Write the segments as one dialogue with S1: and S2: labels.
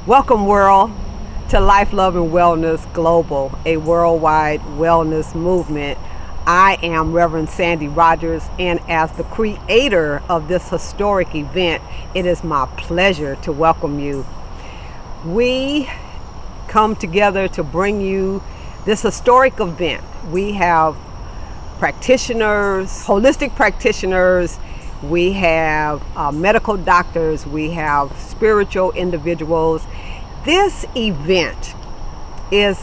S1: Welcome, world, to Life, Love, and Wellness Global, a worldwide wellness movement. I am Reverend Sandy Rogers, and as the creator of this historic event, it is my pleasure to welcome you. We come together to bring you this historic event. We have practitioners, holistic practitioners, we have medical doctors, we have spiritual individuals. This event is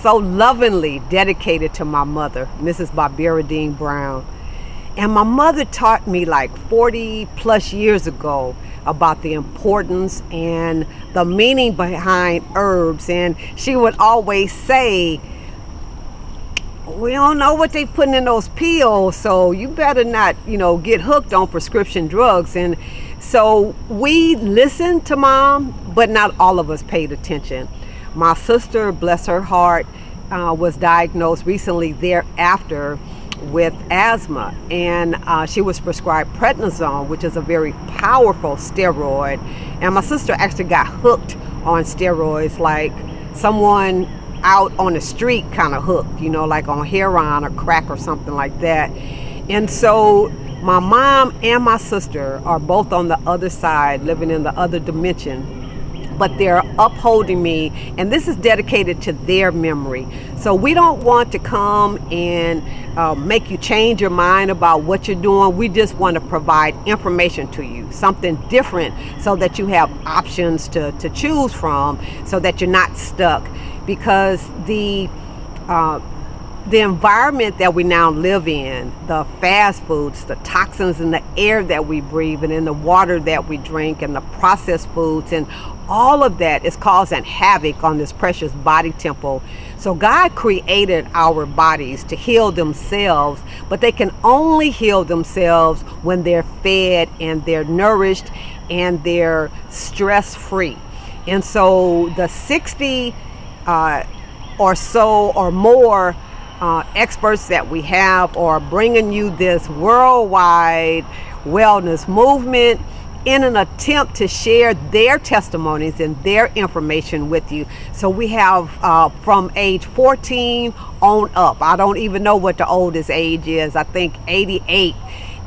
S1: so lovingly dedicated to my mother, Mrs. Barbara Dean Brown. And my mother taught me like 40 plus years ago about the importance and the meaning behind herbs. And she would always say, we don't know what they putting in those pills, so you better not, get hooked on prescription drugs. And so we listened to Mom, but not all of us paid attention. My sister, bless her heart, was diagnosed recently thereafter with asthma, and she was prescribed prednisone, which is a very powerful steroid. And my sister actually got hooked on steroids, like someone out on the street kind of hooked, like on heroin or crack or something like that. And so my mom and my sister are both on the other side, living in the other dimension, but they're upholding me, and this is dedicated to their memory. So we don't want to come and make you change your mind about what you're doing. We just want to provide information to you, something different, so that you have options to choose from, so that you're not stuck. Because the environment that we now live in, the fast foods, the toxins in the air that we breathe and in the water that we drink, and the processed foods, and all of that is causing havoc on this precious body temple. So God created our bodies to heal themselves, but they can only heal themselves when they're fed and they're nourished and they're stress-free. And so the 60 or so or more experts that we have are bringing you this worldwide wellness movement in an attempt to share their testimonies and their information with you. So we have from age 14 on up. I don't even know what the oldest age is. I think 88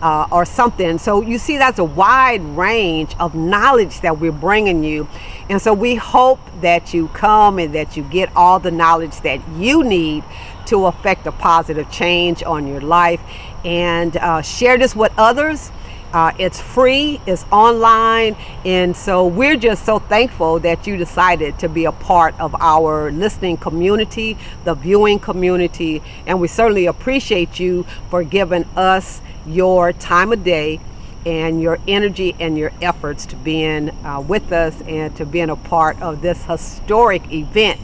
S1: or something. So you see, that's a wide range of knowledge that we're bringing you. And so we hope that you come and that you get all the knowledge that you need to affect a positive change on your life, and share this with others. It's free, it's online, and so we're just so thankful that you decided to be a part of our listening community, the viewing community, and we certainly appreciate you for giving us your time of day and your energy and your efforts to being with us and to being a part of this historic event.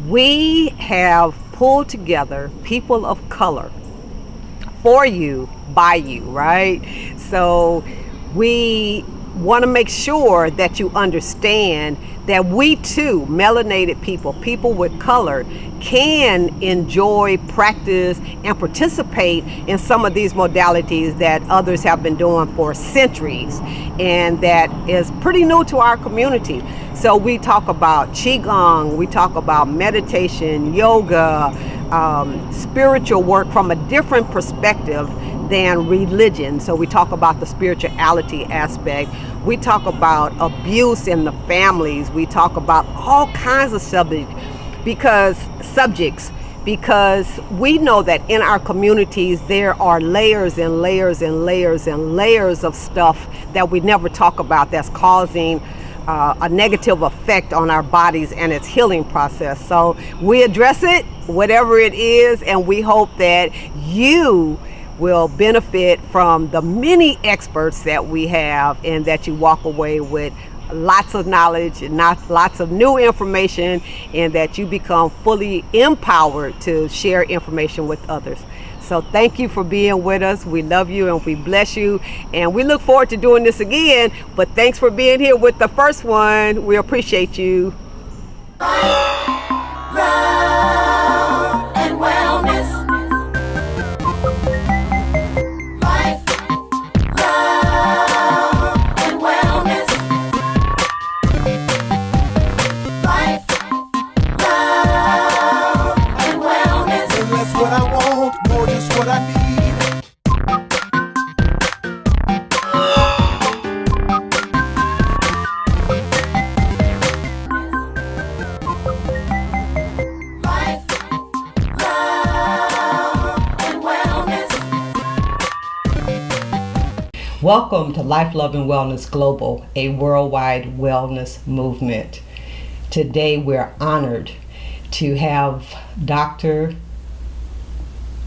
S1: We have pulled together people of color for you, by you, right? So we want to make sure that you understand that we too, melanated people with color, can enjoy, practice, and participate in some of these modalities that others have been doing for centuries, and that is pretty new to our community. So we talk about Qigong, we talk about meditation, yoga, spiritual work from a different perspective than religion. So we talk about the spirituality aspect. We talk about abuse in the families. We talk about all kinds of subjects because we know that in our communities there are layers and layers and layers and layers of stuff that we never talk about that's causing a negative effect on our bodies and its healing process. So we address it, whatever it is, and we hope that you will benefit from the many experts that we have, and that you walk away with lots of knowledge and lots of new information, and that you become fully empowered to share information with others. So thank you for being with us. We love you and we bless you, and we look forward to doing this again. But thanks for being here with the first one. We appreciate you.
S2: Love and wellness. Life, love and wellness.
S1: Welcome to Life, Love, and Wellness Global, a worldwide wellness movement. Today we're honored to have Dr.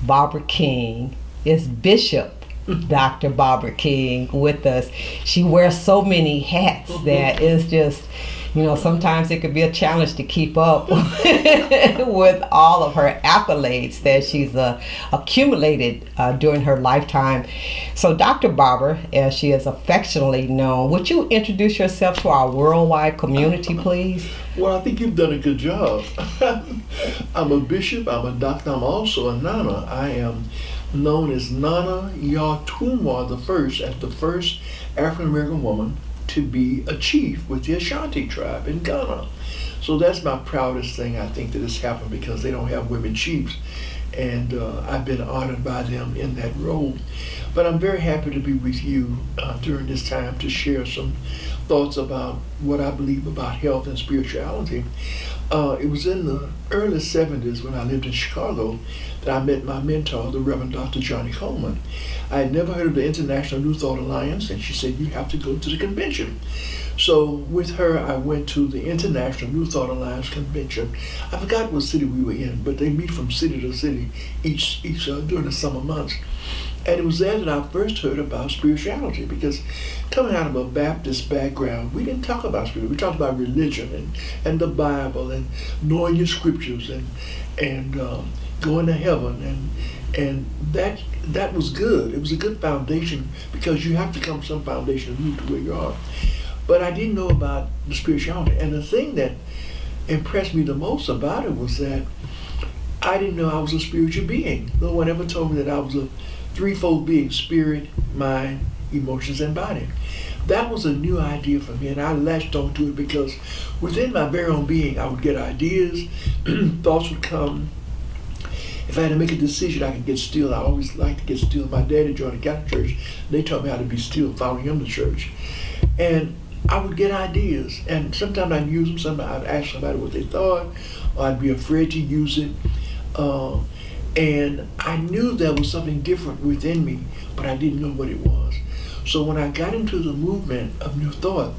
S1: Barbara King, is Bishop Dr. Barbara King, with us. She wears so many hats that it's just, sometimes it could be a challenge to keep up with all of her accolades that she's accumulated during her lifetime. So Dr. Barbara, as she is affectionately known, would you introduce yourself to our worldwide community, please?
S3: Well, I think you've done a good job. I'm a bishop, I'm a doctor, I'm also a Nana. I am known as Nana Yatumwa the first, as the first African-American woman to be a chief with the Ashanti tribe in Ghana. So that's my proudest thing, I think, that has happened, because they don't have women chiefs. And I've been honored by them in that role. But I'm very happy to be with you during this time to share some thoughts about what I believe about health and spirituality. It was in the early 70s when I lived in Chicago that I met my mentor, the Reverend Dr. Johnny Coleman. I had never heard of the International New Thought Alliance, and she said, you have to go to the convention. So with her, I went to the International New Thought Alliance convention. I forgot what city we were in, but they meet from city to city each during the summer months. And it was there that I first heard about spirituality, because coming out of a Baptist background, we didn't talk about spirituality. We talked about religion and the Bible and knowing your scriptures and going to heaven, and that was good. It was a good foundation, because you have to come from some foundation to move to where you are. But I didn't know about the spirituality. And the thing that impressed me the most about it was that I didn't know I was a spiritual being. No one ever told me that I was a threefold being: spirit, mind, emotions, and body. That was a new idea for me, and I latched onto it because within my very own being, I would get ideas, thoughts would come. If I had to make a decision, I could get still. I always liked to get still. My daddy joined the Catholic Church. They taught me how to be still, following him to church. And I would get ideas, and sometimes I'd use them, sometimes I'd ask somebody what they thought, or I'd be afraid to use it. And I knew there was something different within me, but I didn't know what it was. So when I got into the movement of New Thought,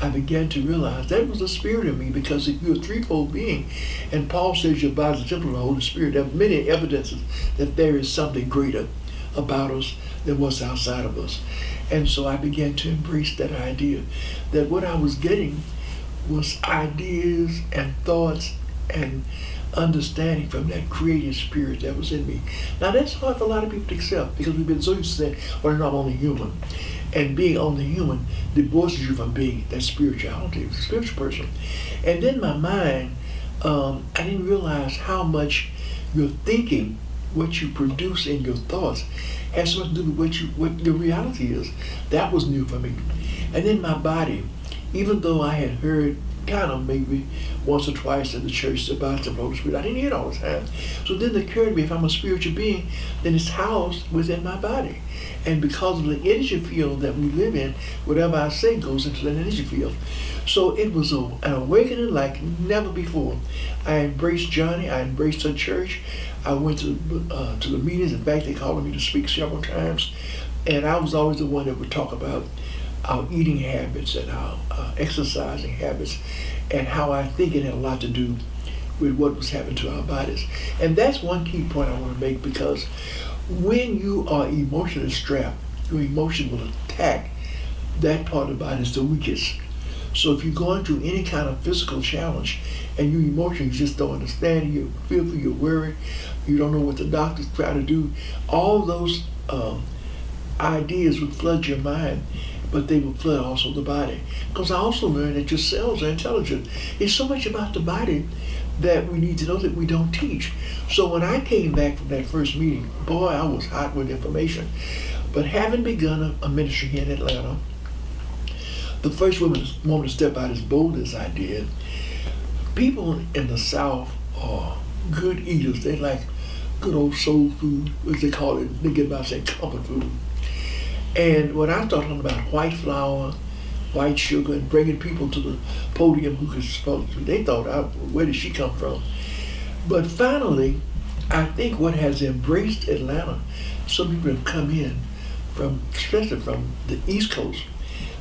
S3: I began to realize that was the spirit in me, because if you're a threefold being, and Paul says your body is the temple of the Holy Spirit, there are many evidences that there is something greater about us than what's outside of us. And so I began to embrace that idea, that what I was getting was ideas and thoughts and understanding from that creative spirit that was in me. Now that's hard for a lot of people to accept, because we've been so used to saying, well, I'm not only human. And being only human divorces you from being that spirituality, a spiritual person. And then my mind, I didn't realize how much your thinking, what you produce in your thoughts, has something to do with what your reality is. That was new for me. And then my body, even though I had heard kind of maybe once or twice in the church about the Holy Spirit, I didn't hear it all the time. So then it occurred to me, if I'm a spiritual being, then it's housed within my body. And because of the energy field that we live in, whatever I say goes into that energy field. So it was an awakening like never before. I embraced Johnny, I embraced her church. I went to the meetings. In fact, they called me to speak several times. And I was always the one that would talk about our eating habits and our exercising habits, and how I think it had a lot to do with what was happening to our bodies. And that's one key point I want to make, because when you are emotionally strapped, your emotion will attack that part of the body is the weakest. So if you're going through any kind of physical challenge and your emotions just don't understand, you're fearful, you're worried, you don't know what the doctor's trying to do, all those ideas would flood your mind, but they will flood also the body. Because I also learned that your cells are intelligent. It's so much about the body that we need to know that we don't teach. So when I came back from that first meeting, boy, I was hot with information. But having begun a ministry here in Atlanta, the first woman to step out as bold as I did, people in the South are good eaters. They like good old soul food, as they call it. They get by saying comfort food. And when I started talking about white flour, white sugar, and bringing people to the podium who could supposed to, they thought, where did she come from? But finally, I think what has embraced Atlanta, some people have come in especially from the East Coast,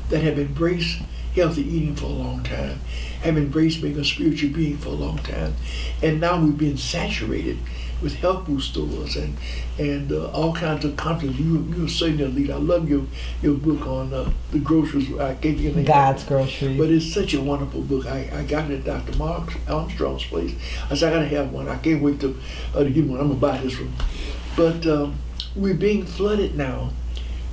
S3: that have embraced healthy eating for a long time, have embraced being a spiritual being for a long time, and now we've been saturated with health food stores and all kinds of conferences. You're saying that, Lead. I love your book on the groceries. I gave you the name.
S4: God's Groceries.
S3: But it's such a wonderful book. I got it at Dr. Mark Armstrong's place. I said, I gotta have one. I can't wait to get one. I'm gonna buy this one. But we're being flooded now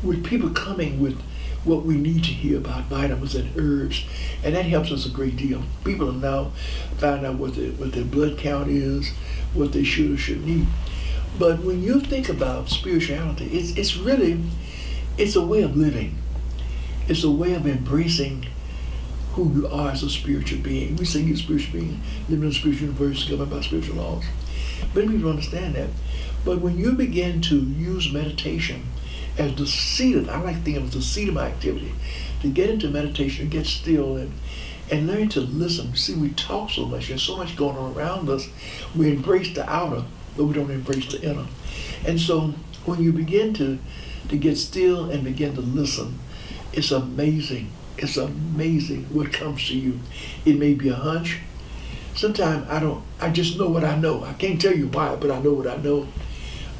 S3: with people coming with what we need to hear about vitamins and herbs, and that helps us a great deal. People have now found out what their blood count is, what they should or shouldn't eat. But when you think about spirituality, it's really a way of living. It's a way of embracing who you are as a spiritual being. We say you're a spiritual being, living in a spiritual universe, governed by spiritual laws. Many people don't understand that. But when you begin to use meditation as the seed of, I like thinking of the seed of my activity, to get into meditation, get still, and learn to listen. See, we talk so much, there's so much going on around us. We embrace the outer, but we don't embrace the inner. And so when you begin to get still and begin to listen, it's amazing. It's amazing what comes to you. It may be a hunch. Sometimes I just know what I know. I can't tell you why, but I know what I know.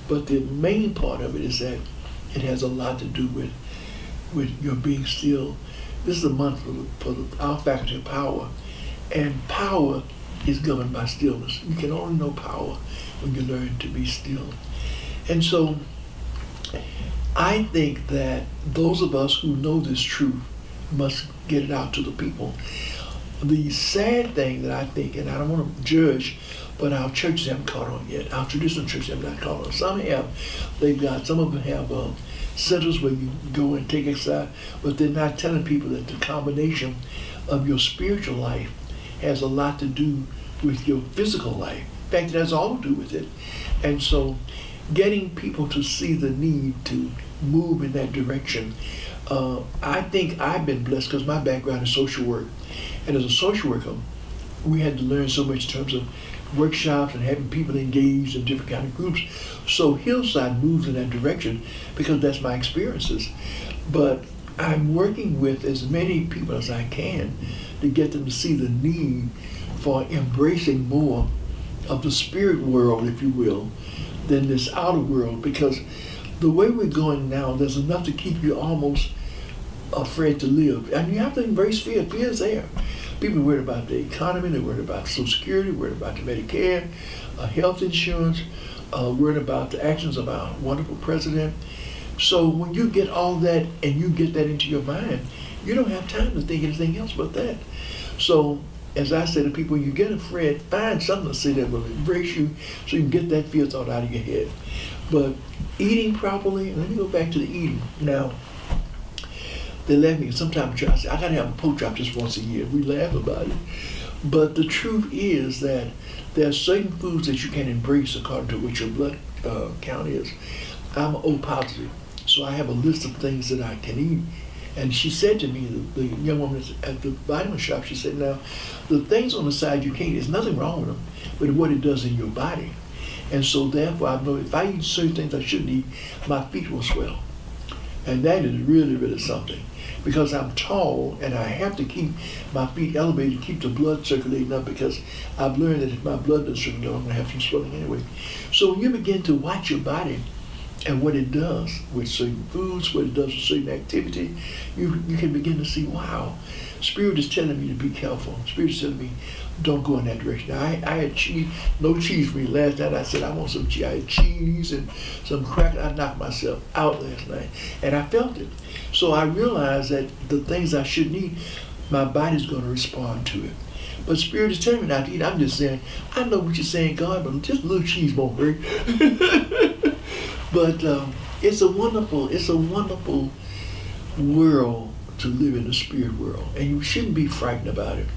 S3: But the main part of it is that it has a lot to do with your being still. This is a month for our faculty of power, and power is governed by stillness. You can only know power when you learn to be still. And so I think that those of us who know this truth must get it out to the people. The sad thing that I think, and I don't want to judge, but our churches haven't caught on yet. Our traditional churches have not caught on. Some have. Some of them have centers where you go and take exercise, but they're not telling people that the combination of your spiritual life has a lot to do with your physical life. In fact, it has all to do with it. And so getting people to see the need to move in that direction. I think I've been blessed because my background is social work. And as a social worker, we had to learn so much in terms of workshops and having people engaged in different kind of groups. So Hillside moves in that direction because that's my experiences. But I'm working with as many people as I can to get them to see the need for embracing more of the spirit world, if you will, than this outer world, because the way we're going now, there's enough to keep you almost afraid to live. And you have to embrace fear. Fear is there. People are worried about the economy, they're worried about Social Security, worried about the Medicare, health insurance, worried about the actions of our wonderful president. So when you get all that and you get that into your mind, you don't have time to think anything else but that. So as I say to people, when you get afraid, find something to say that will embrace you so you can get that fear thought out of your head. But eating properly, let me go back to the eating. Now, they laugh at me. Sometimes I say, I gotta have a pork chop just once a year. We laugh about it. But the truth is that there are certain foods that you can embrace according to what your blood count is. I'm O positive, so I have a list of things that I can eat. And she said to me, the young woman at the vitamin shop, she said, now, the things on the side you can't eat, there's nothing wrong with them, but what it does in your body. And so therefore I know if I eat certain things I shouldn't eat, my feet will swell. And that is really, really something. Because I'm tall and I have to keep my feet elevated to keep the blood circulating up, because I've learned that if my blood doesn't circulate, I'm gonna have some swelling anyway. So when you begin to watch your body and what it does with certain foods, what it does with certain activity, you can begin to see, wow, Spirit is telling me to be careful. Spirit is telling me, don't go in that direction. Now, I had cheese, no cheese for me last night. I said, I want some cheese. I had cheese and some crackers. I knocked myself out last night, and I felt it. So I realized that the things I shouldn't eat, my body's going to respond to it. But Spirit is telling me not to eat. I'm just saying, I know what you're saying, God, but just a little cheese won't hurt. But it's a wonderful world to live in, the spirit world, and you shouldn't be frightened about it.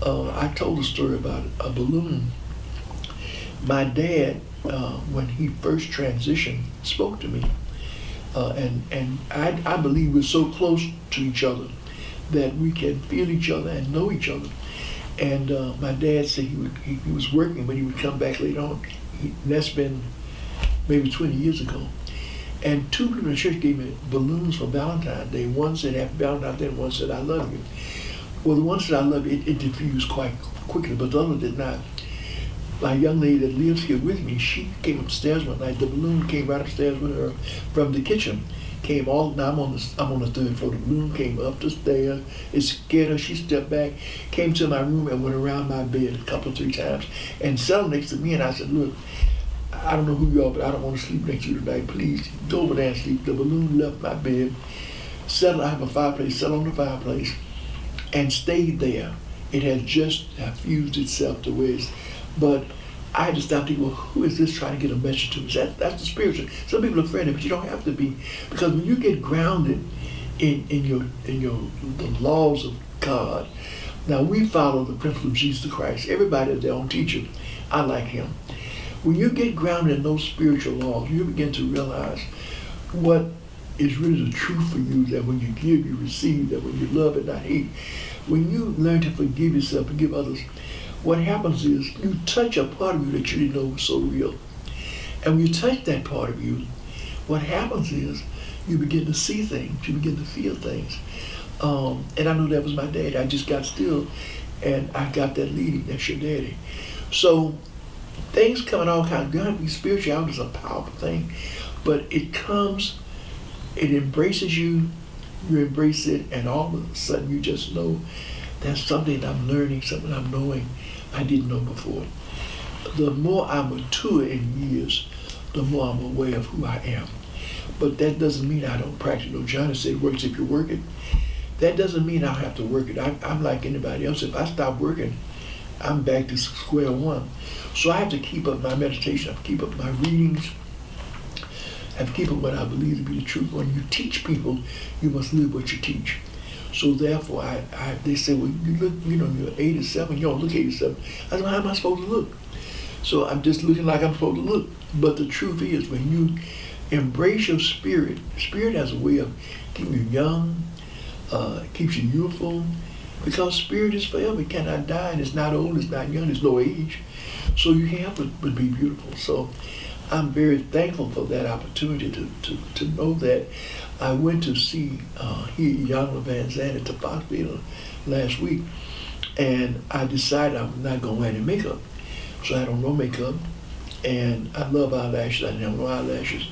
S3: I told a story about a balloon. My dad, when he first transitioned, spoke to me, and I believe we're so close to each other that we can feel each other and know each other. And my dad said he was working, but he would come back later on. That's been maybe 20 years ago. And two people in the church gave me balloons for Valentine's Day. One said Happy Valentine's Day, and one said I love you. Well, the one said I love you, it diffused quite quickly, but the other did not. My young lady that lives here with me, she came upstairs one night. The balloon came right upstairs with her from the kitchen. Came all, now I'm on the 3rd floor. The balloon came up the stairs. It scared her. She stepped back, came to my room and went around my bed a couple, 3 times and settled next to me. And I said, look, I don't know who you are, but I don't want to sleep next to you tonight. Please go over there and sleep. The balloon left my bed, settled. I have a fireplace, settled on the fireplace, and stayed there. It had just fused itself to where it's, but I had to stop thinking, well, who is this trying to get a message to me? That's the spiritual. Some people are afraid of it, but you don't have to be, because when you get grounded in the laws of God. Now we follow the principle of Jesus Christ. Everybody has their own teacher. I like him. When you get grounded in those spiritual laws, you begin to realize what is really the truth for you, that when you give, you receive, that when you love and not hate. When you learn to forgive yourself and give others, what happens is you touch a part of you that you didn't know was so real. And when you touch that part of you, what happens is you begin to see things, you begin to feel things. And I know that was my daddy. I just got still and I got that leading. That's your daddy. So things come in all kinds. God, spirituality is a powerful thing, but it comes, it embraces you, you embrace it, and all of a sudden you just know that's something I'm learning, something I'm knowing I didn't know before. The more I mature in years, the more I'm aware of who I am. But that doesn't mean I don't practice. You know, Johnny said, works if you work it. That doesn't mean I have to work it. I'm like anybody else. If I stop working, I'm back to square one. So I have to keep up my meditation, I have to keep up my readings, I have to keep up what I believe to be the truth. When you teach people, you must live what you teach. So therefore, they say, well, you look, you know, you're 87, you don't look 87. I said, well, how am I supposed to look? So I'm just looking like I'm supposed to look. But the truth is, when you embrace your spirit, spirit has a way of keeping you young, keeps you youthful, because spirit is forever. It cannot die, and it's not old, it's not young, there's no age. So you can't help but be beautiful. So I'm very thankful for that opportunity to know that. I went to see Young Van Zandt at the Fox Theater last week, and I decided I'm not going to wear any makeup. So I had on no makeup, and I love eyelashes. I didn't have no eyelashes,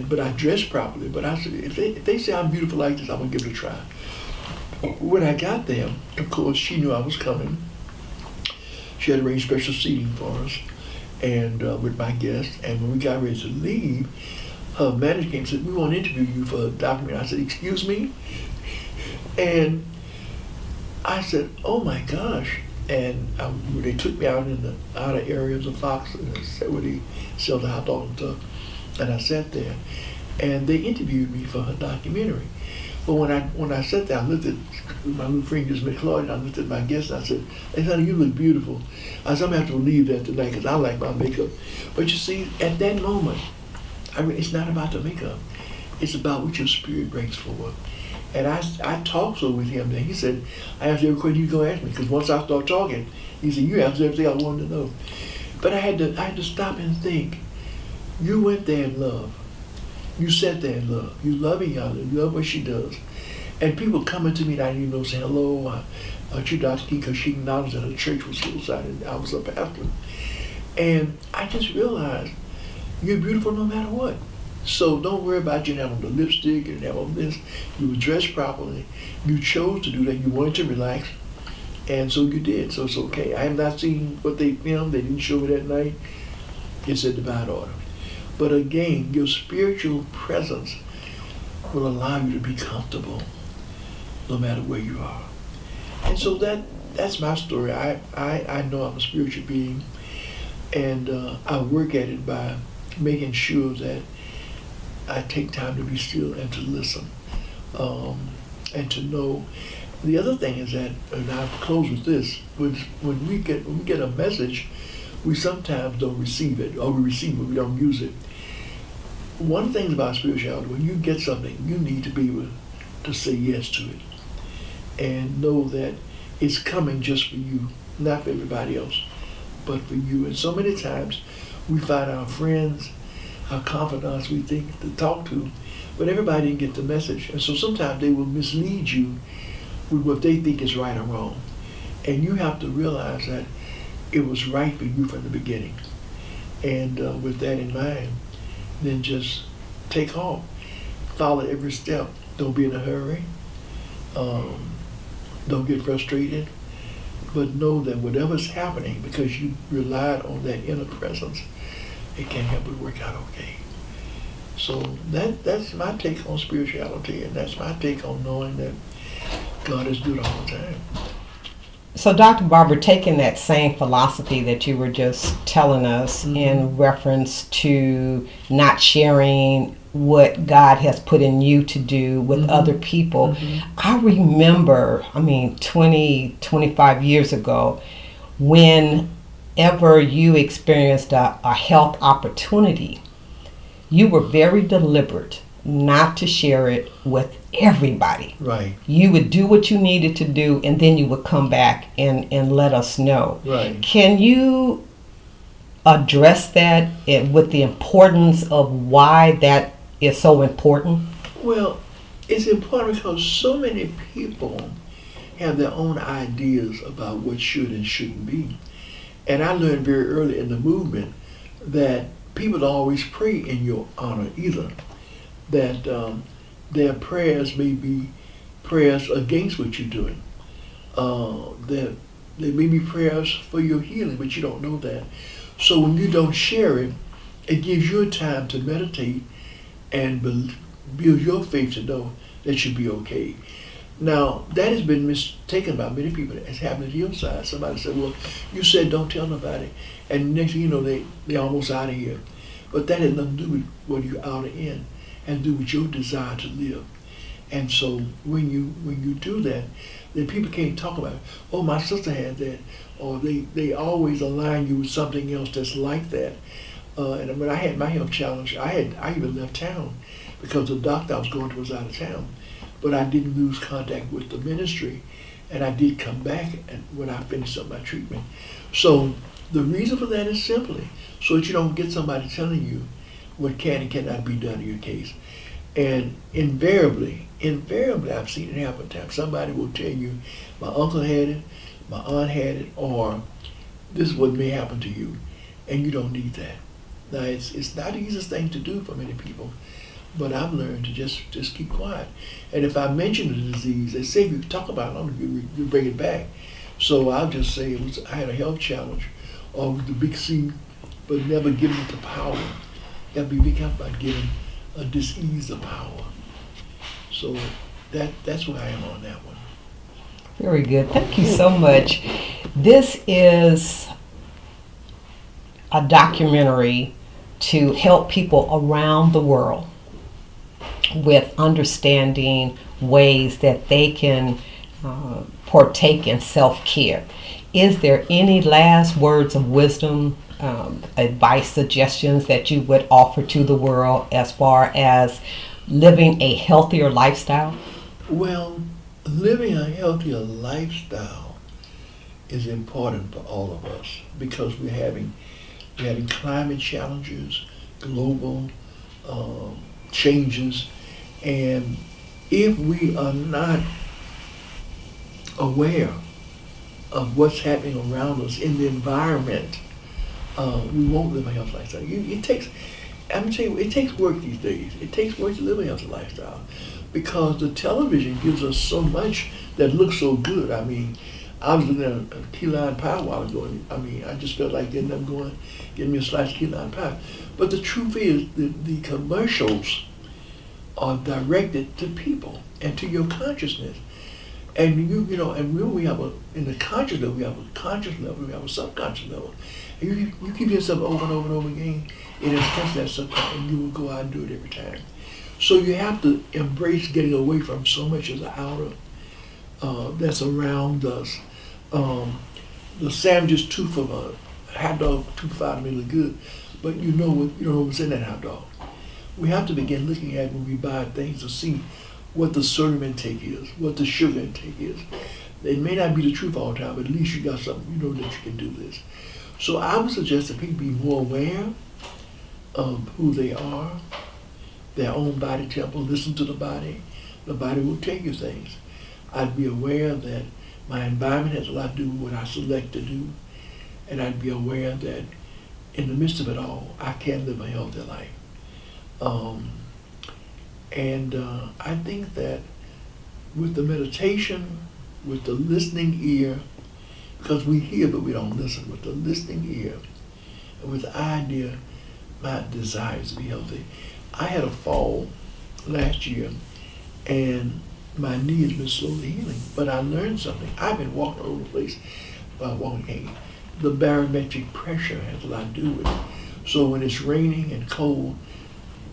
S3: but I dressed properly. But I said, if they say I'm beautiful like this, I'm gonna give it a try. When I got there, of course, she knew I was coming. She had arranged special seating for us, and with my guests. And when we got ready to leave, her manager came and said, we want to interview you for a documentary. I said, excuse me? And I said, oh my gosh. And they took me out in the outer areas of Fox, where they sell the hot dog and stuff. And I sat there, and they interviewed me for her documentary. But when I sat there, I looked at my little friend, just McCloyd, and I looked at my guest, and I said, hey, honey, you look beautiful. I said, I'm going to have to leave that tonight, because I like my makeup. But you see, at that moment, it's not about the makeup. It's about what your spirit brings forward. And I talked so with him that he said, I asked every question you go ask me, because once I start talking, he said, you answered everything I wanted to know. But I had to stop and think. You went there in love. You sat there in love. You love Iyanla. You love what she does. And people coming to me that I didn't know, saying, hello, to Dr. Key, because she acknowledged that her church was hillside and I was a pastor. And I just realized, you're beautiful no matter what. So don't worry about you didn't have on the lipstick, you didn't have on this. You were dressed properly. You chose to do that. You wanted to relax. And so you did. So it's okay. I have not seen what they filmed. They didn't show me that night. It's a divine order. But again, your spiritual presence will allow you to be comfortable no matter where you are. And so that's my story. I know I'm a spiritual being, and I work at it by making sure that I take time to be still and to listen, and to know. The other thing is that, and I'll close with this, when we get a message, we sometimes don't receive it, or we receive it, we don't use it. One thing about spirituality, when you get something, you need to be able to say yes to it and know that it's coming just for you, not for everybody else, but for you. And so many times we find our friends our confidants we think to talk to, but everybody didn't get the message. And so sometimes they will mislead you with what they think is right or wrong. And you have to realize that it was right for you from the beginning. And with that in mind, then just take off. Follow every step. Don't be in a hurry. Don't get frustrated. But know that whatever's happening, because you relied on that inner presence, it can't help but work out okay. So that's my take on spirituality, and that's my take on knowing that God is good all the time.
S1: So, Dr. Barber, taking that same philosophy that you were just telling us in reference to not sharing what God has put in you to do with other people, I remember, 25 years ago, whenever you experienced a health opportunity, you were very deliberate not to share it with everybody.
S3: Right.
S1: You would do what you needed to do, and then you would come back and let us know.
S3: Right.
S1: Can you address that with the importance of why that is so important?
S3: Well, it's important because so many people have their own ideas about what should and shouldn't be. And I learned very early in the movement that people don't always pray in your honor either. That their prayers may be prayers against what you're doing. That there may be prayers for your healing, but you don't know that. So when you don't share it, it gives you time to meditate and build your faith to know that you'll be okay. Now, that has been mistaken by many people. It's happened to your side. Somebody said, well, you said don't tell nobody. And next thing you know, they're almost out of here. But that has nothing to do with whether you're out or in, and do with your desire to live. And so when you do that, then people can't talk about it. Oh, my sister had that, or they always align you with something else that's like that. And when I had my health challenge, I even left town because the doctor I was going to was out of town. But I didn't lose contact with the ministry, and I did come back when I finished up my treatment. So the reason for that is simply so that you don't get somebody telling you what can and cannot be done in your case. And invariably, I've seen it happen times. Somebody will tell you, my uncle had it, my aunt had it, or this is what may happen to you, and you don't need that. Now, it's not the easiest thing to do for many people, but I've learned to just keep quiet. And if I mention the disease, they say if you talk about it, you bring it back. So I'll just say I had a health challenge, or with the big C, but never giving it the power. You have to be careful about giving a disease the power. So that's where I am on that one.
S1: Very good. Thank you so much. This is a documentary to help people around the world with understanding ways that they can partake in self-care. Is there any last words of wisdom, advice, suggestions that you would offer to the world as far as living a healthier lifestyle?
S3: Well, living a healthier lifestyle is important for all of us because we're having climate challenges, global changes, and if we are not aware of what's happening around us in the environment, we won't live a healthy lifestyle. It takes work these days. It takes work to live a healthy lifestyle because the television gives us so much that looks so good. I was looking at a key lime pie a while ago, and I just felt like getting me a slice of key lime pie. But the truth is, the commercials are directed to people and to your consciousness. And and we have in the conscious level, we have a conscious level, we have a subconscious level. And you keep yourself over and over and over again, it intense that subconscious, and you will go out and do it every time. So you have to embrace getting away from so much of the outer that's around us. The sandwiches too from a hot dog, too fundamentally good, but you don't know what's in that hot dog. We have to begin looking at when we buy things to see what the sodium intake is, what the sugar intake is. It may not be the truth all the time, but at least you got something, you know that you can do this. So I would suggest that people be more aware of who they are, their own body temple. Listen to the body. The body will tell you things. I'd be aware that my environment has a lot to do with what I select to do, and I'd be aware that in the midst of it all, I can live a healthy life. I think that with the meditation, with the listening ear, because we hear but we don't listen, with the listening ear, and with the idea, my desire is to be healthy. I had a fall last year, and my knee has been slowly healing, but I learned something. I've been walking all over the place by walking cane. The barometric pressure has a lot to do with it. So when it's raining and cold,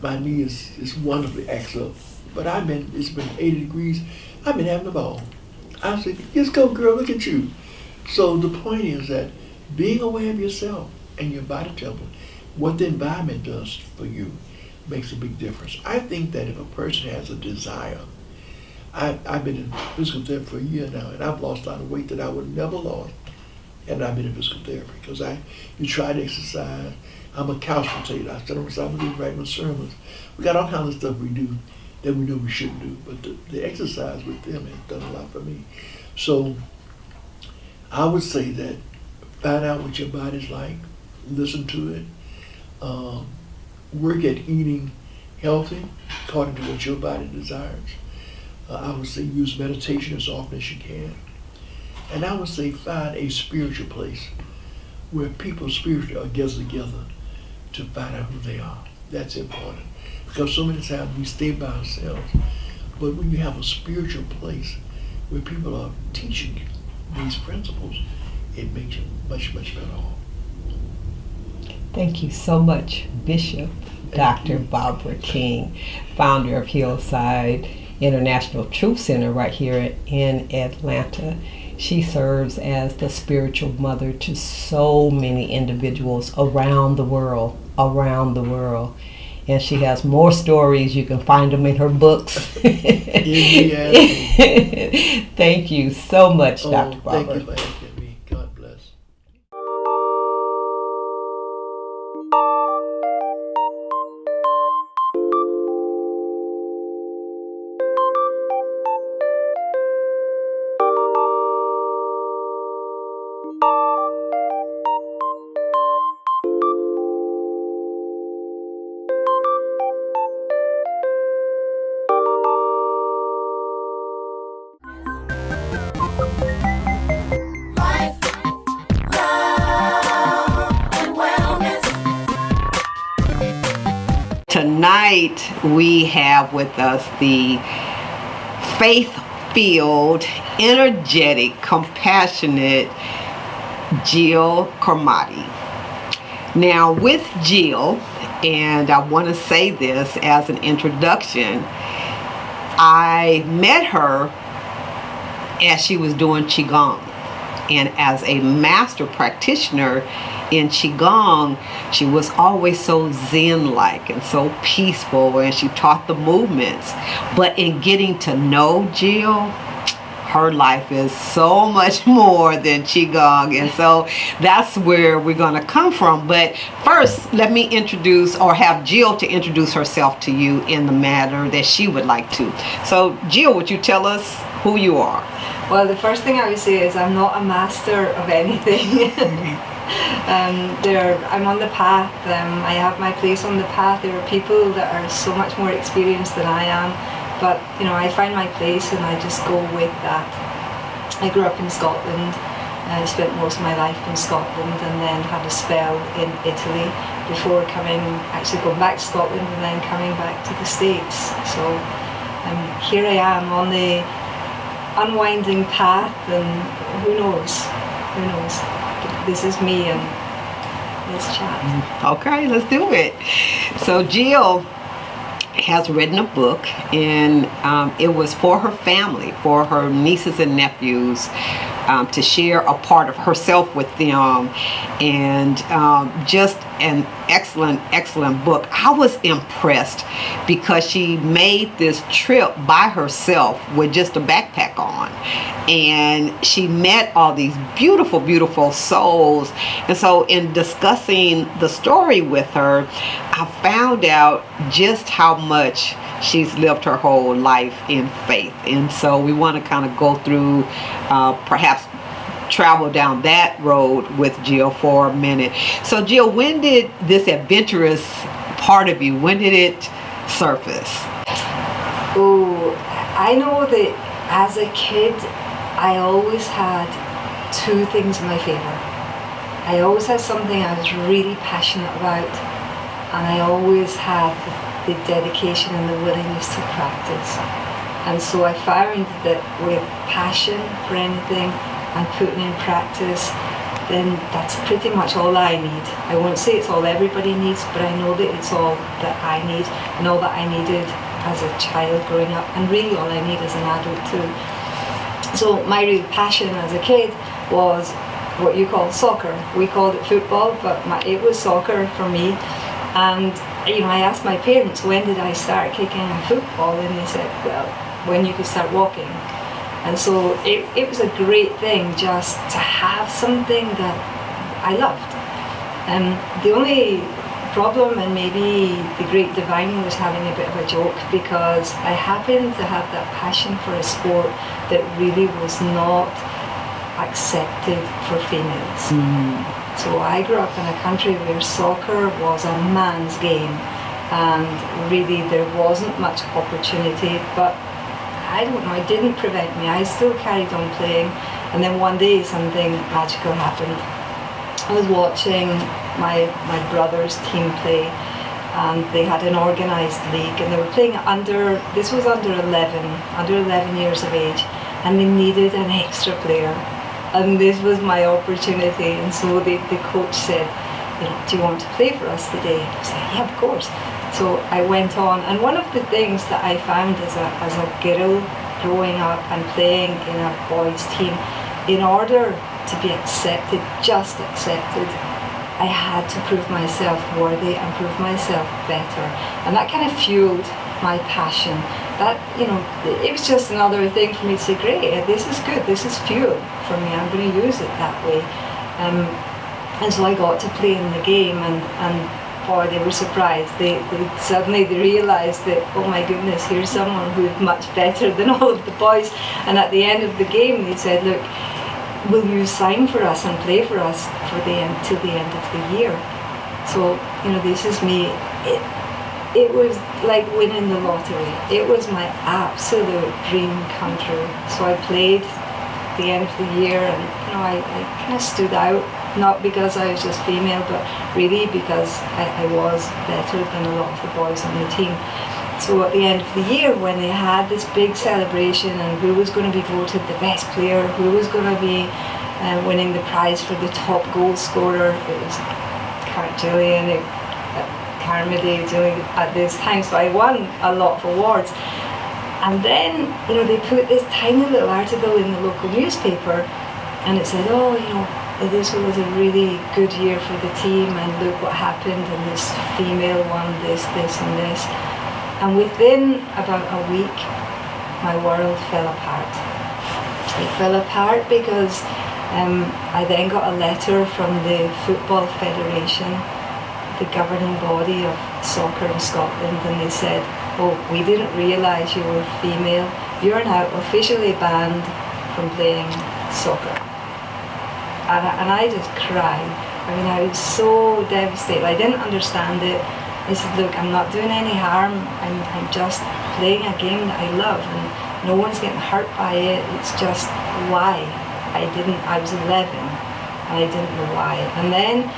S3: my knee is wonderfully acts up. But it's been 80 degrees. I've been having a ball. I said, just go, girl, look at you. So the point is that being aware of yourself and your body temple, what the environment does for you makes a big difference. I think that if a person has a desire, I've been in physical therapy for a year now, and I've lost a lot of weight that I would never lost, and I've been in physical therapy because you try to exercise. I'm a couch potato. I sit on the side of the writing my sermons. We got all kinds of stuff we do that we know we shouldn't do, but the exercise with them has done a lot for me. So I would say that find out what your body's like, listen to it, work at eating healthy according to what your body desires. I would say use meditation as often as you can. And I would say find a spiritual place where people spiritually are gathered together to find out who they are. That's important. Because so many times we stay by ourselves. But when you have a spiritual place where people are teaching these principles, it makes you much, much better off.
S1: Thank you so much, Bishop Dr. Barbara King, founder of Hillside International Truth Center right here in Atlanta. She serves as the spiritual mother to so many individuals around the world. And she has more stories. You can find them in her books. Thank you so much, Dr. Barbara.
S3: Thank you for asking me. God bless.
S2: Life, love, and wellness.
S1: Tonight we have with us the faith-filled, energetic, compassionate Jill Cromartie. Now with Jill, and I want to say this as an introduction, I met her as she was doing Qigong. And as a master practitioner in Qigong, she was always so zen-like and so peaceful, and she taught the movements. But in getting to know Jill, her life is so much more than Qigong, and so that's where we're going to come from. But first, let me introduce, or have Jill to introduce herself to you in the manner that she would like to. So Jill, would you tell us who you are?
S4: Well, the first thing I would say is I'm not a master of anything. I'm on the path. I have my place on the path. There are people that are so much more experienced than I am, but you know, I find my place and I just go with that. I grew up in Scotland. I spent most of my life in Scotland, and then had a spell in Italy before actually going back to Scotland and then coming back to the States. So here I am on the unwinding path, and who knows, this is me, and let's chat.
S1: Okay, let's do it. So Jill has written a book, and it was for her family, for her nieces and nephews, to share a part of herself with them, and just an excellent book. I was impressed because she made this trip by herself with just a backpack on, and she met all these beautiful souls. And so in discussing the story with her, I found out just how much she's lived her whole life in faith. And so we want to kind of go through, perhaps travel down that road with Jill for a minute. So Jill, when did this adventurous part of you, when did it surface?
S4: Oh, I know that as a kid, I always had two things in my favour. I always had something I was really passionate about, and I always had the dedication and the willingness to practice. And so I found that with passion for anything and putting in practice, then that's pretty much all I need. I won't say it's all everybody needs, but I know that it's all that I need, and all that I needed as a child growing up, and really all I need as an adult too. So my real passion as a kid was what you call soccer. We called it football, but it was soccer for me. And I asked my parents, when did I start kicking in football? And they said, well, when you could start walking. And so it was a great thing just to have something that I loved. And the only problem, and maybe the great divine was having a bit of a joke, because I happened to have that passion for a sport that really was not accepted for females. So I grew up in a country where soccer was a man's game, and really there wasn't much opportunity, but I don't know, it didn't prevent me. I still carried on playing, and then one day something magical happened. I was watching my brother's team play, and they had an organised league, and they were playing this was under 11 years of age, and they needed an extra player. And this was my opportunity, and so the coach said, do you want to play for us today? I said, yeah, of course. So I went on, and one of the things that I found as a girl growing up and playing in a boys' team, in order to be accepted, just accepted, I had to prove myself worthy and prove myself better. And that kind of fueled my passion. That, it was just another thing for me to say, great, this is good, this is fuel for me, I'm going to use it that way. And so I got to play in the game, and boy, they were surprised. They suddenly realised that, oh my goodness, here's someone who's much better than all of the boys. And at the end of the game, they said, look, will you sign for us and play for us till the end of the year? So, this is me. It was like winning the lottery. It was my absolute dream come true. So I played at the end of the year, and I kind of stood out, not because I was just female, but really because I was better than a lot of the boys on the team. So at the end of the year, when they had this big celebration, and who was going to be voted the best player, who was going to be winning the prize for the top goal scorer, it was Gillian, Carmody, at this time. So I won a lot of awards. And then, they put this tiny little article in the local newspaper, and it said, oh, this was a really good year for the team, and look what happened, and this female won this, and this. And within about a week, my world fell apart. It fell apart because I then got a letter from the Football Federation, the governing body of soccer in Scotland, and they said, oh, we didn't realise you were female. You're now officially banned from playing soccer. And I just cried. I was so devastated. I didn't understand it. I said, look, I'm not doing any harm. I'm just playing a game that I love, and no one's getting hurt by it. It's just why. I was 11, and I didn't know why. And then,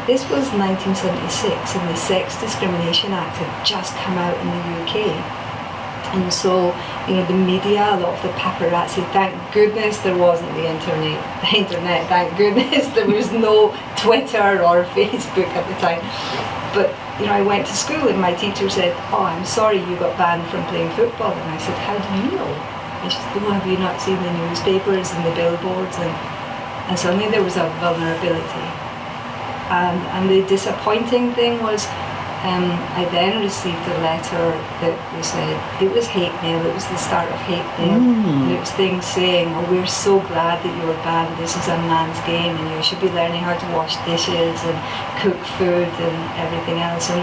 S4: this was 1976, and the Sex Discrimination Act had just come out in the UK. And so, the media, a lot of the paparazzi, thank goodness there wasn't the internet, thank goodness there was no Twitter or Facebook at the time. But, I went to school, and my teacher said, oh, I'm sorry you got banned from playing football. And I said, how do you know? And she said, well, have you not seen the newspapers and the billboards? And suddenly there was a vulnerability. And the disappointing thing was, I then received a letter that was it was hate mail. It was the start of hate mail. And it was things saying, "Oh, we're so glad that you were banned. This is a man's game, and you should be learning how to wash dishes and cook food and everything else." And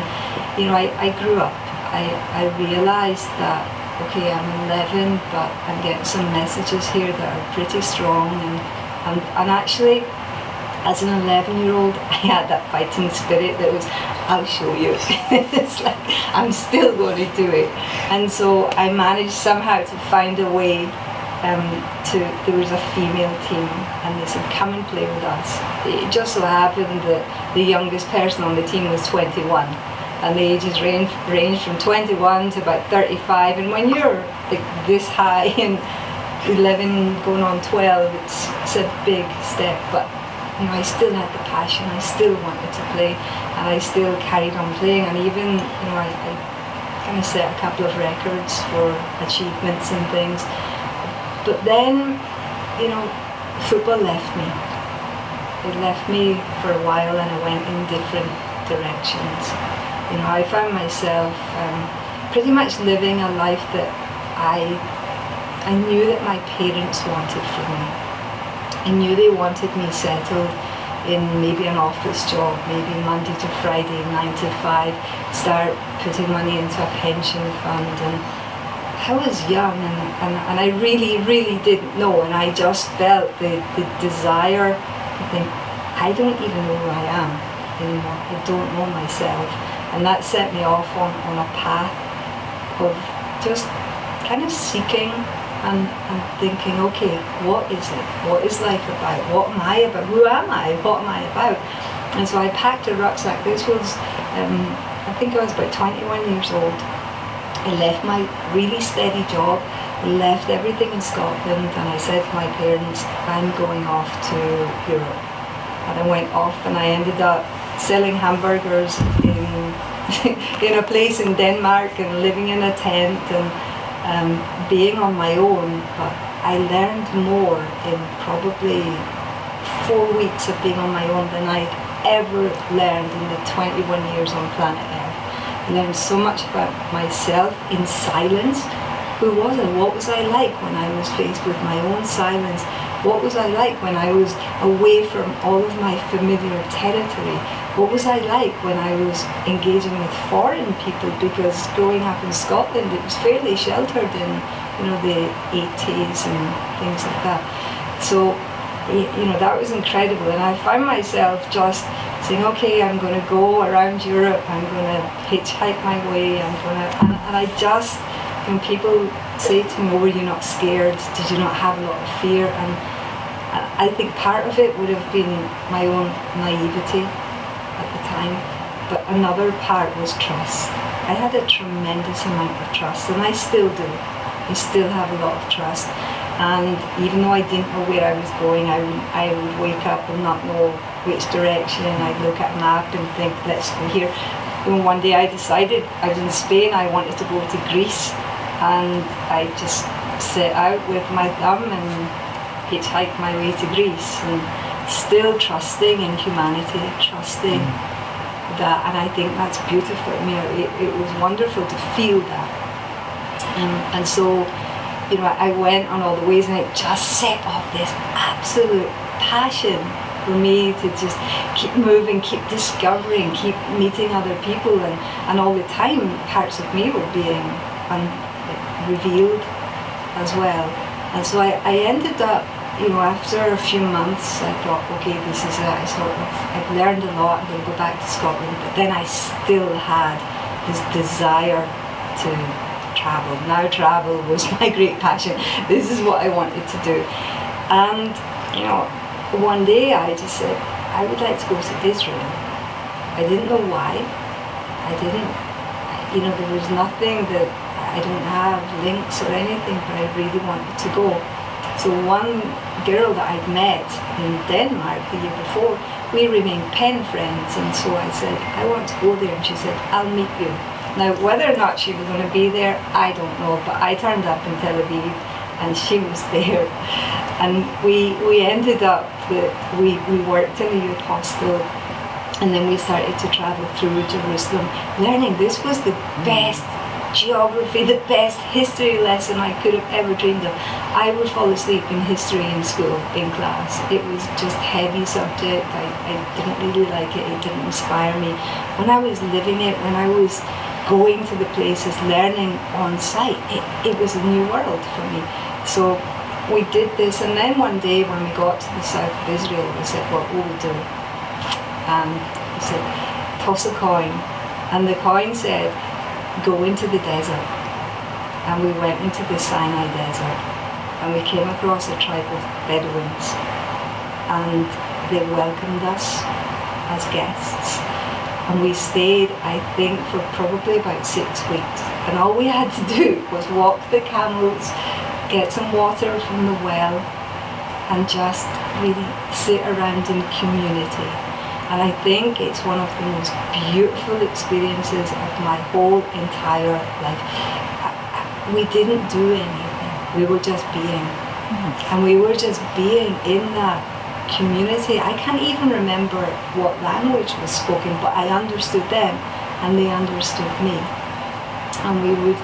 S4: you know, I grew up. I realised that, okay, I'm 11, but I'm getting some messages here that are pretty strong, and actually, as an 11-year-old, I had that fighting spirit that was, I'll show you. It's like, I'm still going to do it. And so I managed somehow to find a way there was a female team, and they said, come and play with us. It just so happened that the youngest person on the team was 21. And the ages range from 21 to about 35. And when you're like this high and 11 going on 12, it's a big step. But you know, I still had the passion. I still wanted to play, and I still carried on playing. And even, you know, I kind of set a couple of records for achievements and things. But then, you know, football left me. It left me for a while, and I went in different directions. You know, I found myself pretty much living a life that I knew that my parents wanted for me. I knew they wanted me settled in maybe an office job, maybe Monday to Friday, 9 to 5, start putting money into a pension fund. And I was young, and I really, really didn't know, and I just felt the desire to think, I don't even know who I am anymore. I don't know myself. And that set me off on a path of just kind of seeking and thinking, okay, what is it? What is life about? What am I about? Who am I? What am I about? And so I packed a rucksack. This was, I think I was about 21 years old. I left my really steady job, left everything in Scotland, and I said to my parents, I'm going off to Europe. And I went off, and I ended up selling hamburgers in a place in Denmark, and living in a tent, and being on my own. But I learned more in probably 4 weeks of being on my own than I'd ever learned in the 21 years on planet Earth. I learned so much about myself in silence. Who was I? What was I like when I was faced with my own silence? What was I like when I was away from all of my familiar territory? What was I like when I was engaging with foreign people? Because growing up in Scotland, it was fairly sheltered in, you know, the 80s and things like that. So, you know, that was incredible. And I found myself just saying, okay, I'm going to go around Europe. I'm going to hitchhike my way. And I just, when people say to me, were you not scared? Did you not have a lot of fear? And I think part of it would have been my own naivety at the time, but another part was trust. I had a tremendous amount of trust, and I still do. I still have a lot of trust. And even though I didn't know where I was going, I would wake up and not know which direction. I'd look at a map and think, let's go here. And one day I decided, I was in Spain, I wanted to go to Greece. And I just set out with my thumb and hitchhiked my way to Greece, and still trusting in humanity, trusting that, and I think that's beautiful. I mean, it was wonderful to feel that. And so, you know, I went on all the ways, and it just set off this absolute passion for me to just keep moving, keep discovering, keep meeting other people, and all the time parts of me were being revealed as well. And so I ended up, you know, after a few months, I thought, okay, this is it. I've learned a lot, I'm going to go back to Scotland. But then I still had this desire to travel. Now travel was my great passion. This is what I wanted to do. And, you know, one day I just said, I would like to go to Israel. I didn't know why. I didn't, you know, there was nothing that, I don't have links or anything, but I really wanted to go. So one girl that I'd met in Denmark the year before, we remained pen friends, and so I said, I want to go there, and she said, I'll meet you. Now, whether or not she was going to be there, I don't know, but I turned up in Tel Aviv, and she was there. And we ended up, we worked in a youth hostel, And then we started to travel through Jerusalem, learning. This was the best geography, the best history lesson I could have ever dreamed of. I would fall asleep in history in school, in class. It was just heavy subject. I didn't really like it. It didn't inspire me. When I was living it, when I was going to the places, learning on site, it was a new world for me. So we did this, and then one day when we got to the south of Israel, we said, what will we do? And we said, toss a coin. And the coin said, go into the desert. And we went into the Sinai desert, and we came across a tribe of Bedouins, and they welcomed us as guests. And we stayed, I think, for probably about 6 weeks. And all we had to do was walk the camels, get some water from the well, and just really sit around in community. And I think it's one of the most beautiful experiences of my whole entire life. We didn't do anything. We were just being. And we were just being in that community. I can't even remember what language was spoken, but I understood them and they understood me. And we would,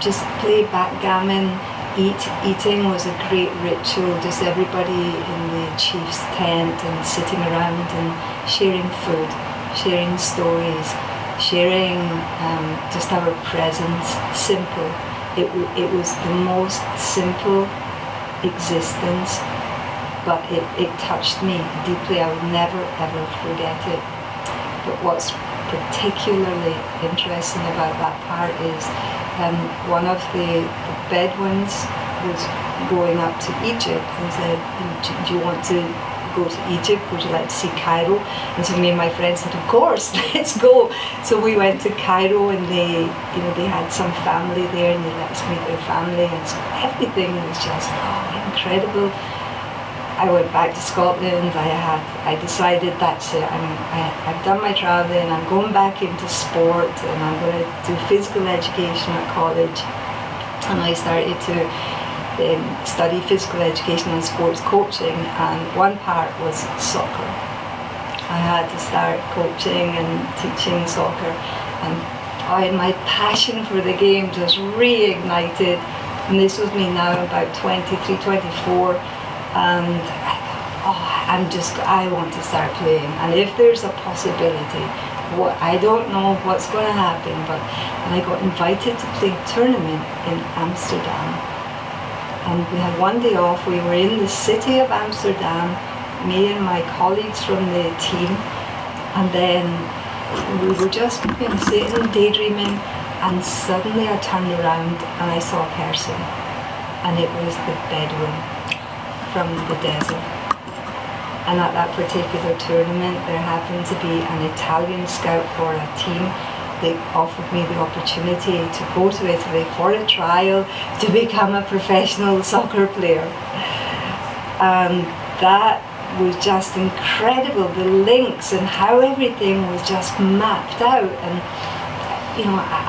S4: just play backgammon. Eating was a great ritual, just everybody in the chief's tent and sitting around and sharing food, sharing stories, sharing just our presence. Simple. It was the most simple existence, but it touched me deeply. I would never ever forget it. But what's particularly interesting about that part is one of the Bedouins was going up to Egypt and said, do you want to go to Egypt? Would you like to see Cairo? And so me and my friends said, of course, let's go. So we went to Cairo, and they had some family there, and they let us meet their family, and so everything was just incredible. I went back to Scotland. I decided that's it. I've done my traveling. I'm going back into sport, and I'm going to do physical education at college. And I started to study physical education and sports coaching, and one part was soccer. I had to start coaching and teaching soccer, and my passion for the game just reignited. And this was me now about 23, 24. And I want to start playing. And if there's a possibility, I don't know what's going to happen, and I got invited to play a tournament in Amsterdam. And we had one day off. We were in the city of Amsterdam, me and my colleagues from the team, and then we were just sitting daydreaming, and suddenly I turned around and I saw a person, and it was the Bedouin from the desert. And at that particular tournament, there happened to be an Italian scout for a team. They offered me the opportunity to go to Italy for a trial to become a professional soccer player. And that was just incredible, the links and how everything was just mapped out. And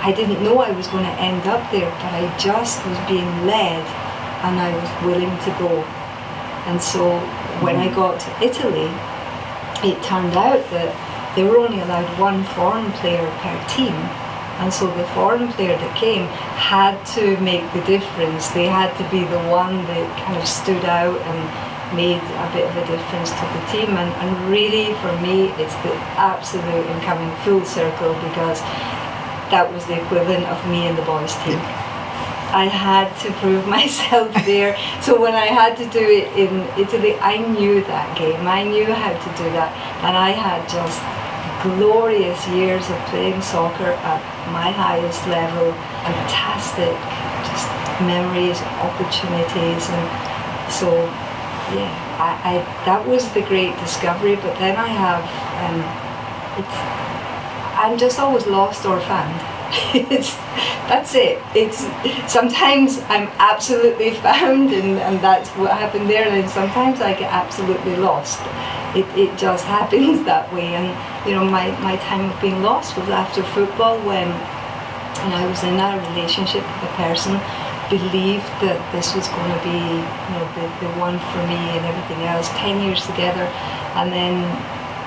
S4: I didn't know I was going to end up there, but I just was being led, and I was willing to go. And so when I got to Italy, it turned out that they were only allowed one foreign player per team. And so the foreign player that came had to make the difference. They had to be the one that kind of stood out and made a bit of a difference to the team. And really, for me, it's the absolute and coming full circle, because that was the equivalent of me and the boys' team. I had to prove myself there. So when I had to do it in Italy, I knew that game. I knew how to do that. And I had just glorious years of playing soccer at my highest level. Fantastic, just memories, opportunities. And so, yeah, that was the great discovery. But then I have, I'm just always lost or found. That's it. Sometimes I'm absolutely found, and that's what happened there, and then sometimes I get absolutely lost. It just happens that way. And my time of being lost was after football, when I was in a relationship with a person, believed that this was going to be the one for me and everything else. 10 years together, and then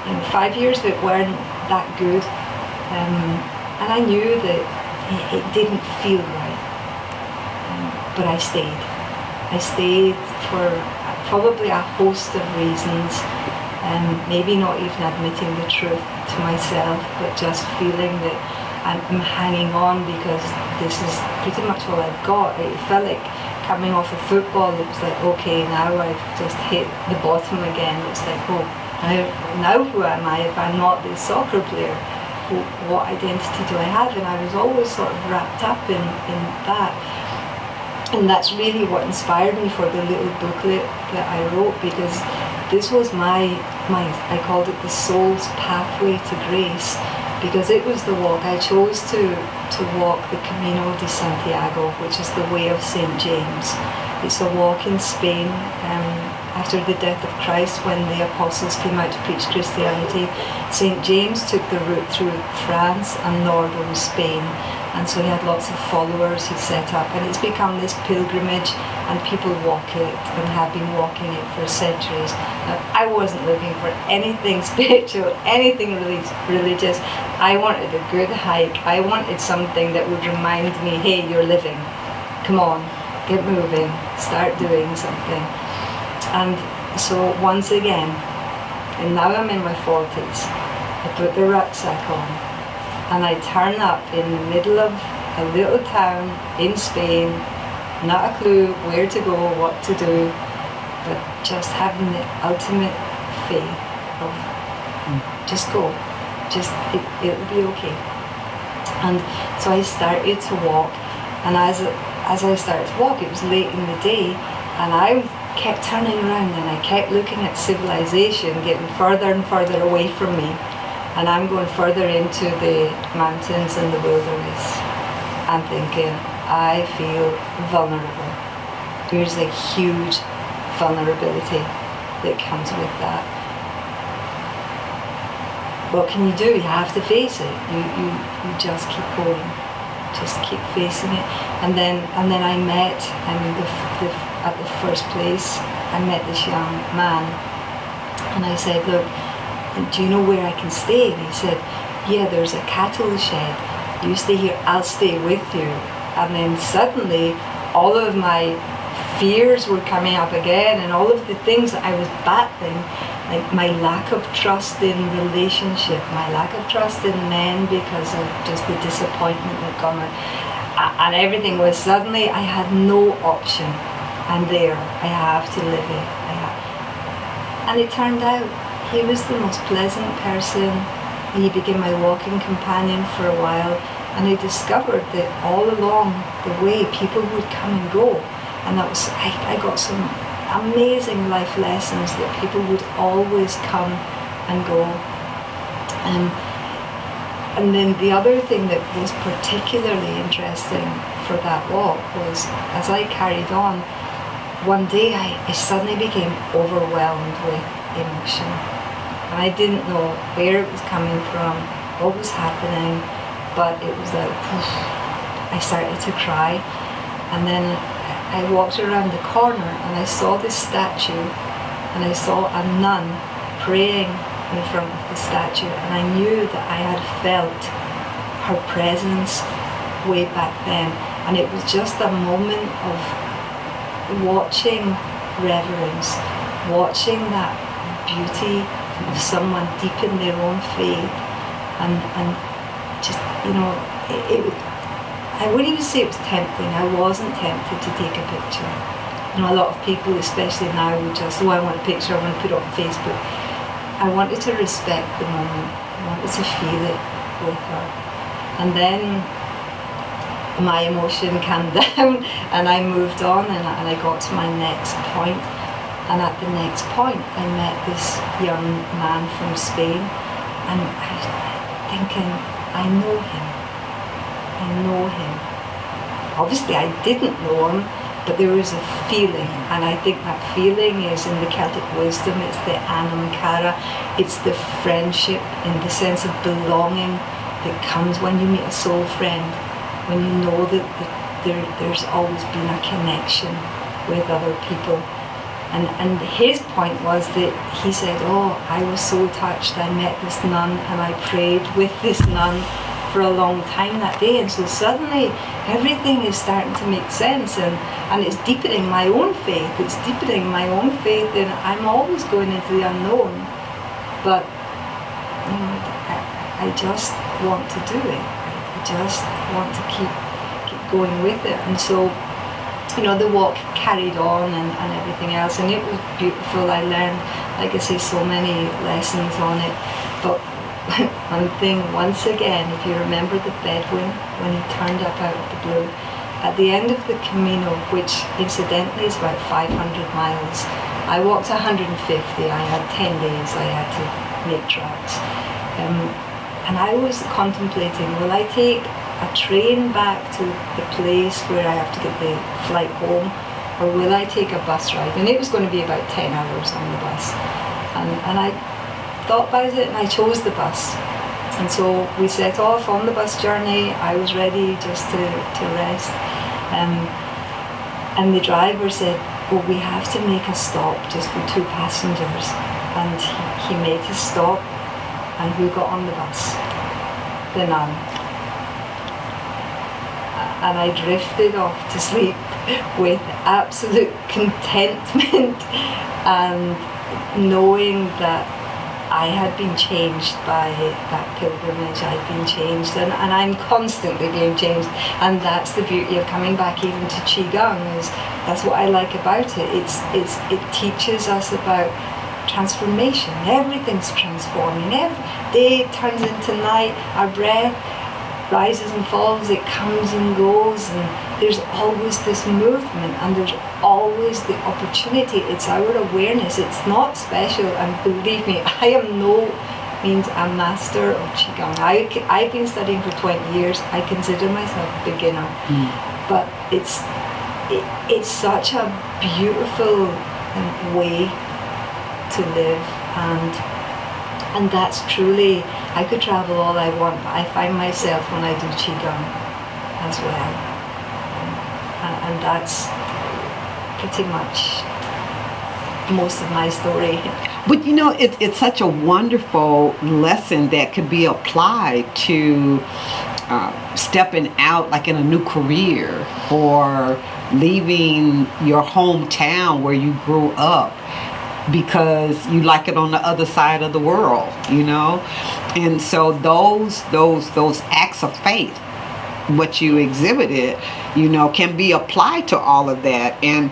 S4: 5 years of it weren't that good, and I knew that it didn't feel right, but I stayed. I stayed for probably a host of reasons, maybe not even admitting the truth to myself, but just feeling that I'm hanging on because this is pretty much all I've got. It felt like coming off of football, it was like, okay, now I've just hit the bottom again. It's like, oh, now who am I if I'm not this soccer player? What identity do I have? And I was always sort of wrapped up in that. And that's really what inspired me for the little booklet that I wrote, because this was my I called it the soul's pathway to grace, because it was the walk. I chose to walk the Camino de Santiago, which is the way of St. James. It's a walk in Spain after the death of Christ, when the apostles came out to preach Christianity. St. James took the route through France and northern Spain, and so he had lots of followers he set up, and it's become this pilgrimage, and people walk it and have been walking it for centuries. Now, I wasn't looking for anything spiritual, anything religious. I wanted a good hike. I wanted something that would remind me, hey, you're living. Come on, get moving, start doing something. And so once again, and now I'm in my 40s, I put the rucksack on and I turn up in the middle of a little town in Spain, not a clue where to go, what to do, but just having the ultimate faith of just go, it'll be okay. And so I started to walk, and as I started to walk, it was late in the day, and I kept turning around and I kept looking at civilization getting further and further away from me, and I'm going further into the mountains and the wilderness and thinking, I feel vulnerable. There's a huge vulnerability that comes with that. What can you do? You have to face it. You just keep going, just keep facing it. And then I met at the first place, I met this young man, and I said, look, do you know where I can stay? And he said, yeah, there's a cattle shed. You stay here, I'll stay with you. And then suddenly all of my fears were coming up again, and all of the things that I was battling, like my lack of trust in relationship, my lack of trust in men because of just the disappointment that come and everything was suddenly, I had no option. I'm there, I have to live it. And it turned out he was the most pleasant person. He became my walking companion for a while, and I discovered that all along the way people would come and go, and that was, I got some amazing life lessons that people would always come and go. And then the other thing that was particularly interesting for that walk was, as I carried on, one day I suddenly became overwhelmed with emotion. And I didn't know where it was coming from, what was happening, but it was like, I started to cry. And then I walked around the corner and I saw this statue, and I saw a nun praying in front of the statue, and I knew that I had felt her presence way back then. And it was just a moment of watching reverence, watching that beauty of someone deep in their own faith, and just, you know, I wouldn't even say it was tempting. I wasn't tempted to take a picture. You know, a lot of people, especially now, would just, oh, I want a picture, I want to put it on Facebook. I wanted to respect the moment. I wanted to feel it with her. And then my emotion calmed down, and I moved on, and I got to my next point. And at the next point, I met this young man from Spain, and I was thinking, I know him. I know him. Obviously, I didn't know him, but there was a feeling, and I think that feeling is in the Celtic wisdom. It's the anam cara. It's the friendship, in the sense of belonging that comes when you meet a soul friend, when you know that there's always been a connection with other people. And his point was that he said, oh, I was so touched, I met this nun and I prayed with this nun for a long time that day, and so suddenly everything is starting to make sense, and it's deepening my own faith. It's deepening my own faith, and I'm always going into the unknown, but you know, I just want to do it. I just want to keep going with it. And so, you know, the walk carried on and everything else, and it was beautiful. I learned, like I say, so many lessons on it. But one thing, once again, if you remember the Bedouin when he turned up out of the blue, at the end of the Camino, which incidentally is about 500 miles, I walked 150. I had 10 days. I had to make tracks, and I was contemplating: will I take a train back to the place where I have to get the flight home, or will I take a bus ride? And it was going to be about 10 hours on the bus, and I thought about it and I chose the bus. And so we set off on the bus journey. I was ready just to rest, and the driver said, well, we have to make a stop just for 2 passengers, and he made his stop, and who got on the bus? The nun. And I drifted off to sleep with absolute contentment and knowing that I had been changed by that pilgrimage. I'd been changed, and I'm constantly being changed, and that's the beauty of coming back even to Qigong. Is that's what I like about it. It teaches us about transformation. Everything's transforming. Every day turns into night. Our breath rises and falls. It comes and goes, and there's always this movement, and there's always the opportunity. It's our awareness. It's not special, and believe me, I am no means a master of Qigong. I've been studying for 20 years. I consider myself a beginner, but it's such a beautiful way to live, and that's truly, I could travel all I want, but I find myself when I do Qigong as well, and that's pretty much most of my story.
S1: But you know, it's such a wonderful lesson that could be applied to stepping out, like in a new career, or leaving your hometown where you grew up because you like it on the other side of the world, you know. And so those acts of faith, what you exhibited, you know, can be applied to all of that. And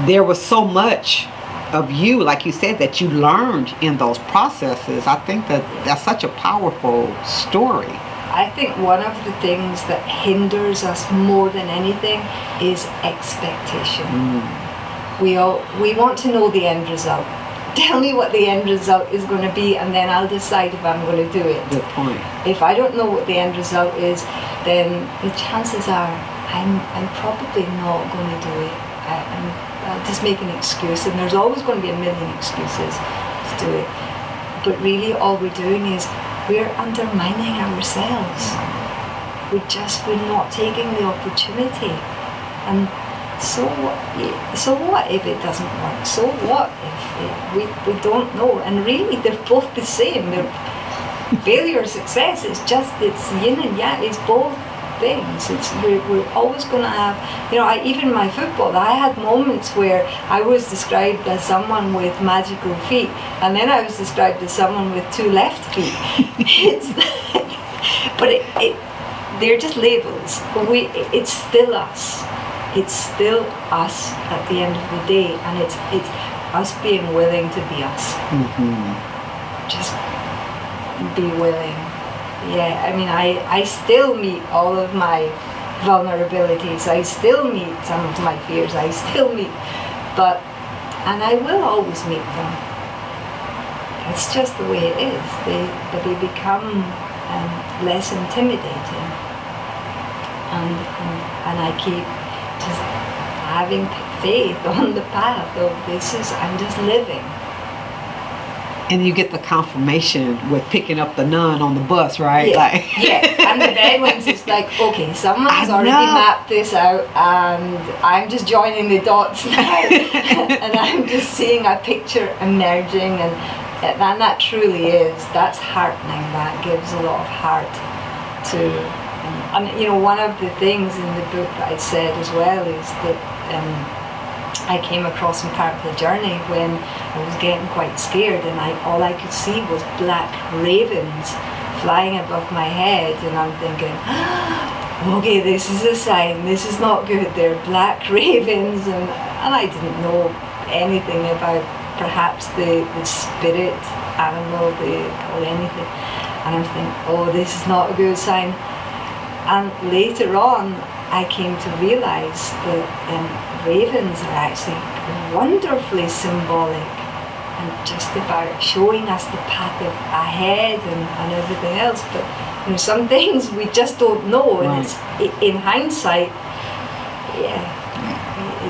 S1: there was so much of you, like you said, that you learned in those processes. I think that's such a powerful story.
S4: I think one of the things that hinders us more than anything is expectation. We want to know the end result. Tell me what the end result is going to be, and then I'll decide if I'm going to do it.
S1: Good point.
S4: If I don't know what the end result is, then the chances are I'm probably not going to do it. I'll just make an excuse, and there's always going to be a million excuses to do it. But really, all we're doing is we're undermining ourselves. We're not taking the opportunity. And so what if it doesn't work? So what if we don't know? And really, they're both the same. They're failure or success. It's yin and yang. It's both things. We're always going to have, you know, even my football, I had moments where I was described as someone with magical feet, and then I was described as someone with 2 left feet. But they're just labels. But it's still us. It's still us at the end of the day, and it's us being willing to be us. Just be willing. Yeah, I mean, I still meet all of my vulnerabilities. I still meet some of my fears. I still meet, and I will always meet them. It's just the way it is. But they become less intimidating, and I keep just having faith on the path of I'm just living. And
S1: you get the confirmation with picking up the nun on the bus, right?
S4: Yeah, yeah. And the bed ones, it's like, okay, someone's
S1: I
S4: already
S1: know.
S4: mapped this out, and I'm just joining the dots now, and I'm just seeing a picture emerging, and that truly is, that's heartening. That gives a lot of heart to, and you know, one of the things in the book that I said as well is that I came across in part of the journey when I was getting quite scared, and all I could see was black ravens flying above my head, and I'm thinking, okay, this is a sign, this is not good, they're black ravens, and I didn't know anything about perhaps the spirit animal or anything, and I'm thinking, oh, this is not a good sign. And later on I came to realise that ravens are actually wonderfully symbolic and just about showing us the path of ahead and everything else. But you know, some things we just don't know, and it's in hindsight,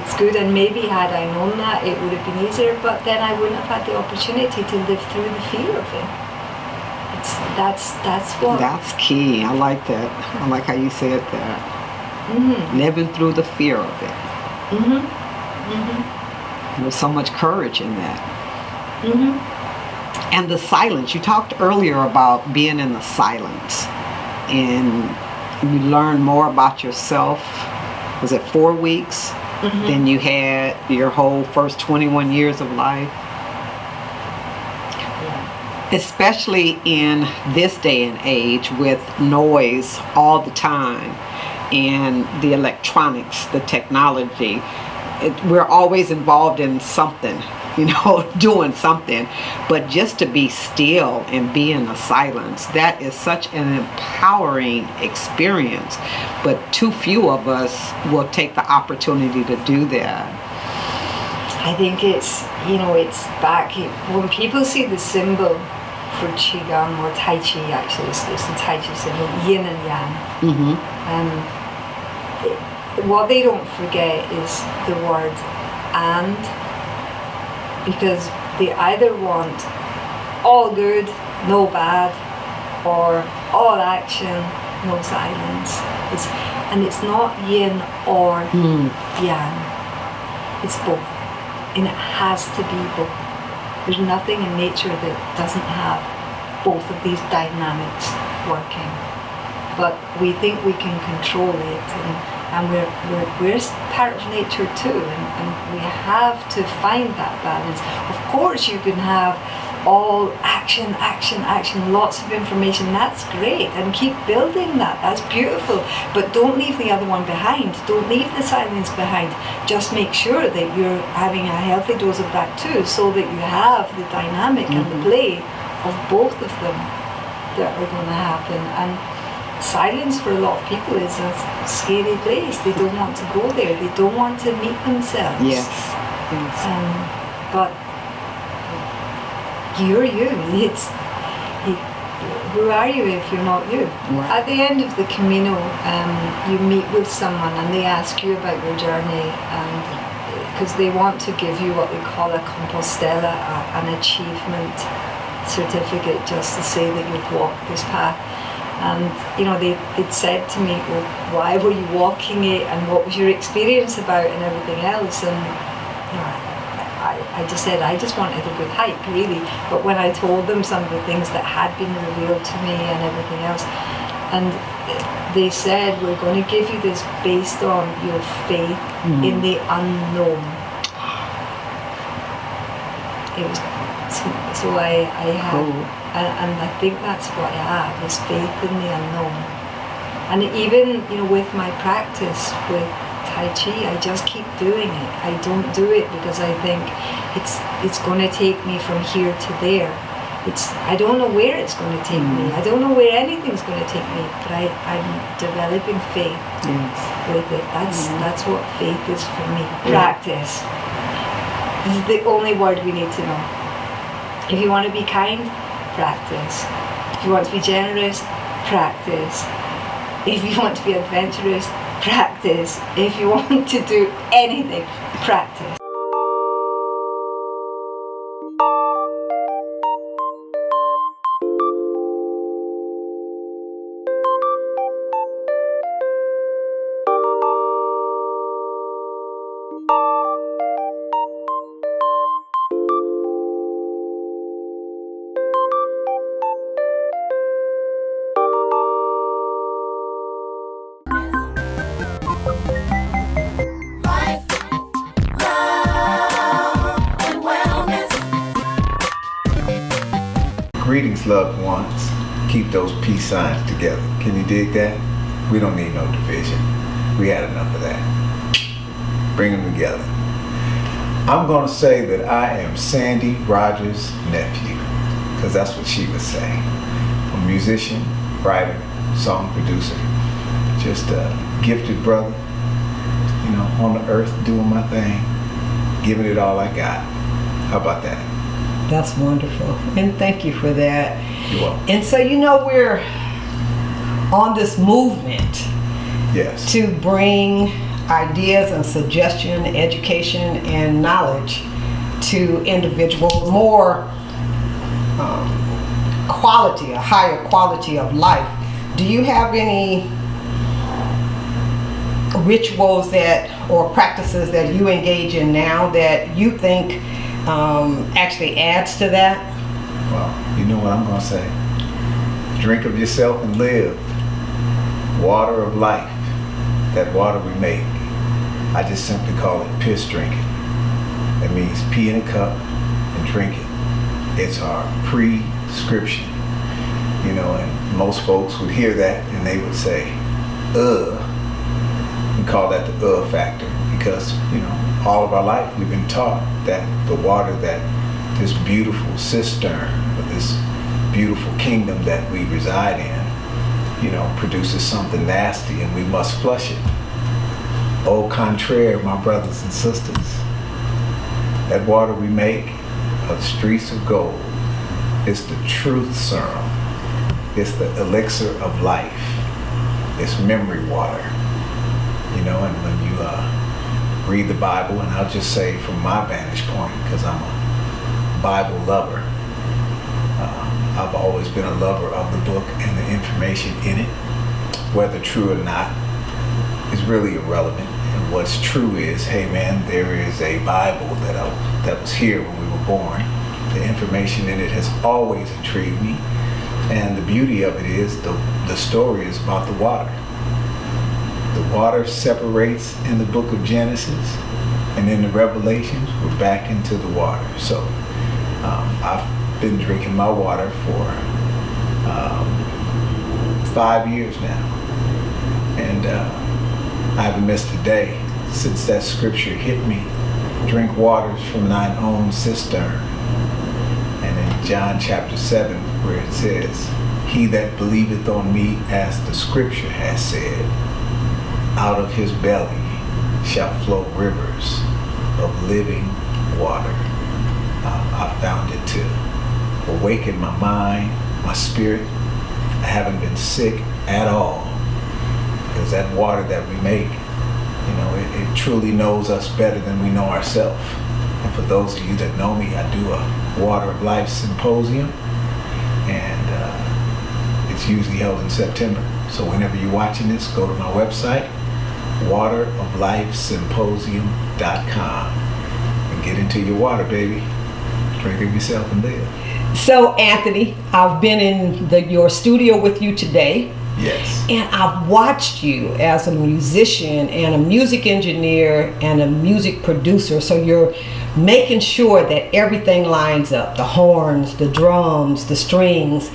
S4: it's good. And maybe had I known that, it would have been easier. But then I wouldn't have had the opportunity to live through the fear of it. That's what.
S1: That's key. I like that. I like how you said that. Living through the fear of it. There's so much courage in that. And the silence. You talked earlier about being in the silence, and you learn more about yourself. Was it 4 weeks? Then you had your whole first 21 years of life. Especially in this day and age with noise all the time and the electronics, the technology, we're always involved in something, you know, doing something. But just to be still and be in the silence, that is such an empowering experience. But too few of us will take the opportunity to do that.
S4: I think it's, you know, it's back, when people see the symbol for Qigong or Tai Chi, actually, it's the Tai Chi symbol, yin and yang. What they don't forget is the word and, because they either want all good, no bad, or all action, no silence. And it's not yin or yang, it's both. And it has to be both. There's nothing in nature that doesn't have both of these dynamics working. But we think we can control it, and we're part of nature too, and we have to find that balance. Of course you can have all action, lots of information, that's great, and keep building that, that's beautiful, but don't leave the other one behind, don't leave the silence behind. Just make sure that you're having a healthy dose of that too, so that you have the dynamic and the play of both of them that are going to happen. And silence for a lot of people is a scary place. They don't want to go there, they don't want to meet themselves.
S1: Yes.
S4: But you're you. Who are you if you're not you?
S1: Right.
S4: At the end of the Camino, you meet with someone and they ask you about your journey, and because they want to give you what they call a Compostela, an achievement certificate, just to say that you've walked this path. And you know, they'd said to me, well, why were you walking it, and what was your experience about, and everything else. And you know, I just said I just wanted a good hike, really. But when I told them some of the things that had been revealed to me and everything else, and they said, we're going to give you this based on your faith in the unknown. It was so I have, and I think that's what I have, is faith in the unknown. And even, you know, with my practice with Tai Chi, I just keep doing it. I don't do it because I think it's going to take me from here to there. I don't know where it's going to take me. I don't know where anything's going to take me, but I'm developing faith with it. That's what faith is for me. Practice. This is the only word we need to know. If you want to be kind, practice. If you want to be generous, practice. If you want to be adventurous, practice. If you want to do anything, practice.
S5: Greetings, loved ones. Keep those peace signs together. Can you dig that? We don't need no division. We had enough of that. Bring them together. I'm going to say that I am Sandy Rogers' nephew, because that's what she would say. A musician, writer, song producer, just a gifted brother, you know, on the earth doing my thing, giving it all I got. How about that?
S1: That's wonderful, and thank you for that.
S5: You're welcome.
S1: And so, you know, we're on this movement
S5: Yes.
S1: to bring ideas and suggestion, education, and knowledge to individuals, more quality, a higher quality of life. Do you have any rituals that or practices that you engage in now that you think actually adds to that?
S5: Well, you know what I'm going to say. Drink of yourself and live. Water of life. That water we make. I just simply call it piss drinking. That means pee in a cup and drink it. It's our prescription. You know, and most folks would hear that and they would say, We call that the factor, because, you know, all of our life we've been taught that the water that this beautiful cistern, or this beautiful kingdom that we reside in, you know, produces something nasty and we must flush it. Au contraire, my brothers and sisters, that water we make of the streets of gold is the truth serum. It's the elixir of life. It's memory water. You know, and when you read the Bible, and I'll just say from my vantage point, because I'm a Bible lover, I've always been a lover of the book and the information in it. Whether true or not is really irrelevant. And what's true is, hey man, there is a Bible that was here when we were born. The information in it has always intrigued me. And the beauty of it is the story is about the water. The water separates in the book of Genesis, and in the Revelations, we're back into the water. So I've been drinking my water for 5 years now. And I haven't missed a day since that scripture hit me. Drink waters from thine own cistern. And in John chapter 7, where it says, he that believeth on me, as the scripture has said, out of his belly shall flow rivers of living water. I found it to awaken my mind, my spirit. I haven't been sick at all, because that water that we make, you know, it truly knows us better than we know ourselves. And for those of you that know me, I do a Water of Life Symposium, and it's usually held in September. So whenever you're watching this, go to my website, wateroflifesymposium.com, and get into your water, baby. Drink of yourself and live.
S1: So Anthony, I've been in your studio with you today.
S5: Yes.
S1: And I've watched you as a musician and a music engineer and a music producer. So you're making sure that everything lines up, the horns, the drums, the strings,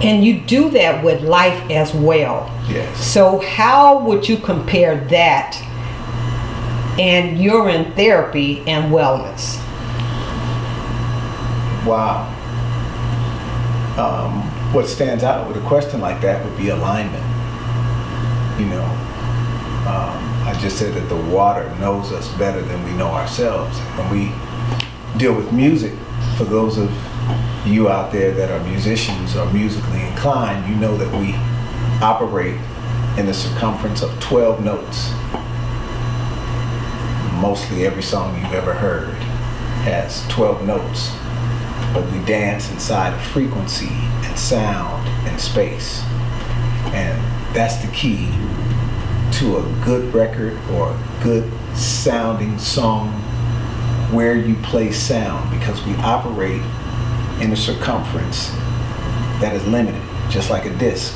S1: and you do that with life as well.
S5: Yes.
S1: So how would you compare that and you're in therapy and wellness?
S5: Wow. What stands out with a question like that would be alignment. You know, I just said that the water knows us better than we know ourselves. When we deal with music, for those of you out there that are musicians or musically inclined, you know that we operate in the circumference of 12 notes. Mostly every song you've ever heard has 12 notes, but we dance inside of frequency and sound and space. And that's the key to a good record or a good sounding song, where you play sound, because we operate in a circumference that is limited, just like a disc.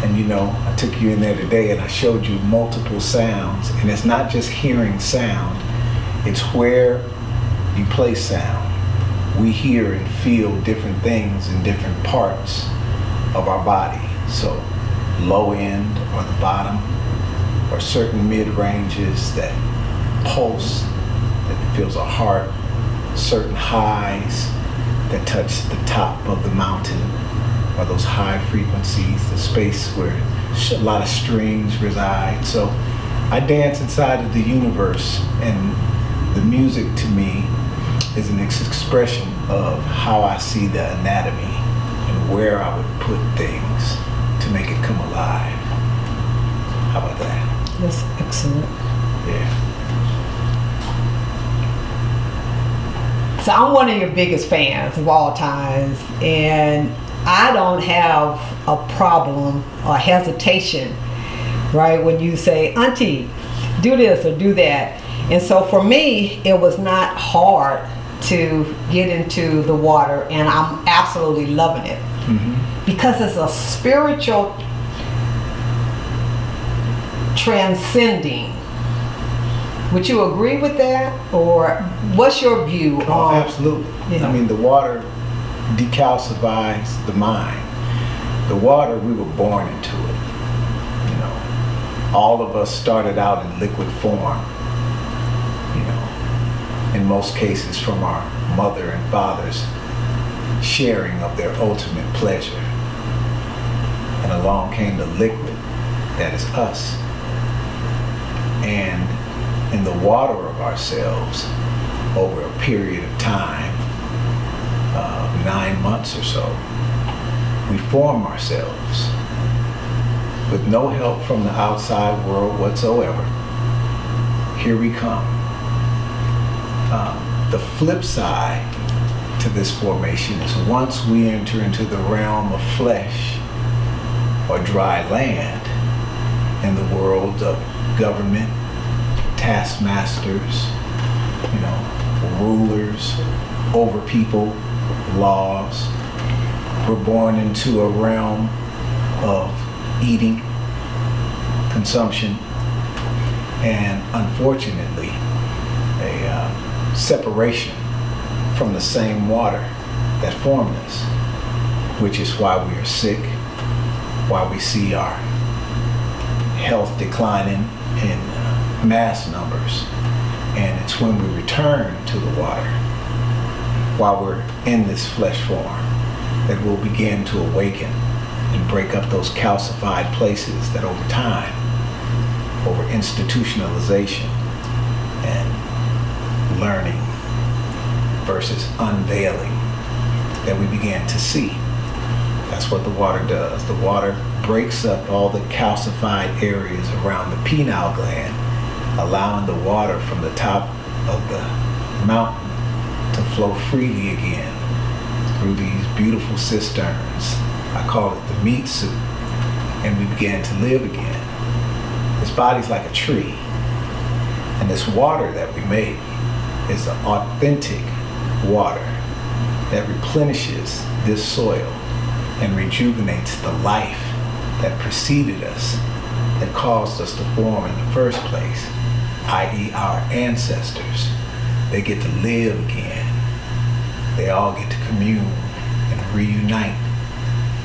S5: And you know, I took you in there today and I showed you multiple sounds, and it's not just hearing sound, it's where you play sound. we hear and feel different things in different parts of our body. So low end or the bottom, or certain mid ranges that pulse, that feels a heart, certain highs that touch the top of the mountain, or those high frequencies, the space where a lot of strings reside. So I dance inside of the universe, and the music to me is an expression of how I see the anatomy and where I would put things to make it come alive. How about that?
S1: That's excellent.
S5: Yeah.
S1: So I'm one of your biggest fans of all times, and I don't have a problem or hesitation, right, when you say, Auntie, do this or do that. And so for me, it was not hard to get into the water, and I'm absolutely loving it. Because it's a spiritual transcending. Would you agree with that, or what's your view
S5: Oh,
S1: on?
S5: absolutely.
S1: Yeah.
S5: I mean, the water decalcifies the mind. The water, we were born into it. You know, all of us started out in liquid form. You know, in most cases from our mother and fathers sharing of their ultimate pleasure. And along came the liquid that is us. And in the water of ourselves, over a period of time, 9 months or so, we form ourselves with no help from the outside world whatsoever. Here we come. The flip side to this formation is once we enter into the realm of flesh or dry land in the world of government, taskmasters, you know, rulers over people, laws. We're born into a realm of eating, consumption, and unfortunately a separation from the same water that formed us, which is why we are sick, why we see our health declining in mass numbers. And it's when we return to the water, while we're in this flesh form, that we'll begin to awaken and break up those calcified places that over time, over institutionalization and learning versus unveiling, that we began to see. That's what the water does. The water breaks up all the calcified areas around the pineal gland, allowing the water from the top of the mountain to flow freely again through these beautiful cisterns. I call it the meat suit. And we began to live again. This body's like a tree. And this water that we make is the authentic water that replenishes this soil and rejuvenates the life that preceded us, that caused us to form in the first place, i.e. our ancestors. They get to live again. They all get to commune and reunite.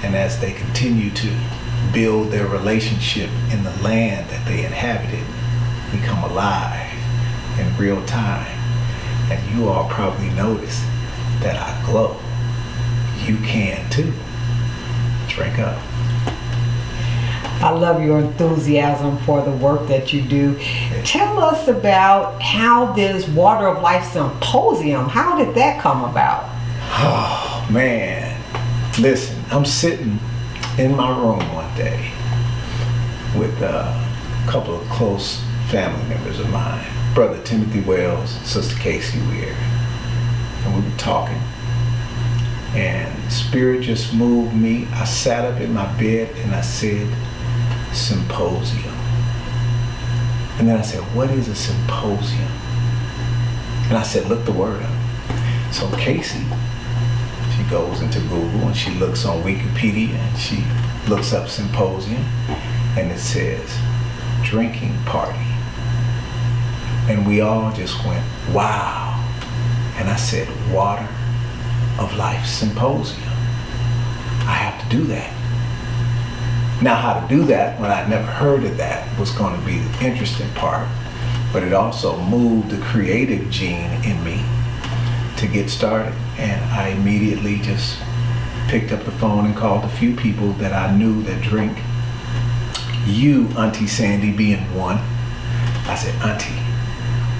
S5: And as they continue to build their relationship in the land that they inhabited, become alive in real time. And you all probably notice that I glow. You can too. Drink up.
S1: I love your enthusiasm for the work that you do. Tell us about how this Water of Life Symposium, how did that come about?
S5: Oh man, listen, I'm sitting in my room one day with a couple of close family members of mine, Brother Timothy Wells, Sister Casey Weir, and we were talking. And Spirit just moved me. I sat up in my bed and I said, symposium. And then I said, what is a symposium? And I said, look the word up. So Casey, she goes into Google and she looks on Wikipedia and she looks up symposium and it says drinking party. And we all just went, wow. And I said, water of Life Symposium. I have to do that. Now, how to do that when I'd never heard of that was going to be the interesting part, but it also moved the creative gene in me to get started. And I immediately just picked up the phone and called a few people that I knew that drink. You, Auntie Sandy, being one. I said, Auntie,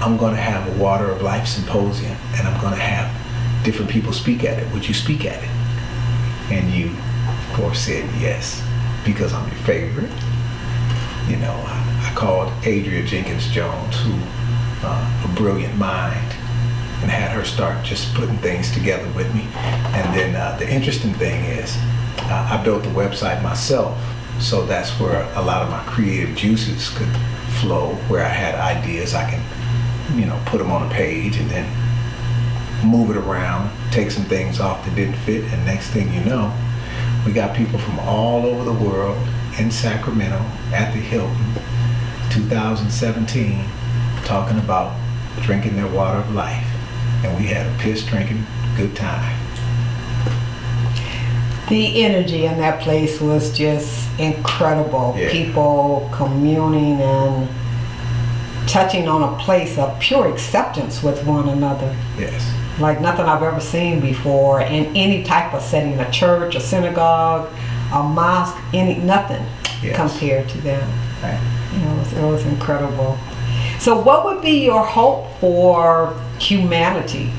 S5: I'm going to have a Water of Life Symposium, and I'm going to have different people speak at it. Would you speak at it? And you, of course, said yes, because I'm your favorite. You know, I called Adria Jenkins Jones, who a brilliant mind, and had her start just putting things together with me. And then the interesting thing is, I built the website myself, so that's where a lot of my creative juices could flow, where I had ideas, I can, you know, put them on a page and then move it around, take some things off that didn't fit, and next thing you know, we got people from all over the world in Sacramento at the Hilton, 2017, talking about drinking their water of life. And we had a piss drinking good time.
S1: The energy in that place was just incredible.
S5: Yeah.
S1: People communing and touching on a place of pure acceptance with one another.
S5: Yes.
S1: Like nothing I've ever seen before in any type of setting, a church, a synagogue, a mosque, nothing
S5: Yes.
S1: compared to them.
S5: Right.
S1: It was incredible. So what would be your hope for humanity?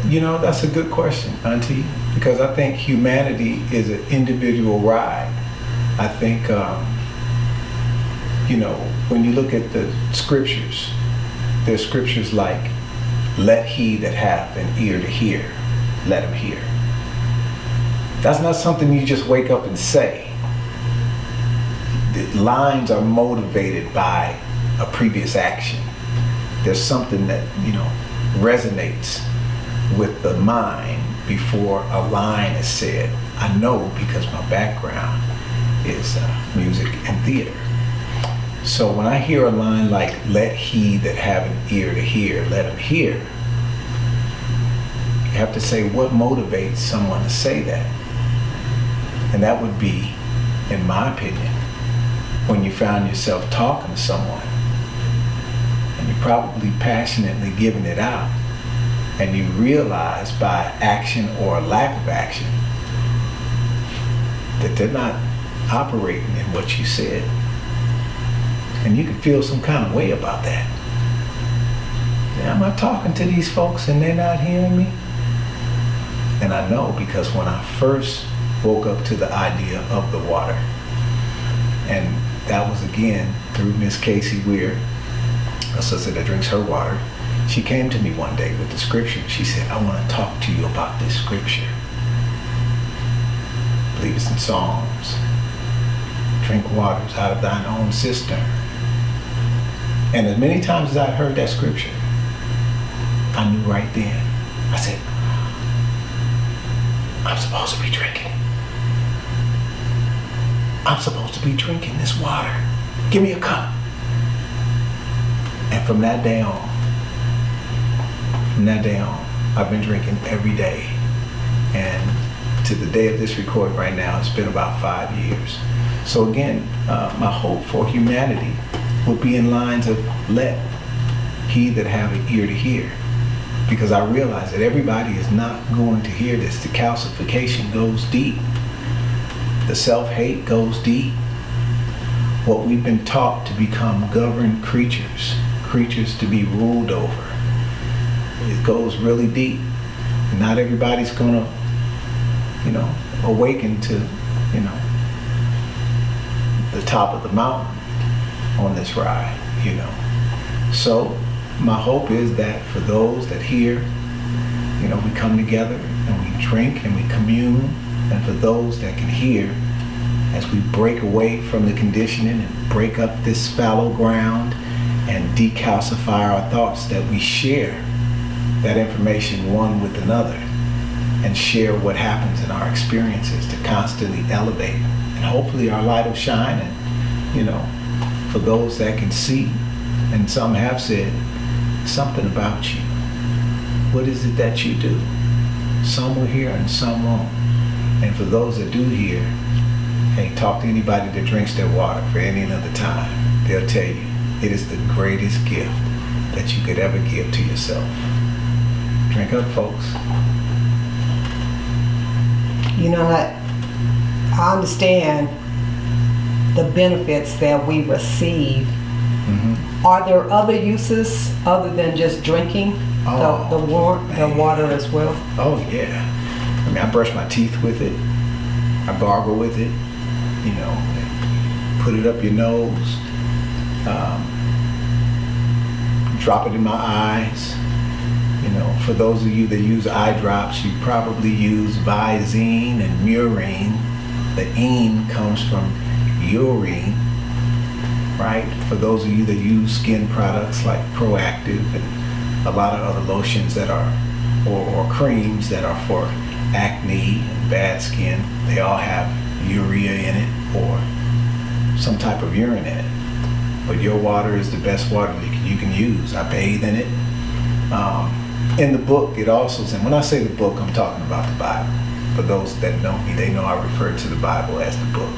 S5: You know, that's a good question, Auntie, because I think humanity is an individual ride. I think, you know, when you look at the scriptures, there's scriptures like, let he that hath an ear to hear, let him hear. That's not something you just wake up and say. The lines are motivated by a previous action. There's something that, you know, resonates with the mind before a line is said. I know because my background is music and theater. So when I hear a line like, let he that have an ear to hear, let him hear, you have to say what motivates someone to say that. And that would be, in my opinion, when you found yourself talking to someone and you're probably passionately giving it out, and you realize by action or lack of action that they're not operating in what you said. And you can feel some kind of way about that. Yeah, am I talking to these folks and they're not hearing me? And I know because when I first woke up to the idea of the water, and that was again through Miss Casey Weir, a sister that drinks her water. She came to me one day with the scripture. She said, I want to talk to you about this scripture. I believe it's in Psalms. Drink waters out of thine own cistern. And as many times as I heard that scripture, I knew right then. I said, I'm supposed to be drinking it. I'm supposed to be drinking this water. Give me a cup. And from that day on, I've been drinking every day. And to the day of this recording right now, it's been about 5 years. So again, my hope for humanity would be in lines of let he that have an ear to hear. Because I realize that everybody is not going to hear this. The calcification goes deep. The self-hate goes deep. What we've been taught to become governed creatures, creatures to be ruled over, it goes really deep. Not everybody's gonna, you know, awaken to, you know, the top of the mountain on this ride, you know. So my hope is that for those that hear, you know, we come together and we drink and we commune, and for those that can hear, as we break away from the conditioning and break up this fallow ground and decalcify our thoughts, that we share that information one with another and share what happens in our experiences to constantly elevate. And hopefully our light will shine, and, you know, for those that can see, and some have said, something about you. what is it that you do? Some will hear and some won't. And for those that do hear, hey, talk to anybody that drinks their water for any other time. They'll tell you it is the greatest gift that you could ever give to yourself. Drink up, folks.
S1: You know, I understand the benefits that we receive. Are there other uses other than just drinking the water as well?
S5: Oh yeah. I mean, I brush my teeth with it. I gargle with it. You know, put it up your nose. Drop it in my eyes. You know, for those of you that use eye drops, you probably use Visine and Murine. The "ine" comes from urine, right? For those of you that use skin products like Proactive and a lot of other lotions that are, or creams that are for acne and bad skin, they all have urea in it or some type of urine in it. But your water is the best water you can use. I bathe in it. In the book, it also says, when I say the book, I'm talking about the Bible. For those that know me, they know I refer to the Bible as the book.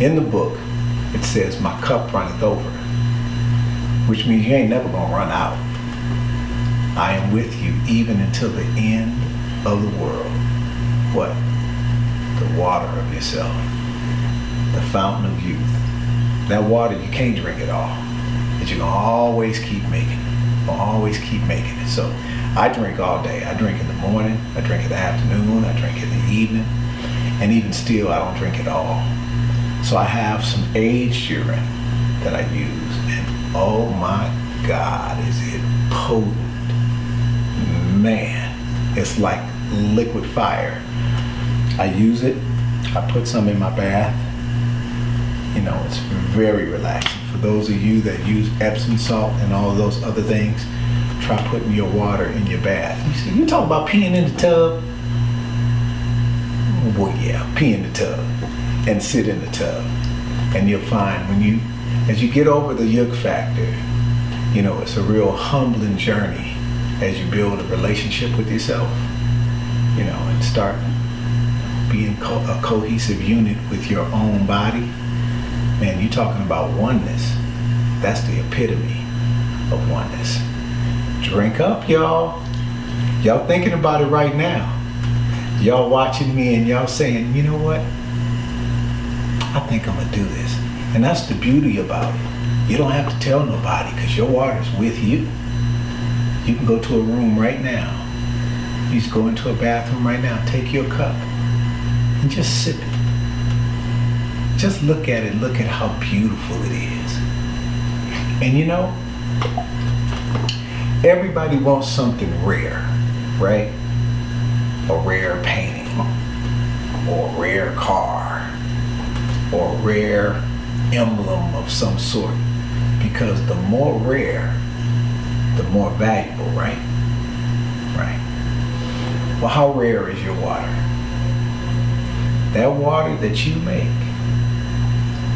S5: In the book, it says, my cup runneth over, which means you ain't never gonna run out. I am with you even until the end of the world. What? The water of yourself, the fountain of youth. That water, you can't drink it all, but you're gonna always keep making it. Always keep making it. So I drink all day. I drink in the morning, I drink in the afternoon, I drink in the evening, and even still I don't drink it all. So I have some aged urine that I use, and oh my God, is it potent. Man, it's like liquid fire. I use it, I put some in my bath. You know, it's very relaxing. For those of you that use Epsom salt and all of those other things, try putting your water in your bath. You see, you talk about peeing in the tub? Well, yeah, pee in the tub and sit in the tub. And you'll find as you get over the yuck factor, you know, it's a real humbling journey as you build a relationship with yourself, you know, and start being a cohesive unit with your own body. Man, you talking about oneness. That's the epitome of oneness. Drink up, y'all. Y'all thinking about it right now. Y'all watching me and y'all saying, you know what? I think I'm gonna do this. And that's the beauty about it. You don't have to tell nobody because your water's with you. You can go to a room right now. You just go into a bathroom right now, take your cup and just sip it. Just look at it, look at how beautiful it is. And you know, everybody wants something rare, right? A rare painting, or a rare car, or a rare emblem of some sort. Because the more rare, the more valuable, right? Right. Well, how rare is your water? That water that you make,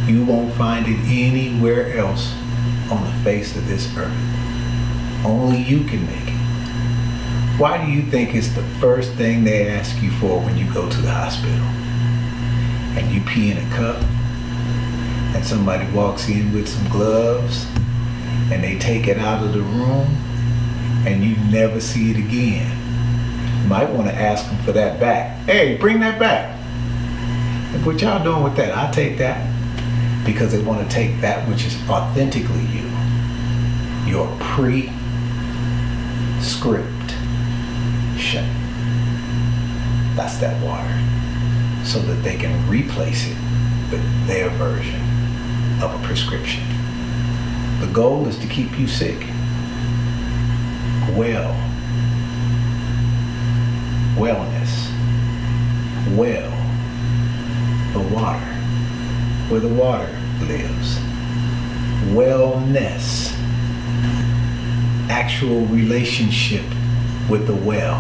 S5: you won't find it anywhere else on the face of this earth. Only you can make it. Why do you think it's the first thing they ask you for when you go to the hospital? And you pee in a cup, and somebody walks in with some gloves, and they take it out of the room, and you never see it again. You might want to ask them for that back. Hey, bring that back. And what y'all doing with that? I'll take that. Because they want to take that which is authentically you, your prescription. That's that water. So that they can replace it with their version of a prescription. The goal is to keep you sick. Well. Wellness. Well. The water. Where the water lives. Wellness. Actual relationship with the well.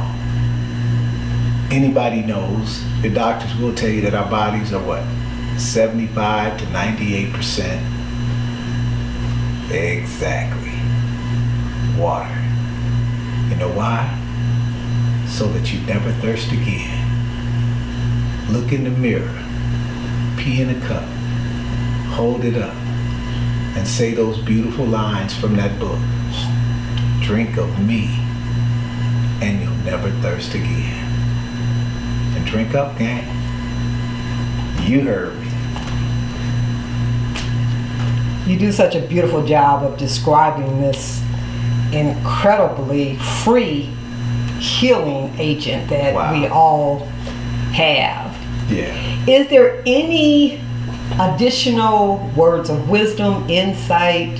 S5: Anybody knows, the doctors will tell you that our bodies are what? 75 to 98% exactly water. know why? So that you never thirst again. Look in the mirror, pee in a cup, hold it up, and say those beautiful lines from that book. Drink of me, and you'll never thirst again. And drink up, gang. You heard me.
S1: You do such a beautiful job of describing this incredibly free healing agent that we all have.
S5: Yeah.
S1: Is there any additional words of wisdom, insight,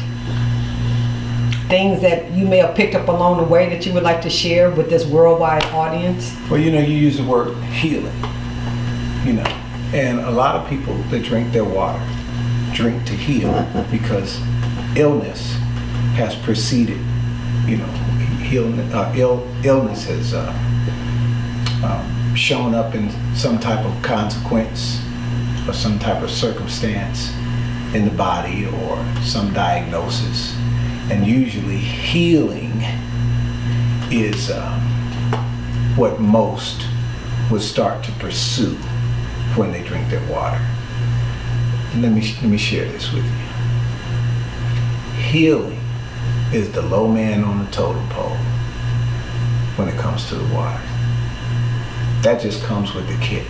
S1: things that you may have picked up along the way that you would like to share with this worldwide audience?
S5: Well, you use the word healing, and a lot of people that drink their water drink to heal because illness has preceded, illness has shown up in some type of consequence or some type of circumstance in the body or some diagnosis. And usually healing is what most would start to pursue when they drink their water. Let me share this with you. Healing is the low man on the totem pole when it comes to the water. That just comes with the kit.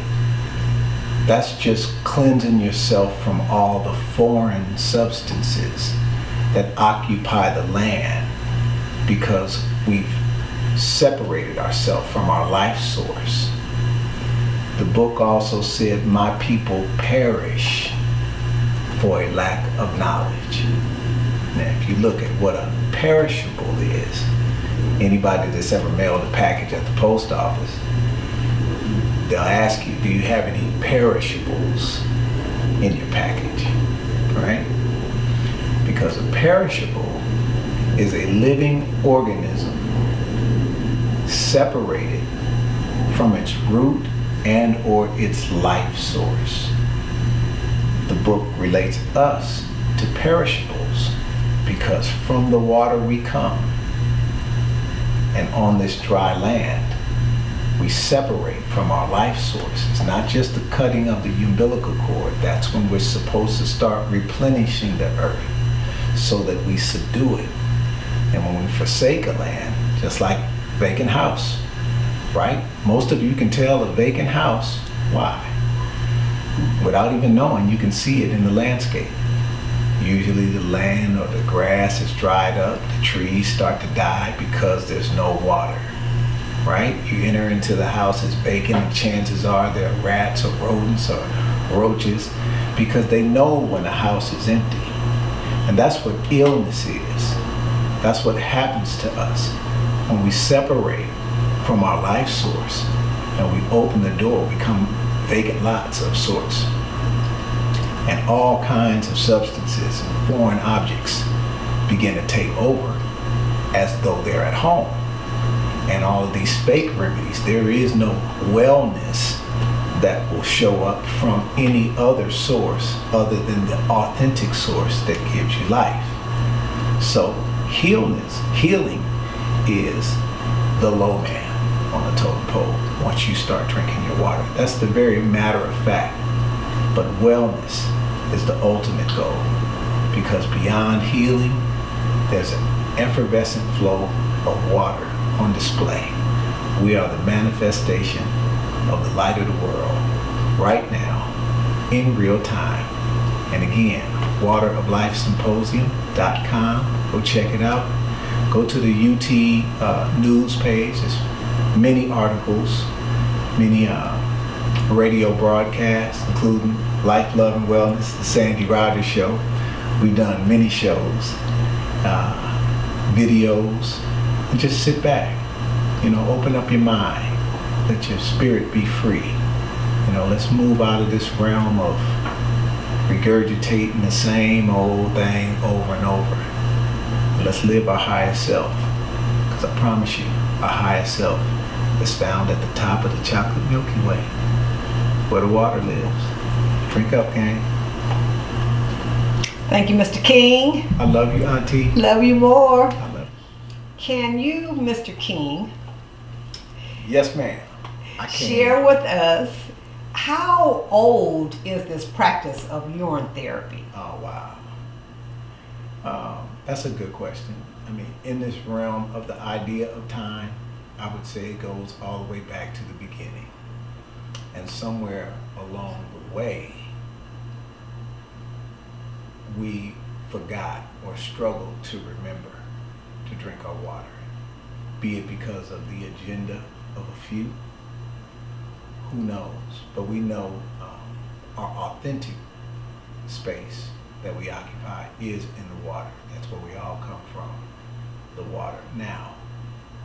S5: That's just cleansing yourself from all the foreign substances that occupy the land because we've separated ourselves from our life source. The book also said, my people perish for a lack of knowledge. Now, if you look at what a perishable is, anybody that's ever mailed a package at the post office, they'll ask you, do you have any perishables in your package, right? Because a perishable is a living organism separated from its root and or its life source. The book relates us to perishables because from the water we come, and on this dry land we separate from our life source. It's not just the cutting of the umbilical cord. That's when we're supposed to start replenishing the earth so that we subdue it. And when we forsake a land, just like vacant house, right? Most of you can tell a vacant house. Why? Without even knowing, you can see it in the landscape. Usually the land or the grass is dried up, the trees start to die because there's no water, right? You enter into the house, it's vacant, and chances are there are rats or rodents or roaches because they know when a house is empty. And that's what illness is. That's what happens to us when we separate from our life source and we open the door, we become vacant lots of sorts. And all kinds of substances and foreign objects begin to take over as though they're at home. And all of these fake remedies, there is no wellness that will show up from any other source other than the authentic source that gives you life. So healing is the low man on the totem pole once you start drinking your water. That's the very matter of fact. But wellness is the ultimate goal because beyond healing, there's an effervescent flow of water on display. We are the manifestation of the light of the world right now in real time. And again, wateroflifesymposium.com. Go check it out. Go to the UT news page. There's many articles, many radio broadcasts, including Life, Love, and Wellness, the Sandy Rogers Show. We've done many shows, videos, and just sit back, open up your mind, let your spirit be free. Let's move out of this realm of regurgitating the same old thing over and over. Let's live our highest self, because I promise you, our highest self is found at the top of the chocolate Milky Way, where the water lives. Drink up, gang.
S1: Thank you, Mr. King.
S5: I love you, Auntie.
S1: Love you more.
S5: I love you.
S1: Can you, Mr. King,
S5: Yes, ma'am. I can.
S1: share with us how old is this practice of urine therapy?
S5: Oh, wow. That's a good question. I mean, in this realm of the idea of time, I would say it goes all the way back to the beginning. And somewhere along the way, we forgot or struggled to remember to drink our water, be it because of the agenda of a few, who knows, but we know our authentic space that we occupy is in the water. That's where we all come from, the water. Now,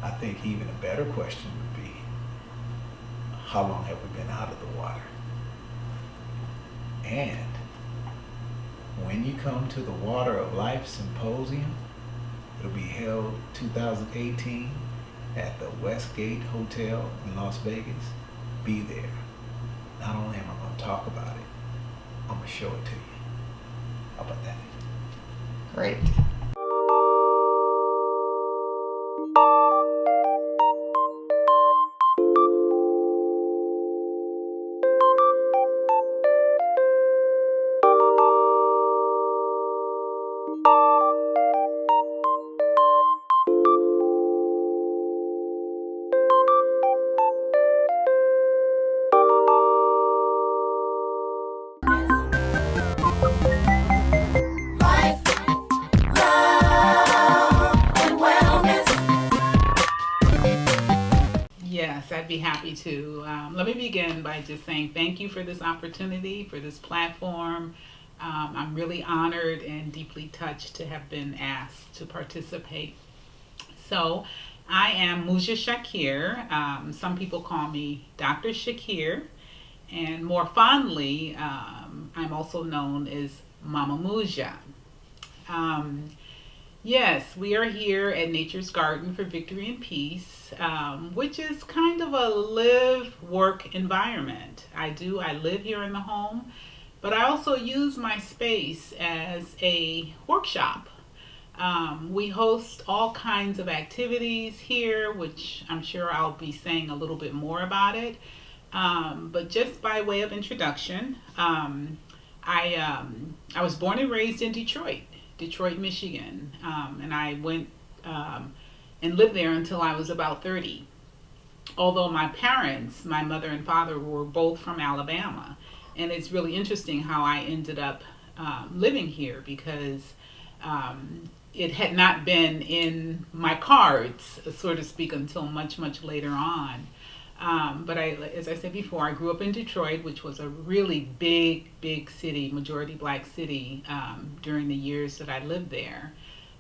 S5: I think even a better question would be, how long have we been out of the water? And when you come to the Water of Life Symposium, it'll be held 2018 at the Westgate Hotel in Las Vegas. Be there. Not only am I going to talk about it, I'm going to show it to you. How about that?
S1: Great.
S2: Life, love, and wellness.
S6: Yes, I'd be happy to. Let me begin by just saying thank you for this opportunity, for this platform. I'm really honored and deeply touched to have been asked to participate. So, I am Muja Shakir. Some people call me Dr. Shakir, and more fondly, I'm also known as Mama Muja. Yes, we are here at Nature's Garden for Victory and Peace, which is kind of a live-work environment. I live here in the home, but I also use my space as a workshop. We host all kinds of activities here, which I'm sure I'll be saying a little bit more about it. But just by way of introduction, I was born and raised in Detroit, Michigan, and I went and lived there until I was about 30. Although my parents, my mother and father, were both from Alabama, and it's really interesting how I ended up living here because it had not been in my cards, so to speak, until much, much later on. But as I said before, I grew up in Detroit, which was a really big city, majority black city, during the years that I lived there.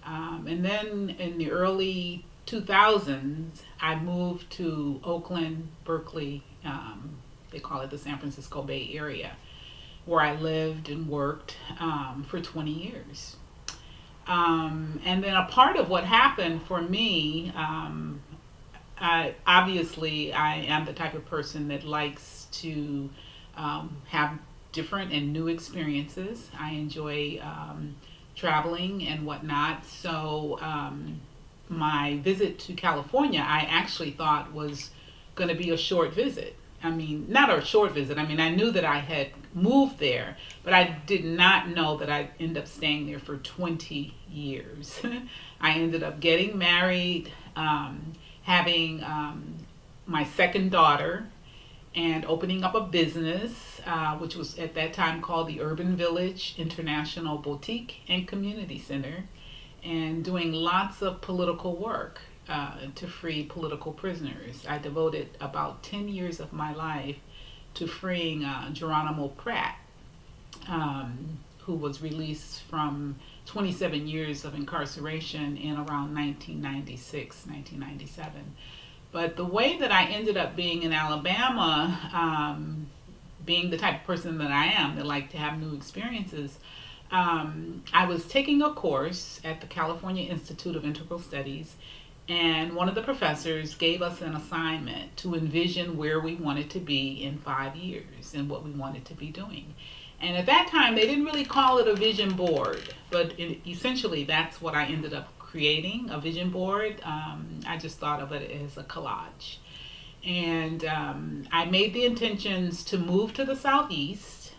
S6: And then in the early 2000s, I moved to Oakland, Berkeley, they call it the San Francisco Bay Area, where I lived and worked for 20 years. And then a part of what happened for me, obviously, I am the type of person that likes to have different and new experiences. I enjoy traveling and whatnot. So my visit to California, I actually thought was going to be a short visit. I mean, not a short visit. I mean, I knew that I had moved there, but I did not know that I'd end up staying there for 20 years. I ended up getting married, having my second daughter, and opening up a business, which was at that time called the Urban Village International Boutique and Community Center, and doing lots of political work to free political prisoners. I devoted about 10 years of my life to freeing Geronimo Pratt, who was released from 27 years of incarceration in around 1996, 1997. But the way that I ended up being in Alabama, being the type of person that I am, that like to have new experiences, I was taking a course at the California Institute of Integral Studies, and one of the professors gave us an assignment to envision where we wanted to be in 5 years and what we wanted to be doing. And at that time, they didn't really call it a vision board, but essentially that's what I ended up creating a vision board. I just thought of it as a collage. And I made the intentions to move to the Southeast,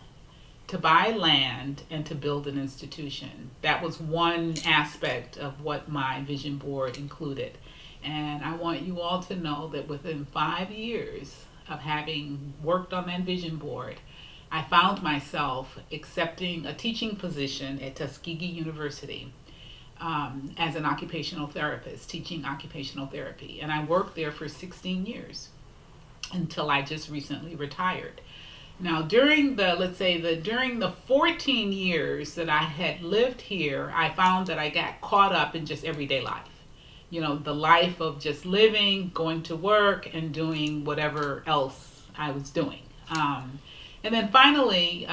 S6: to buy land, and to build an institution. That was one aspect of what my vision board included. And I want you all to know that within 5 years of having worked on that vision board, I found myself accepting a teaching position at Tuskegee University as an occupational therapist, teaching occupational therapy. And I worked there for 16 years until I just recently retired. Now, during the 14 years that I had lived here, I found that I got caught up in just everyday life. You know, the life of just living, going to work, and doing whatever else I was doing. And then finally,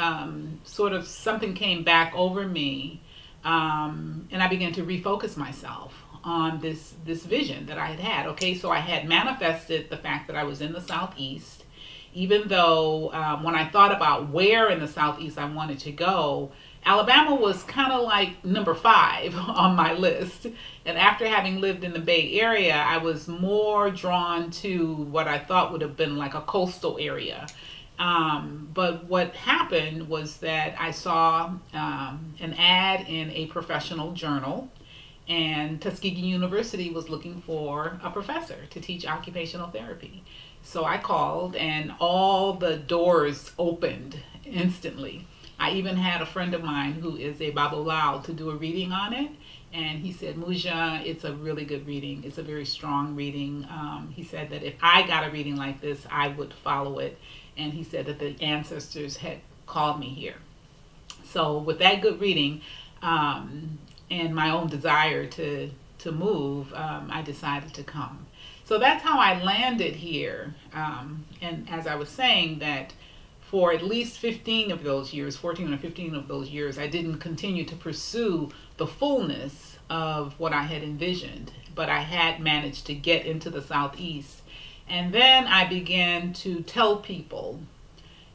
S6: sort of something came back over me, and I began to refocus myself on this vision that I had. Okay, so I had manifested the fact that I was in the Southeast, even though when I thought about where in the Southeast I wanted to go, Alabama was kind of like number 5 on my list. And after having lived in the Bay Area, I was more drawn to what I thought would have been like a coastal area. But what happened was that I saw an ad in a professional journal, and Tuskegee University was looking for a professor to teach occupational therapy. So I called, and all the doors opened instantly. I even had a friend of mine who is a Babulao to do a reading on it. And he said, Muja, it's a really good reading. It's a very strong reading. He said that if I got a reading like this, I would follow it. And he said that the ancestors had called me here. So with that good reading and my own desire to move, I decided to come. So that's how I landed here. And as I was saying, that for at least 15 of those years, 14 or 15 of those years, I didn't continue to pursue the fullness of what I had envisioned, but I had managed to get into the Southeast. And then I began to tell people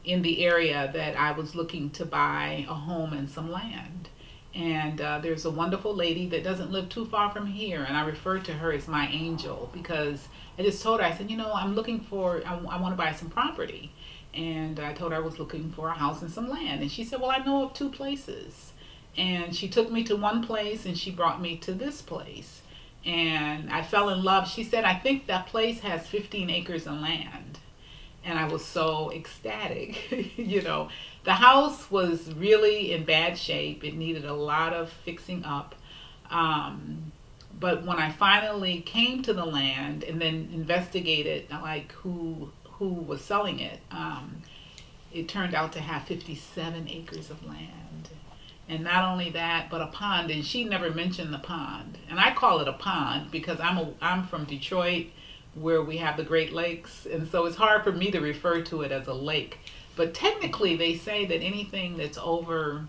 S6: in the area that I was looking to buy a home and some land. And there's a wonderful lady that doesn't live too far from here, and I refer to her as my angel, because I just told her, I said, you know, I'm looking for, I want to buy some property. And I told her I was looking for a house and some land. And she said, well, I know of 2 places. And she took me to one place, and she brought me to this place. And I fell in love. She said, I think that place has 15 acres of land. And I was so ecstatic. You know, the house was really in bad shape. It needed a lot of fixing up. But when I finally came to the land and then investigated like who was selling it, it turned out to have 57 acres of land. And not only that, but a pond. And she never mentioned the pond. And I call it a pond because I'm from Detroit, where we have the Great Lakes. And so it's hard for me to refer to it as a lake. But technically, they say that anything that's over,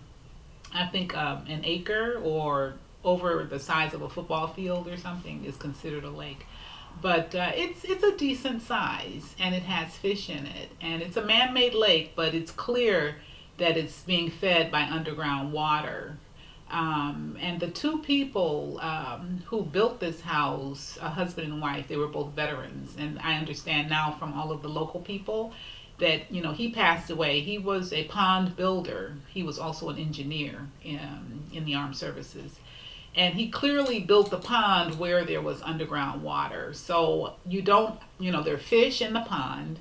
S6: I think, an acre or over the size of a football field or something is considered a lake. But it's a decent size, and it has fish in it. And it's a man-made lake, but it's clear that it's being fed by underground water. And the 2 people who built this house, a husband and wife, they were both veterans. And I understand now from all of the local people that, you know, he passed away. He was a pond builder. He was also an engineer in the armed services. And he clearly built the pond where there was underground water. So you don't, you know, there are fish in the pond,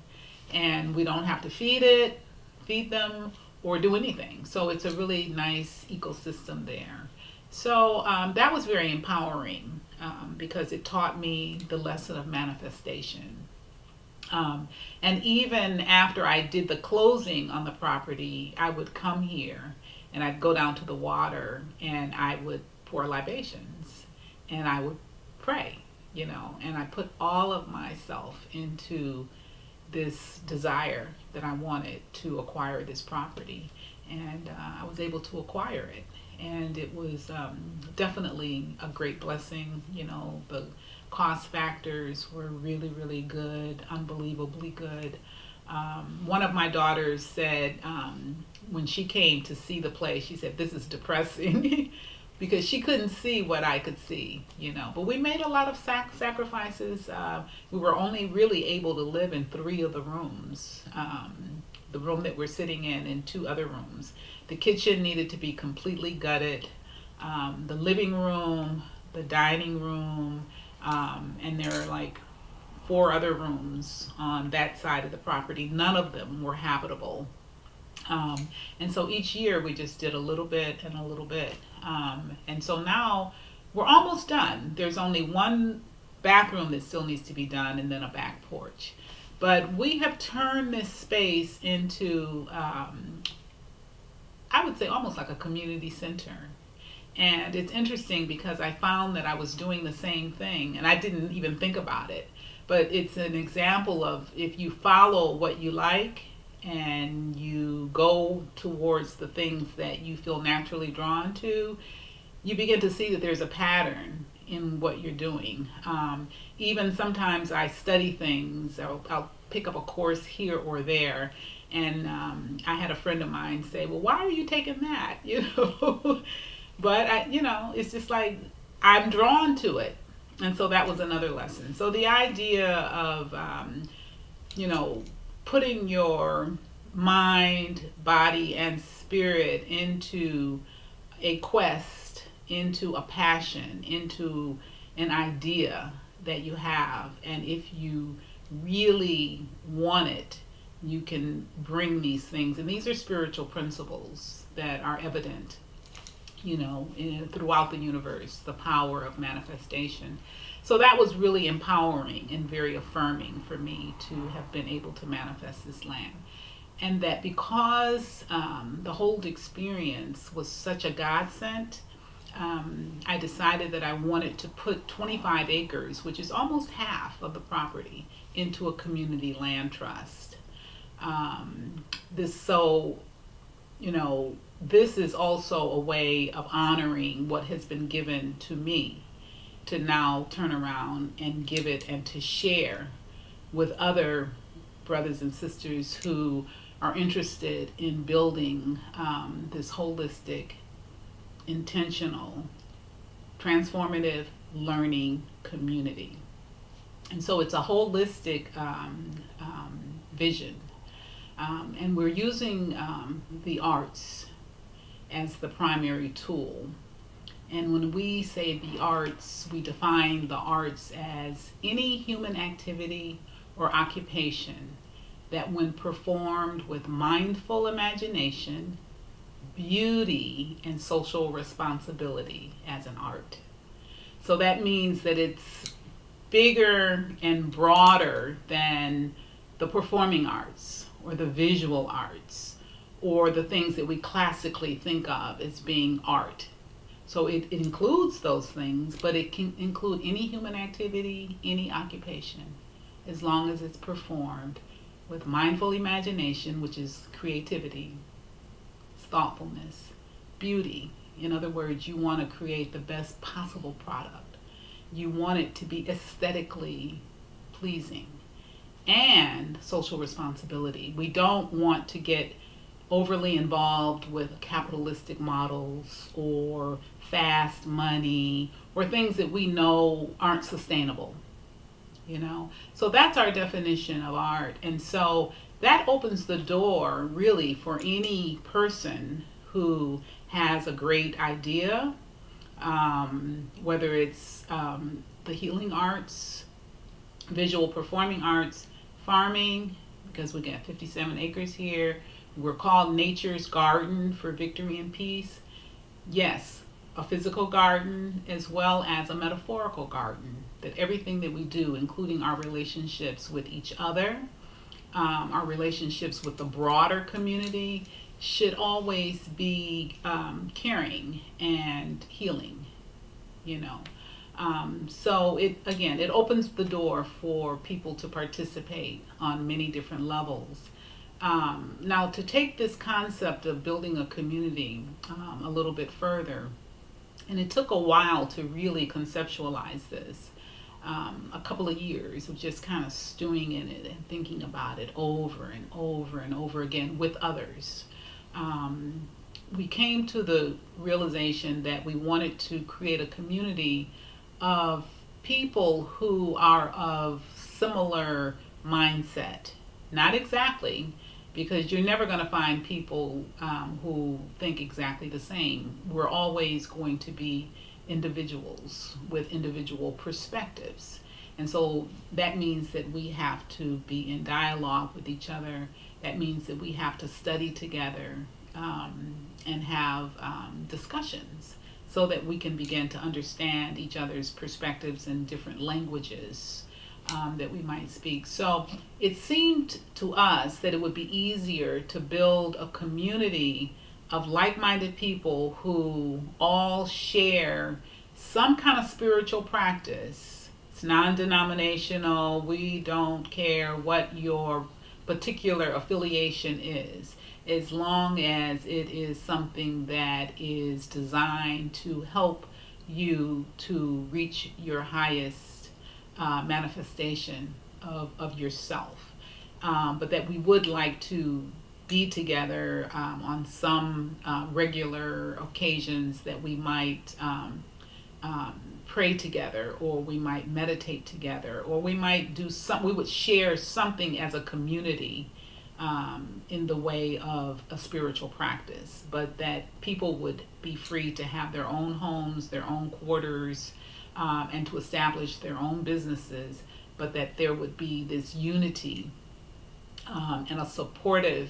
S6: and we don't have to feed them, or do anything. So it's a really nice ecosystem there. So that was very empowering because it taught me the lesson of manifestation. And even after I did the closing on the property, I would come here and I'd go down to the water and I would pour libations and I would pray, you know, and I put all of myself into this desire that I wanted to acquire this property, and I was able to acquire it, and it was definitely a great blessing. You know, the cost factors were really, really good, unbelievably good. One of my daughters said when she came to see the place, she said, "This is depressing." because she couldn't see what I could see, you know. But we made a lot of sacrifices. We were only really able to live in 3 of the rooms. The room that we're sitting in and 2 other rooms. The kitchen needed to be completely gutted. The living room, the dining room, and there are like 4 other rooms on that side of the property. None of them were habitable. And so each year we just did a little bit and a little bit. And so now we're almost done. There's only 1 bathroom that still needs to be done, and then a back porch. But we have turned this space into, I would say, almost like a community center. And it's interesting because I found that I was doing the same thing, and I didn't even think about it. But it's an example of, if you follow what you like and you go towards the things that you feel naturally drawn to, you begin to see that there's a pattern in what you're doing. Even sometimes I study things. I'll pick up a course here or there, and I had a friend of mine say, "Well, why are you taking that?" You know, but it's just like I'm drawn to it, and so that was another lesson. So the idea of putting your mind, body, and spirit into a quest, into a passion, into an idea that you have, and if you really want it, you can bring these things. And these are spiritual principles that are evident, throughout the universe, the power of manifestation. So that was really empowering and very affirming for me to have been able to manifest this land. And that because the whole experience was such a godsend, I decided that I wanted to put 25 acres, which is almost half of the property, into a community land trust. This is also a way of honoring what has been given to me, to now turn around and give it and to share with other brothers and sisters who are interested in building this holistic, intentional, transformative learning community. And so it's a holistic vision. And we're using the arts as the primary tool. And when we say the arts, we define the arts as any human activity or occupation that, when performed with mindful imagination, beauty, and social responsibility, as an art. So that means that it's bigger and broader than the performing arts or the visual arts or the things that we classically think of as being art. So it includes those things, but it can include any human activity, any occupation, as long as it's performed with mindful imagination, which is creativity, thoughtfulness, beauty. In other words, you want to create the best possible product. You want it to be aesthetically pleasing, and social responsibility. We don't want to get overly involved with capitalistic models or fast money or things that we know aren't sustainable, So that's our definition of art. And so that opens the door really for any person who has a great idea, whether it's the healing arts, visual performing arts, farming, because we got 57 acres here. We're called Nature's Garden for Victory and Peace. Yes, a physical garden as well as a metaphorical garden. That everything that we do, including our relationships with each other, our relationships with the broader community, should always be caring and healing, So it opens the door for people to participate on many different levels. Now, to take this concept of building a community a little bit further, and it took a while to really conceptualize this, a couple of years of just kind of stewing in it and thinking about it over and over and over again with others. we came to the realization that we wanted to create a community of people who are of similar mindset. Not exactly, because you're never going to find people who think exactly the same. We're always going to be individuals with individual perspectives. And so that means that we have to be in dialogue with each other. That means that we have to study together and have discussions so that we can begin to understand each other's perspectives in different languages that we might speak. So it seemed to us that it would be easier to build a community of like-minded people who all share some kind of spiritual practice. It's non-denominational. We don't care what your particular affiliation is, as long as it is something that is designed to help you to reach your highest manifestation of yourself. But that we would like to be together on some regular occasions, that we might pray together, or we might meditate together, or we might do some, we would share something as a community in the way of a spiritual practice, but that people would be free to have their own homes, their own quarters, and to establish their own businesses, but that there would be this unity and a supportive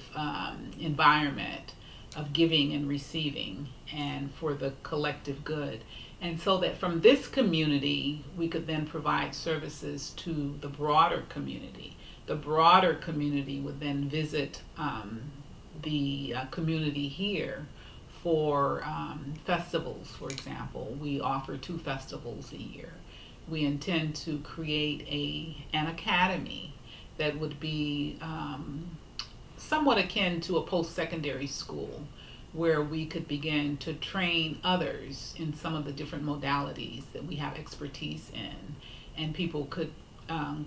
S6: environment of giving and receiving, and for the collective good. And so that from this community, we could then provide services to the broader community. The broader community would then visit the community here for festivals, for example. We offer 2 festivals a year. We intend to create an academy that would be somewhat akin to a post-secondary school, where we could begin to train others in some of the different modalities that we have expertise in, and people could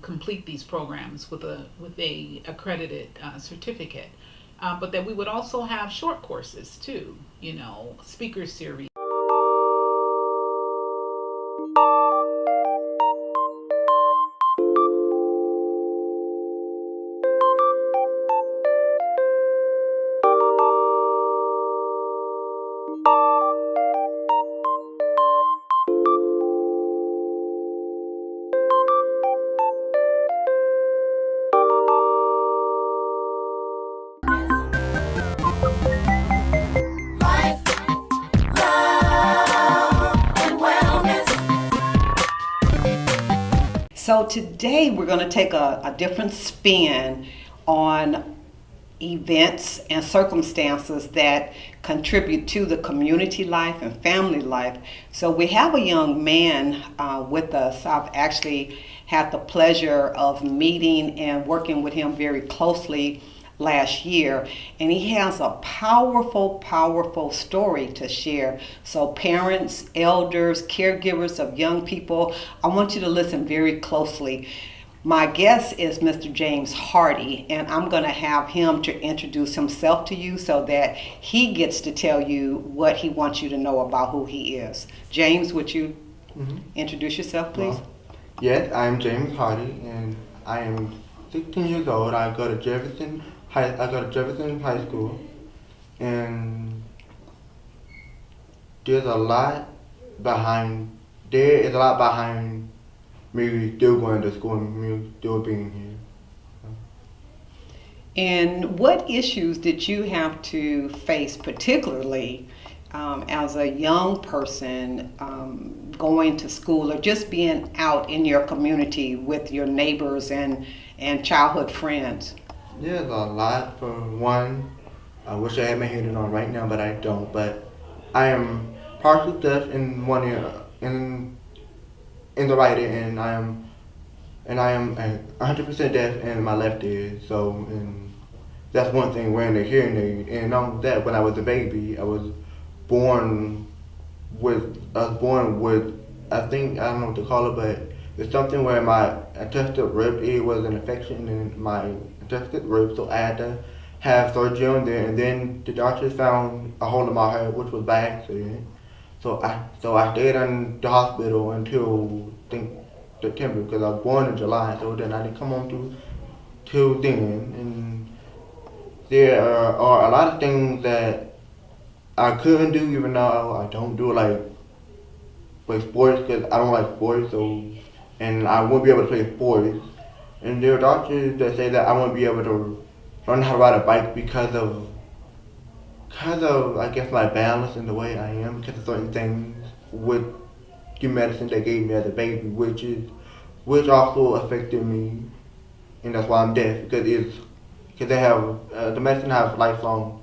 S6: complete these programs with a accredited certificate. But that we would also have short courses too, speaker series.
S2: Life, love, and wellness.
S1: So today we're going to take a different spin on events and circumstances that contribute to the community life and family life. So we have a young man with us. I've actually had the pleasure of meeting and working with him very closely last year, and he has a powerful story to share. So parents, elders, caregivers of young people, I want you to listen very closely. My guest is Mr. James Hardy, and I'm going to have him to introduce himself to you so that he gets to tell you what he wants you to know about who he is. James, would you introduce yourself, please?
S7: Well, yes, I'm James Hardy, and I am 16 years old. I go to Jefferson High School, and there is a lot behind me still going to school and me still being here.
S1: And what issues did you have to face, particularly as a young person going to school or just being out in your community with your neighbors and childhood friends?
S7: There's a lot. For one, I wish I had my hearing on right now, but I don't. But I am partially deaf in one ear, in the right ear, and I am 100% deaf in my left ear. So, and that's one thing, wearing a hearing aid. And on that, when I was a baby, I was born with, I think, I don't know what to call it, but it's something where my attested rib ear was an infection in my attested rib, so I had to have surgery on there, and then the doctors found a hole in my head, which was by accident. So I stayed in the hospital until I think September, because I was born in July. So then I didn't come home till then, and there are a lot of things that I couldn't do, even though I don't do like play sports, because I don't like sports. So, and I won't be able to play sports. And there are doctors that say that I won't be able to learn how to ride a bike because of I guess my balance and the way I am, because of certain things with the medicine they gave me as a baby, which also affected me, and that's why I'm deaf, because they have the medicine has lifelong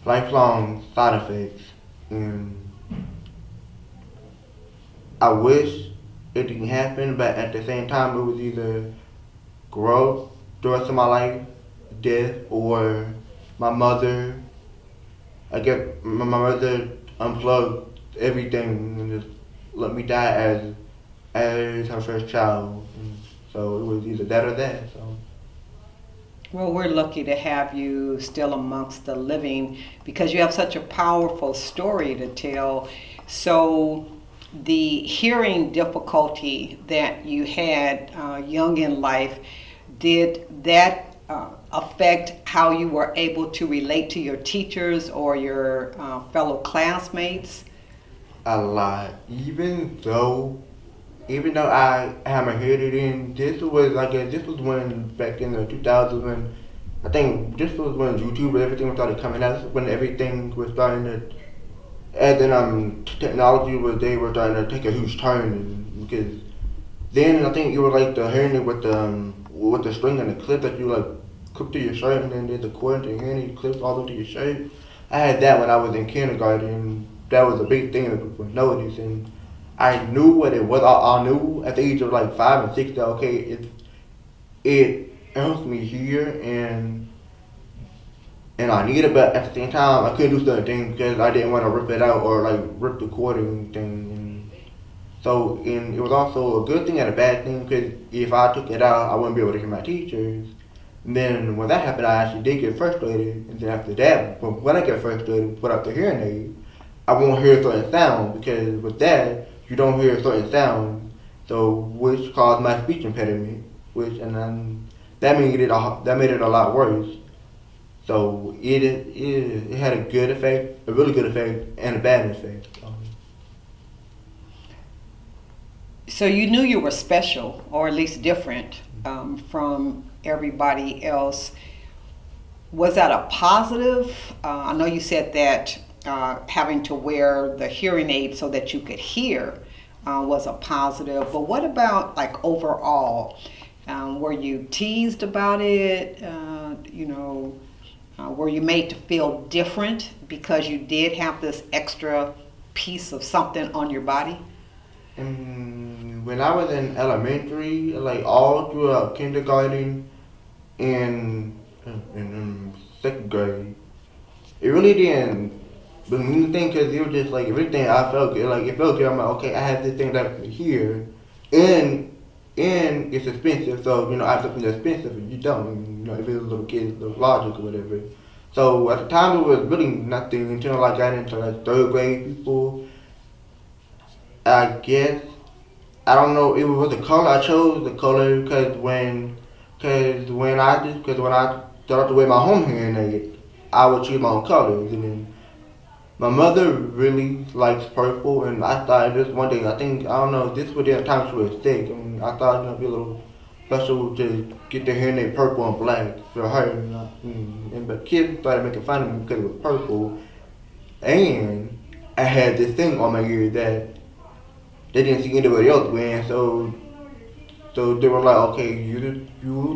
S7: side effects, and I wish it didn't happen, but at the same time it was either growth the rest of my life, death, or my mother. I guess my mother unplugged everything and just let me die as her first child. And so it was either that or that. So.
S1: Well, we're lucky to have you still amongst the living because you have such a powerful story to tell. So the hearing difficulty that you had young in life, did that affect how you were able to relate to your teachers or your fellow classmates?
S7: A lot. Even though I had my hearing in, this was when back in the 2000s when I think this was when YouTube and everything started coming out, when everything was starting to, and then technology they were starting to take a huge turn, because then I think it was like the hearing with the string and the clip that you like clip to your shirt, and then there's the cord to your hearing clips all over your shirt. I had that when I was in kindergarten. That was a big thing that people noticed, and I knew what it was. I knew at the age of like 5 and 6 that okay, it helps me hear and I need it, but at the same time I couldn't do certain things because I didn't want to rip it out or like rip the cord or anything. And so, and it was also a good thing and a bad thing, because if I took it out, I wouldn't be able to hear my teachers. And then when that happened, I actually did get frustrated. And then after that, when I get frustrated without the hearing aid, I won't hear certain sounds, because with that, you don't hear certain sounds, so which caused my speech impediment, and then that made it a lot worse. So it had a good effect, a really good effect, and a bad effect.
S1: So you knew you were special, or at least different from everybody else. Was that a positive? I know you said that having to wear the hearing aid so that you could hear was a positive, but what about like overall? Were you teased about it? Were you made to feel different because you did have this extra piece of something on your body?
S7: When I was in elementary, like all throughout kindergarten and second grade, it really didn't mean anything, because it was just like everything I felt good. Like it felt good. I'm like, okay, I have this thing that I can hear, and it's expensive. So I have something that's expensive, and you don't. If it's a little kid, it's logic or whatever. So at the time, it was really nothing until I got into like third grade. People, I guess, I don't know. It was the color. I chose the color because when I started to wear my home hearing aid, I would choose my own colors. And then my mother really likes purple, and I thought this one day, I don't know, this was the time she was sick, and I thought it'd be a little special to get the hearing aid purple and black for her. And the kids started making fun of me because it was purple, and I had this thing on my ear that they didn't see anybody else wearing, so they were like, okay, you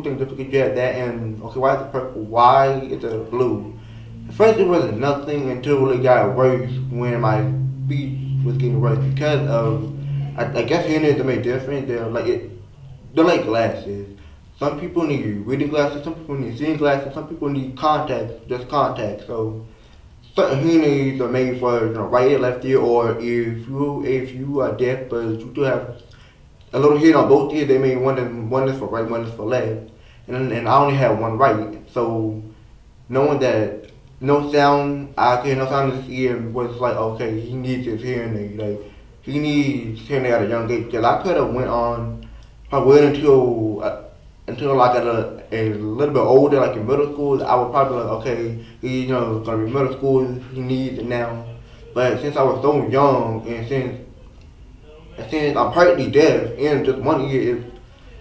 S7: think just because you had that, and okay, why is it purple? Why is it blue? At first it wasn't nothing until it got worse when my speech was getting worse because of, I guess hearing aids are made different. They're like glasses. Some people need reading glasses, some people need seeing glasses, some people need contacts, just contacts. So certain hearing aids are made for right ear, left ear, or if you are deaf but you do have a little hearing on both ears, they made one is for right, one is for left. And I only had one right. So knowing that no sound I could hear, no sound in his ear was like, okay, he needs his hearing aid. Like, he needs hearing aid at a young age. Because I could have went on, probably wait until like at a little bit older, like in middle school. I would probably like, okay, he gonna be middle school, he needs it now. But since I was so young, and since I'm partly deaf and just one ear,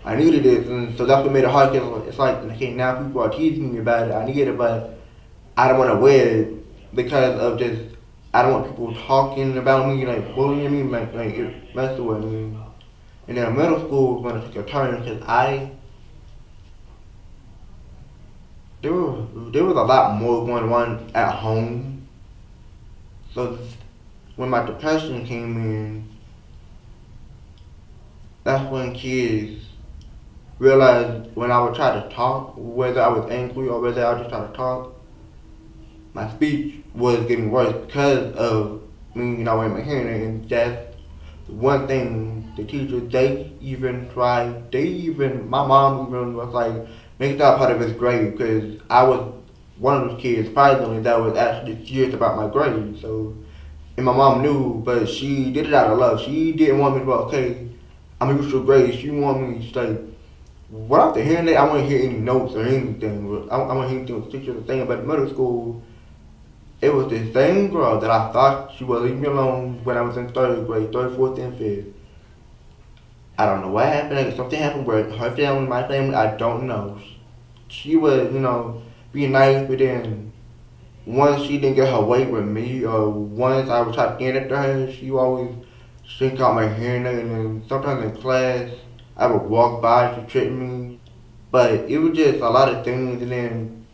S7: I needed it, and so that's what made it hard. Cause it's like, okay, now people are teasing me about it. I need it, but I don't want to wear it because of just, I don't want people talking about me, like bullying me, like it messing with me. And then middle school was when I took a turn because there was a lot more going on at home. So when my depression came in, that's when kids realized when I would try to talk, whether I was angry or whether I was just trying to talk, my speech was getting worse because of me not wearing my hearing aid. And that's one thing the teachers, my mom even was like, make that part of his grade, because I was one of those kids, surprisingly, that was actually serious about my grade. So, and my mom knew, but she did it out of love. She didn't want me to go, okay, I'm gonna use your grades. She wanted me to like, without the hearing aid, I wouldn't hear any notes or anything. I wouldn't hear anything with the teacher saying. But in middle school, it was the same girl that I thought she would leave me alone when I was in third grade, third, fourth, and fifth. I don't know what happened. Like, something happened with her family, my family. I don't know. She would, be nice, but then once she didn't get her way with me, or once I would try to get after her, she would always shrink out my hearing aid. And then sometimes in class, I would walk by, she tripped me. But it was just a lot of things, and then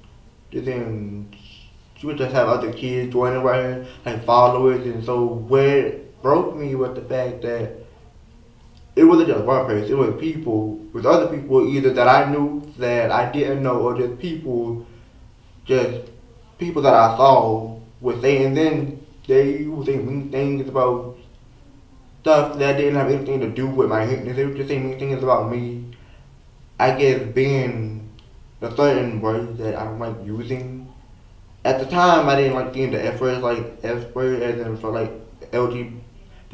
S7: she would just have other kids joining with her, like followers. And so where it broke me was the fact that it wasn't just one person, it was people, with other people either that I knew that I didn't know, or just people that I saw would say, and then they would say mean things about stuff that didn't have anything to do with my history. They would just say mean things about me. I guess being the certain words that I don't like using. At the time, I didn't like seeing the F word, like F word, as in for like the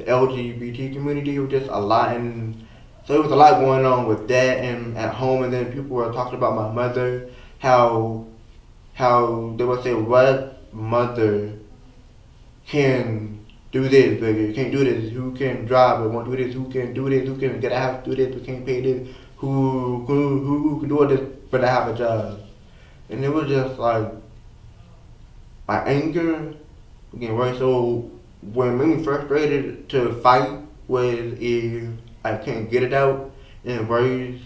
S7: LGBT community. It was just a lot, and so there was a lot going on with that and at home. And then people were talking about my mother, how they would say, what mother can do this, but you can't do this, who can drive but won't do this, who can do this, who can get a house, do this, who can't pay this, who can do all this but not have a job. And it was just like, my anger getting worse. So when it made me frustrated to fight was if I can't get it out in words,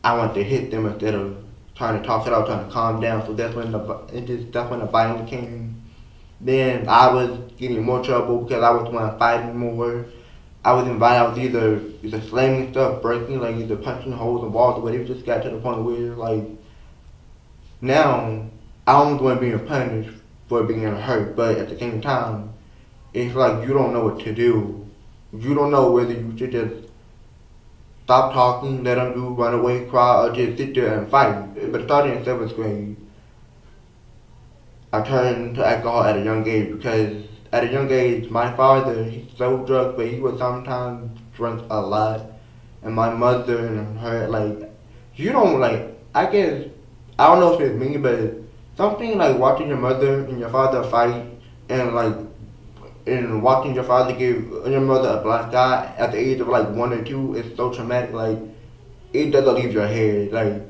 S7: I want to hit them instead of trying to talk it out, trying to calm down. So that's when the violence came. Then I was getting in more trouble because I was the one fighting more. I was either slamming stuff, breaking, like either punching holes in walls, but it just got to the point where like now I'm the one being punished for being hurt, but at the same time, it's like you don't know what to do. You don't know whether you should just stop talking, let them do, run away, cry, or just sit there and fight. But starting in 7th grade, I turned to alcohol at a young age because at a young age, my father, he sold drugs, but he would sometimes drink a lot. And my mother and her, like, you don't, like, I guess, I don't know if it's me, but something like watching your mother and your father fight and watching your father give your mother a black eye at the age of like 1 or 2 is so traumatic. Like, it doesn't leave your head. Like,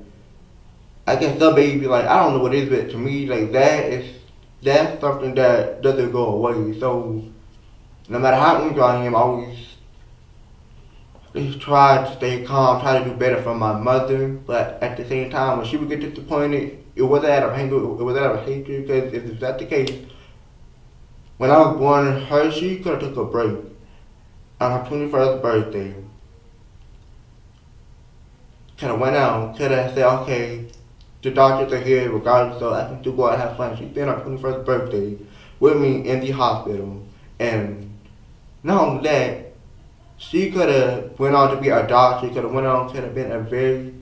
S7: I guess the baby, like, I don't know what it is, but to me, like, that's something that doesn't go away. So no matter how angry I am, I always try to stay calm, try to do better for my mother. But at the same time, when she would get disappointed, it wasn't out of anger, it was out of hatred. Because if that's the case, when I was born, she could have took a break on her 21st birthday. Could have went out, could have said, okay, the doctors are here regardless, so I can still go out and have fun. She spent her 21st birthday with me in the hospital. And not only that, she could have went on to be a doctor. She could have went on, could have been a very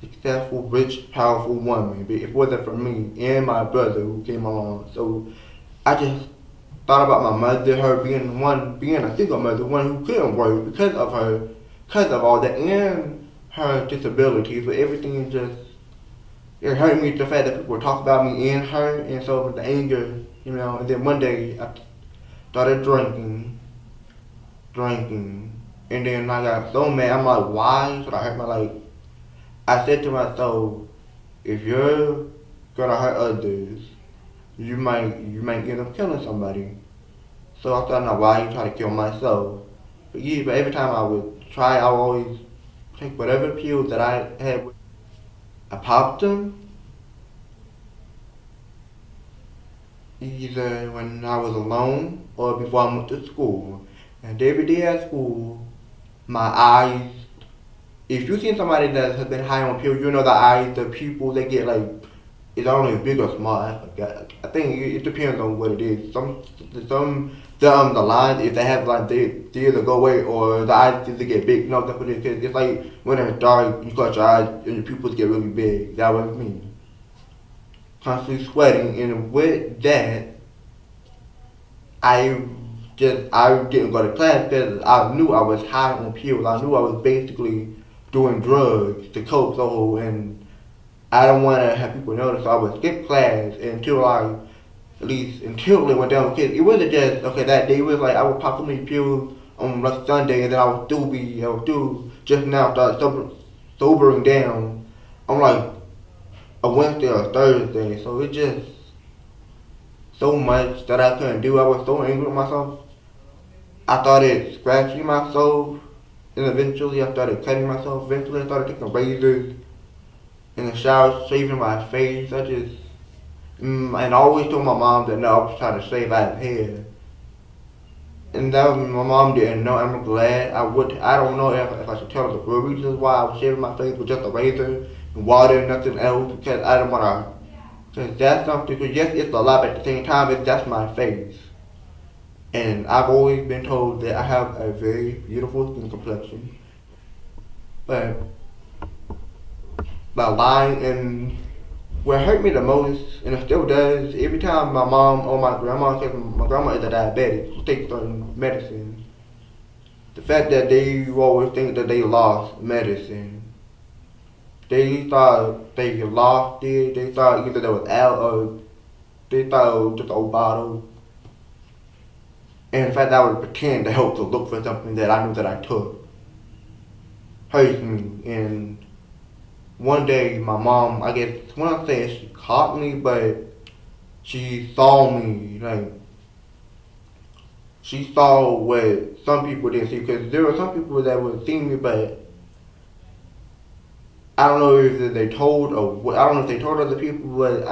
S7: successful, rich, powerful woman. But if it wasn't for me and my brother who came along. So I just thought about my mother, her being a single mother, one who couldn't work because of all that, and her disabilities. But everything just, it hurt me, the fact that people talk about me and her, and so with the anger, and then one day I started drinking, and then I got so mad. I'm like, why should I hurt my life? I said to myself, if you're gonna hurt others, you might end up killing somebody. So I thought, now why you try to kill myself? But every time I would try, I would always take whatever pills that I had. I popped them either when I was alone or before I went to school. And every day at school, my eyes, if you see somebody that has been high on pills, you know the eyes, the pupils, they get like, it's only big or small, I forgot. I think it depends on what it is. The lines, if they have lines, they either go away or the eyes either get big. No, that's what it is. It's like when it's dark, you close your eyes and your pupils get really big. That was me. Constantly sweating, and with that, I didn't go to class because I knew I was high on pills. I knew I was basically doing drugs to cope, and I don't want to have people notice, so I would skip class until it went down. Because it wasn't just, okay, that day, it was like I would pop so many pills on like Sunday, and then I would just now start sobering down on like a Wednesday or a Thursday. So it just, so much that I couldn't do. I was so angry with myself. I started scratching myself, and eventually I started cutting myself. Eventually I started taking razors in the shower, shaving my face. And I always told my mom that no, I was trying to shave out hair. And that was, my mom didn't know. I'm glad. I don't know if I should tell her the real reasons why I was shaving my face with just a razor and water and nothing else, because I don't want to. Because that's something, because yes, it's a lot, but at the same time, that's my face. And I've always been told that I have a very beautiful skin complexion. But by lying, and what hurt me the most, and it still does, every time my mom or my grandma, because my grandma is a diabetic, she takes certain medicine. The fact that they always think that they lost medicine. They thought they lost it, they thought either they was out or they thought it was just a old bottle. And in fact, I would pretend to help to look for something that I knew that I took. Hurts me. And one day, my mom, I guess, when I say she caught me, but she saw me, she saw what some people didn't see, because there were some people that would see me, but I don't know if they told or what, I don't know if they told other people, but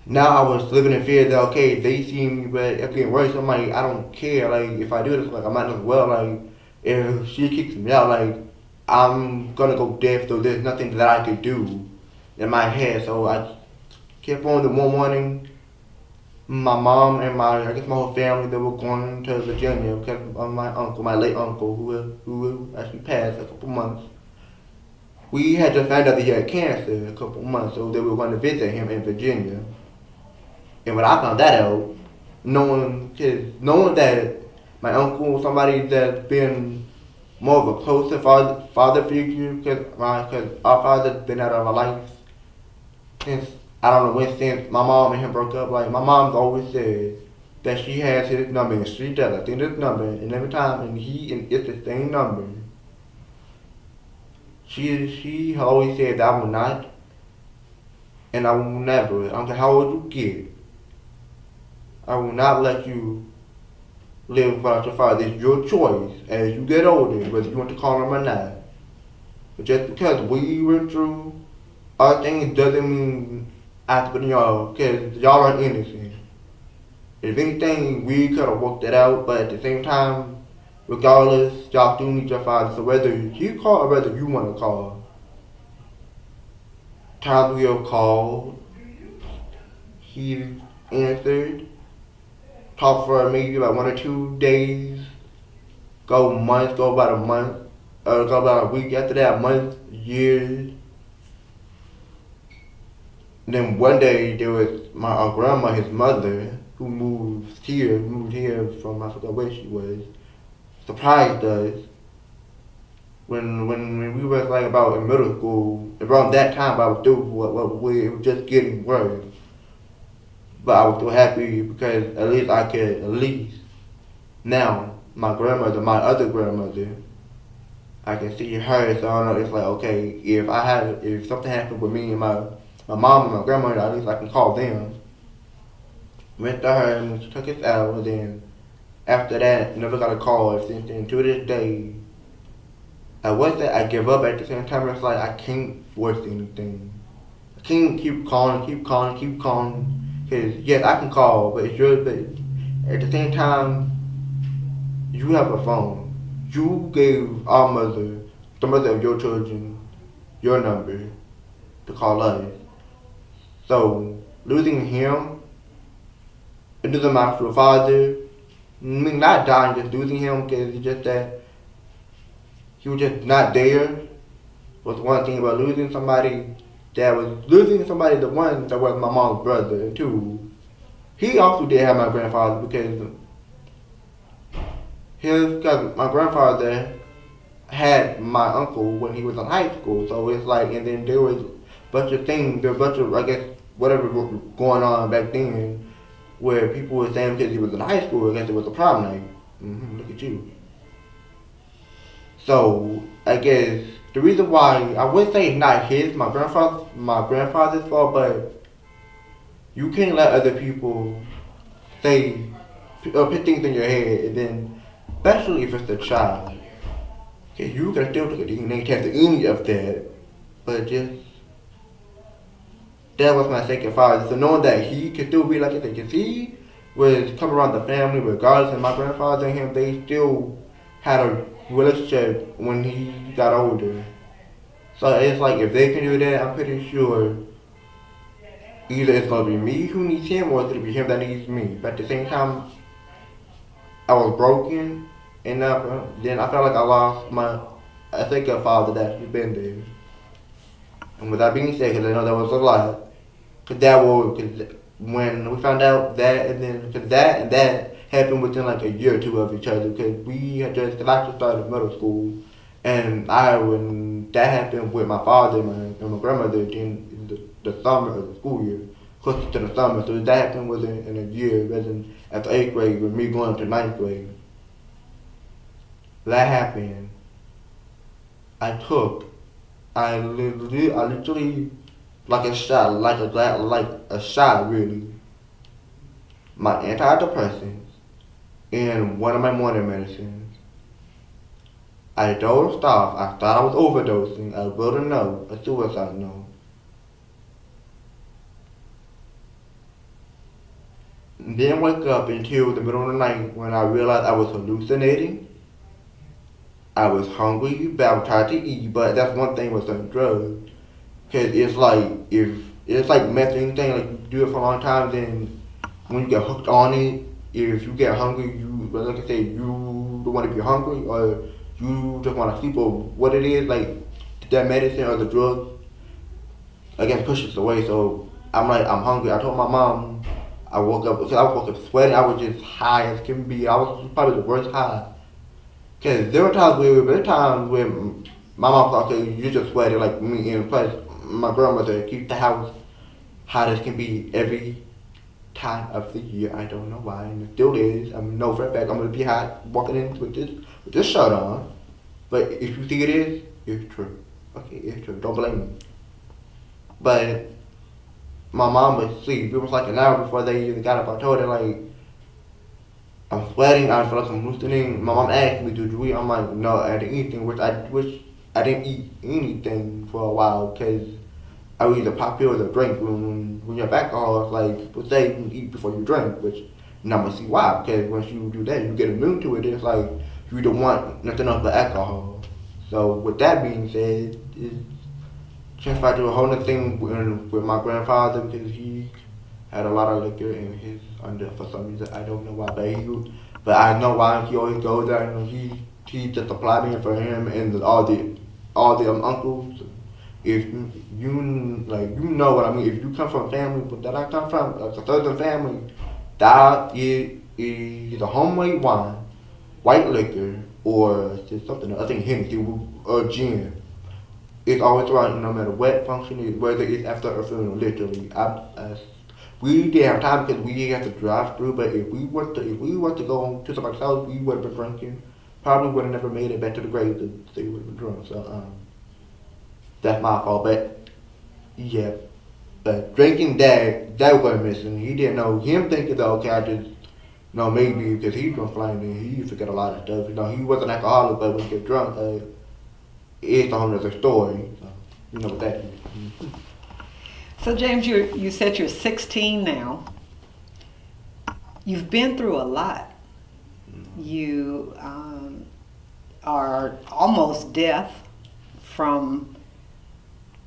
S7: now I was living in fear that, okay, they see me, but it's getting worse. I'm like, I don't care. Like, if I do this, I might as well. Like, if she kicks me out, I'm gonna go deaf, so there's nothing that I could do in my head. So I kept on. The one morning, my mom and my whole family, they were going to Virginia because of my uncle, my late uncle, who actually passed a couple months. We had just found out that he had cancer a couple months, so they were going to visit him in Virginia. And when I found that out, knowing that my uncle was somebody that's been more of a closer father figure, because our father's been out of our life since, I don't know when, since my mom and him broke up. Like, my mom's always said that she has his number, and she does. I think this number, and every time, and it's the same number. She always said that I will not, and I will never, I don't care how old you get, I will not let you live without your father. It's your choice as you get older, whether you want to call him or not. But just because we went through our things doesn't mean I have to put in y'all, because y'all are innocent. If anything, we could have worked it out, but at the same time, regardless, y'all do need your father. So whether he called or whether you want to call, times we have called, he answered, talked for maybe like 1 or 2 days, go about a month, about a week after that, months, years. And then one day there was my grandma, his mother, who moved here from I forgot where she was, surprised us when we were like about in middle school. Around that time, I was still it was just getting worse. But I was still happy because at least I could now my grandmother, my other grandmother, I can see her. So I know it's like okay, if something happened with me and my mom and my grandmother, at least I can call them. Went to her and she took us out, and then after that, never got a call since then. To this day, I was that I give up at the same time. It's like I can't force anything. I can't keep calling. Cause yes, I can call, but it's yours. But at the same time, you have a phone. You gave our mother, the mother of your children, your number to call us. So losing him, and losing my actual father, I mean not dying, just losing him because it's just that he was just not there. Was one thing about losing somebody the one that was my mom's brother, and two, he also did have my grandfather because my grandfather had my uncle when he was in high school. So it's like, and then there was a bunch of things, I guess, whatever going on back then, where people were saying because he was in high school, I guess it was a prom night. Look at you. So I guess the reason why I would say it's not my grandfather's fault, but you can't let other people say put things in your head, and then especially if it's a child, okay, you can still take a DNA test or any of that, but just that was my second father. So knowing that he could still be like that, because he was coming around the family regardless, and my grandfather and him, they still had a relationship when he got older. So it's like if they can do that, I'm pretty sure either it's gonna be me who needs him or it's gonna be him that needs me. But at the same time, I was broken enough. Then I felt like I lost a second father that's been there. And with that being said, because I know that was a lot, because when we found out that, and then because that happened within like a year or two of each other, because because I just started middle school, and when that happened with my father and my grandmother in the summer of the school year, closer to the summer, so that happened within a year, rather than after 8th grade, with me going to 9th grade. That happened. I literally, like a shot, really, my antidepressants and one of my morning medicines. I dozed off. I thought I was overdosing. I wrote a note, a suicide note. Then wake up until the middle of the night when I realized I was hallucinating. I was hungry, but I tried to eat, but that's one thing with some drugs. Cause it's like meth or anything, like you do it for a long time, then when you get hooked on it, if you get hungry, like I said, you don't want to be hungry, or you just want to sleep, or what it is, like that medicine or the drug, I guess pushes away. So I'm hungry. I told my mom, I woke up sweating. I was just high as can be. I was probably the worst high. Cause there were times where my mom thought, okay, you're just sweating like me, and plus my grandmother keeps the house hot as can be every time of the year. I don't know why, and it still is. I know for a fact I'm gonna be hot walking in with this shirt on. But if you think it is, it's true. Okay, it's true. Don't blame me. But my mom was asleep. It was like an hour before they even got up. I told her like, I'm sweating, I feel like I'm hallucinating. My mom asked me, did you eat? I'm like, no, I didn't eat anything, which I didn't eat anything for a while, because I would either pop pills or drink. When you have alcohol, it's like people say you can eat before you drink, which now I'm gonna see why, because once you do that, you get immune to it. It's like you don't want nothing else but alcohol. So with that being said, it transpired to a whole other thing with my grandfather, because he had a lot of liquor in his under for some reason. I don't know why, but I know why he always goes there. You know, He just applied me for him and all the uncles. If you like, you know what I mean. If you come from a family that I come from, like a southern family, that is a homemade wine, white liquor, or just something else. I think Hennessy or gin. It's always right, no matter what function it is, whether it's after a funeral. Literally, we didn't have time because we had to drive through. But if we were to go to somebody's house, we would have been drinking. Probably would have never made it back to the grave. They would have been drunk. So that's my fault. But yeah, but drinking that was missing. He didn't know. Him thinking that okay, I just maybe because he drunk flying, he forget a lot of stuff. He was an alcoholic, but when he get drunk, it's a whole other story. So, you know what that is.
S1: So James, you said you're 16 now. You've been through a lot. You are almost deaf from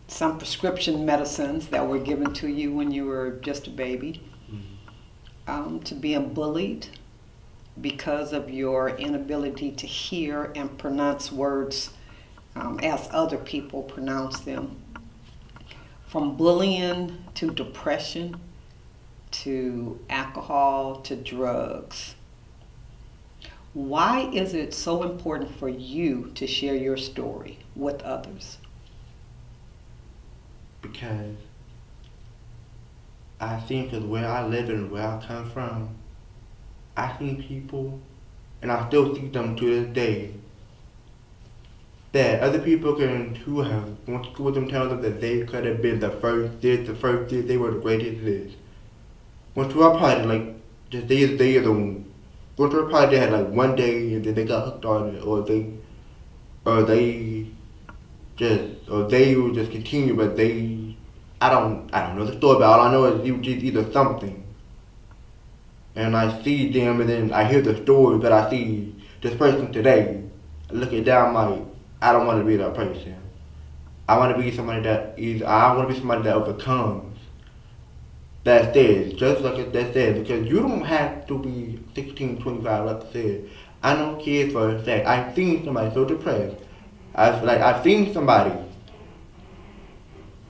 S1: some prescription medicines that were given to you when you were just a baby, to being bullied because of your inability to hear and pronounce words as other people pronounce them. From bullying to depression to alcohol to drugs. Why is it so important for you to share your story with others?
S7: Because I think that where I live and where I come from, I see people, and I still see them to this day, that other people who have went to school with them tell them that they could have been the first this, they were the greatest this. Went to our party, like, they are the one. Went to our party, they had like one day and then they got hooked on it, or they would just continue, but I don't know the story, but all I know is it was just either something. And I see them and then I hear the story that I see this person today. I look at that, I'm like, I don't want to be that person. I want to be somebody that overcomes. That says, just like that says, because you don't have to be 16, 25, like I said. I know kids for a fact. I've seen somebody so depressed. I've seen somebody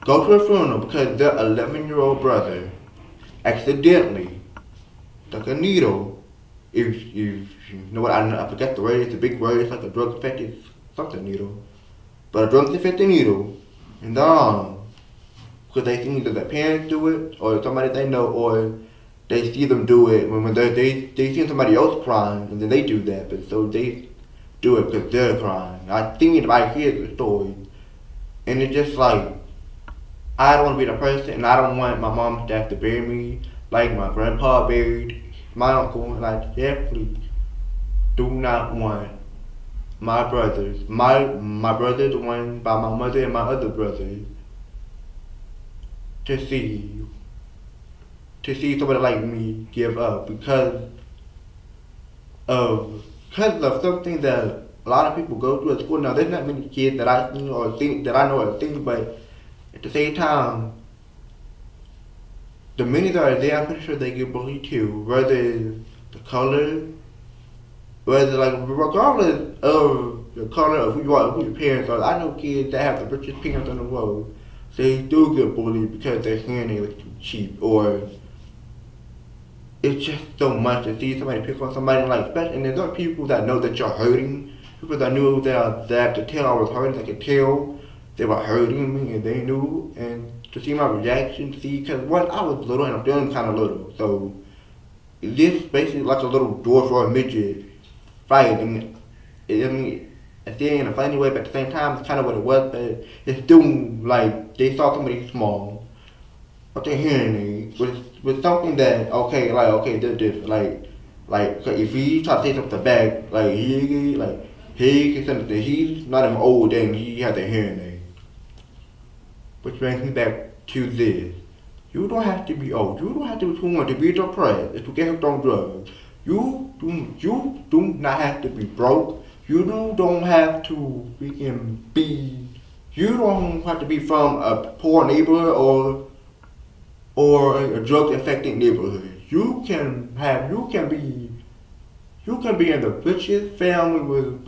S7: go to a funeral because their 11-year-old brother accidentally stuck a needle. If you know what, I forget the word, it's a big word, it's like a drug-infected something needle. But a drug-infected needle in the arm, because they see either their parents do it, or somebody they know, or they see them do it when they see somebody else crying, and then they do that, but so they do it because they're crying. I hear the story, and it's just like, I don't want to be the person, and I don't want my mom and dad to bury me like my grandpa buried my uncle, and I definitely do not want my brothers, my brother, the one by my mother, and my other brother, to see somebody like me give up because of something that a lot of people go through at school. Now, there's not many kids that I see or think that I know or think, but at the same time, the many that are there, I'm pretty sure they get bullied too, whether it's the color, whether regardless of the color of who you are, who your parents are. I know kids that have the richest parents in the world, they do get bullied because their hearing aid is too cheap, or it's just so much to see somebody pick on somebody like that. And there's other people that know that you're hurting, people that knew that to tell I was hurting, they could tell they were hurting me and they knew, and to see my reaction, because I was little and I'm feeling kind of little, so this basically like a little dwarf or a midget fight. And I see it in a funny way, but at the same time, it's kind of what it was, but it's still like they saw somebody small, but they're hearing aid with something that, they're different. Like if he try to say something back, he can say he's not even old and he has a hearing aid. Which brings me back to this. You don't have to be old. You don't have to be 21 to be depressed, to get hooked on drugs. You do not have to be broke. You don't have to you don't have to be from a poor neighborhood or a drug infected neighborhood. You can You can be in the richest family with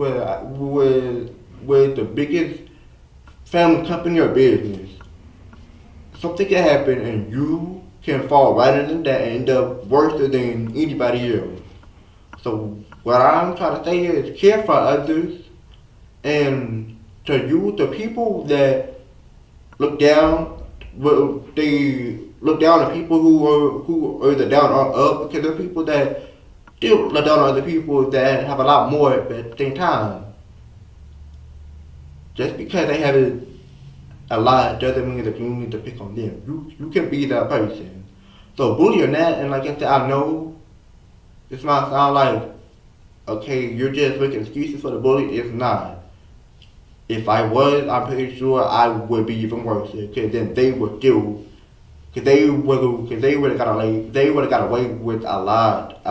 S7: the biggest family company or business. Something can happen and you can fall right into that and end up worse than anybody else. So what I'm trying to say is care for others and to you, the people that look down, well, they look down on people who are either down or up, because there are people that still look down on other people that have a lot more at the same time. Just because they have a lot doesn't mean that you need to pick on them. You can be that person. So bullying that, and like I said, I know this might sound like, okay, you're just making excuses for the bully. It's not. If I was, I'm pretty sure I would be even worse. Because then they would still, because they would have got away with a lot.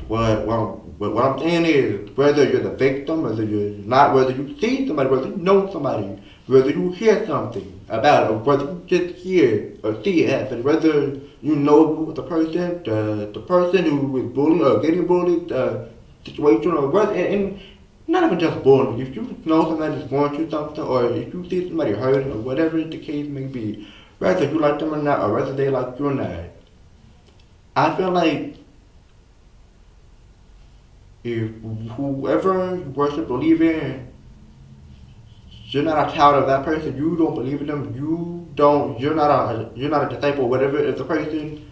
S7: What I'm saying is, whether you're the victim, whether you're not, whether you see somebody, whether you know somebody, whether you hear something about it, or whether you just hear or see it happen, whether you know the person who is bullying or getting bullied, situation, or whether, and not even just bullying. If you know somebody is going through something, or if you see somebody hurting, or whatever the case may be, whether you like them or not, or whether they like you or not, I feel like if whoever you worship, believe in, you're not a child of that person, you don't believe in them, you're not a disciple, whatever is the person,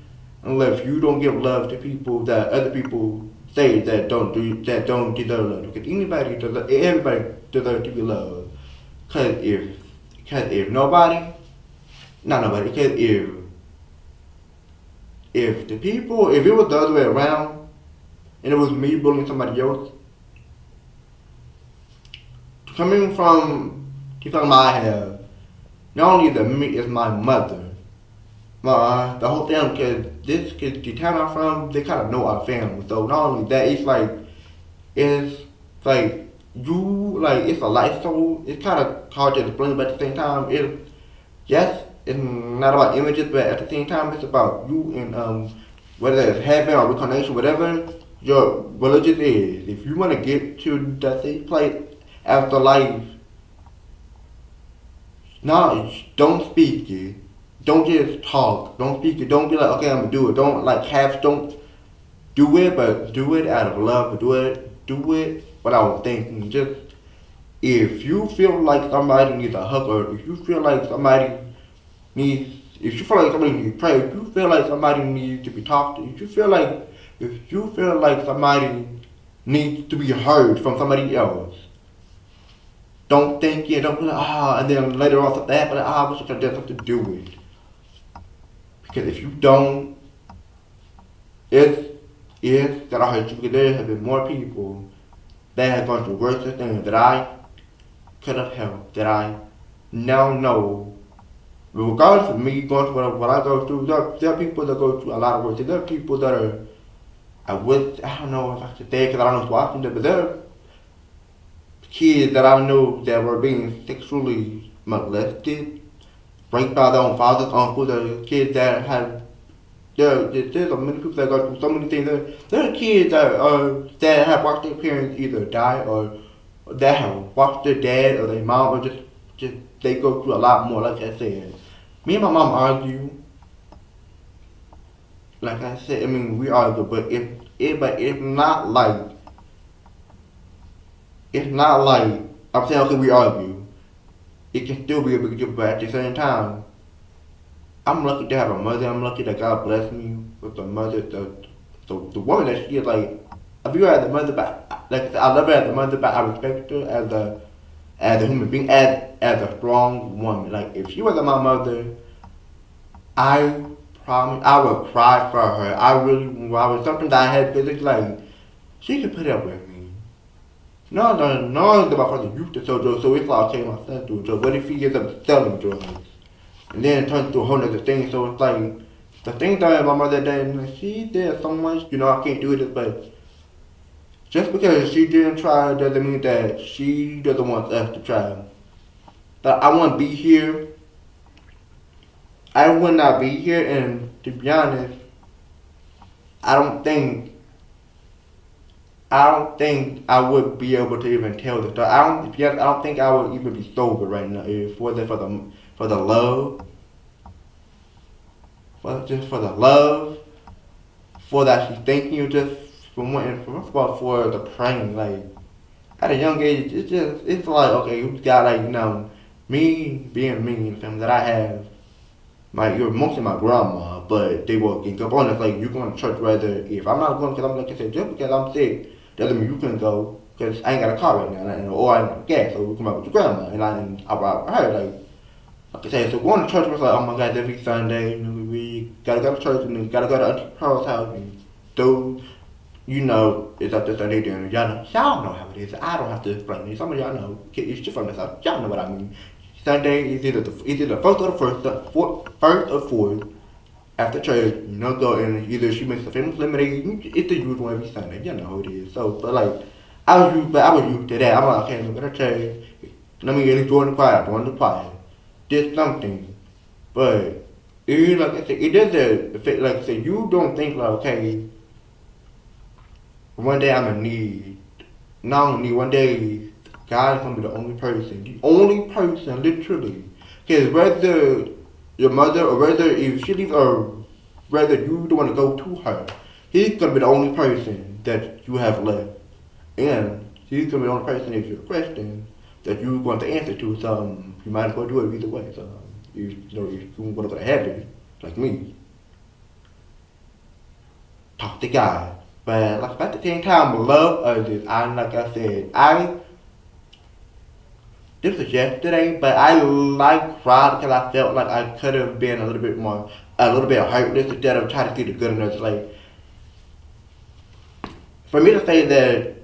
S7: unless you don't give love to people that other people say that don't deserve love. Because everybody deserves to be loved. Because if nobody, not nobody, because if it was the other way around, and it was me bullying somebody else, coming from the family I have, not only the me is my mother, the whole family, because the town I'm from, they kind of know our family. So not only that, it's like it's a life. So it's kind of hard to explain, but at the same time, it's not about images, but at the same time, it's about you and whether it's heaven or reincarnation, whatever your religion is. If you want to get to that same place after life, don't speak it. Don't just talk. Don't speak it. Don't be like, okay, I'm gonna do it. Don't do it, but do it out of love. Do it without thinking. Just if you feel like somebody needs a hug, or if you feel like somebody needs to pray, if you feel like somebody needs to be talked to, if you feel like somebody needs to be heard from somebody else, don't think it, don't be like, and then later on something happens, I wish I could have something to do with it. Because if you don't, it's gonna hurt you, because there have been more people that have gone through worse things that I could have helped, that I now know. Regardless of me going through what I go through, there are people that go through a lot of worse. There are people that are, I don't know if I should say, because I don't know who's watching them, but there are kids that I know that were being sexually molested, raped by their own fathers, uncles, the kids that have, there's so many people that go through so many things. There are kids that have watched their parents either die, or that have watched their dad or their mom, or just they go through a lot more. Like I said, me and my mom argue. Like I said, we argue, but it's not like I'm saying, okay, we argue. It can still be a big deal, but at the same time, I'm lucky to have a mother. I'm lucky that God blessed me with a mother. The woman that she is, like, I view her as a mother, but like I said, I love her as a mother, but I respect her as a human being, as a strong woman. Like, if she wasn't my mother, I promise I would cry for her. I was something that I had physically, like, she could put up with me. No, my father used to sell drugs, so it's like, okay, my son do drugs. What if he ends up selling drugs? And then it turns to a whole other thing, so it's like, the thing that my mother did, she did so much, I can't do this, but just because she didn't try doesn't mean that she doesn't want us to try. But I wouldn't be here. I would not be here, and to be honest, I don't think I don't think I would be able to even tell the story. I don't think I would even be sober right now if wasn't for the love, just for the love, for that she's thanking you just for wanting, for the praying. Like at a young age, it's like, okay, you got, like, me being me and the family that I have. You're mostly my grandma, but they will get up on us like, you're going to church whether, if I'm not going because I'm, like I said, just because I'm sick doesn't mean you can go, because I ain't got a car right now, or I ain't got gas, so we come out with your grandma, and I heard, like I said, so going to church was like, oh my God, every Sunday, we gotta go to church, and then gotta go to Auntie Pearl's house, and those, it's up to Sunday dinner. Y'all know how it is. I don't have to explain it. Some of y'all know. You're from the South. Y'all know what I mean. Sunday is either the first or the first or fourth after church. Go and either she makes a famous lemonade. It's the usual every Sunday. Y'all know how it is. So, but like, I was used to that. I'm like, okay, I'm gonna church. Let me really join the choir. Did something, but like I said, it doesn't affect. Like I said, you don't think like, okay, one day I'm gonna need. Not only one day, God is gonna be the only person, literally. Because whether your mother or whether if she leaves or whether you don't want to go to her, He's gonna be the only person that you have left, and He's gonna be the only person if you're a question that you're going to answer to. So you might as well do it either way. So if you want to go to heaven, like me, talk to God. But like at the same time, love others. Like I said, this was yesterday, but I cried because I felt like I could have been a little bit heartless instead of trying to see the good in us. Like, for me to say that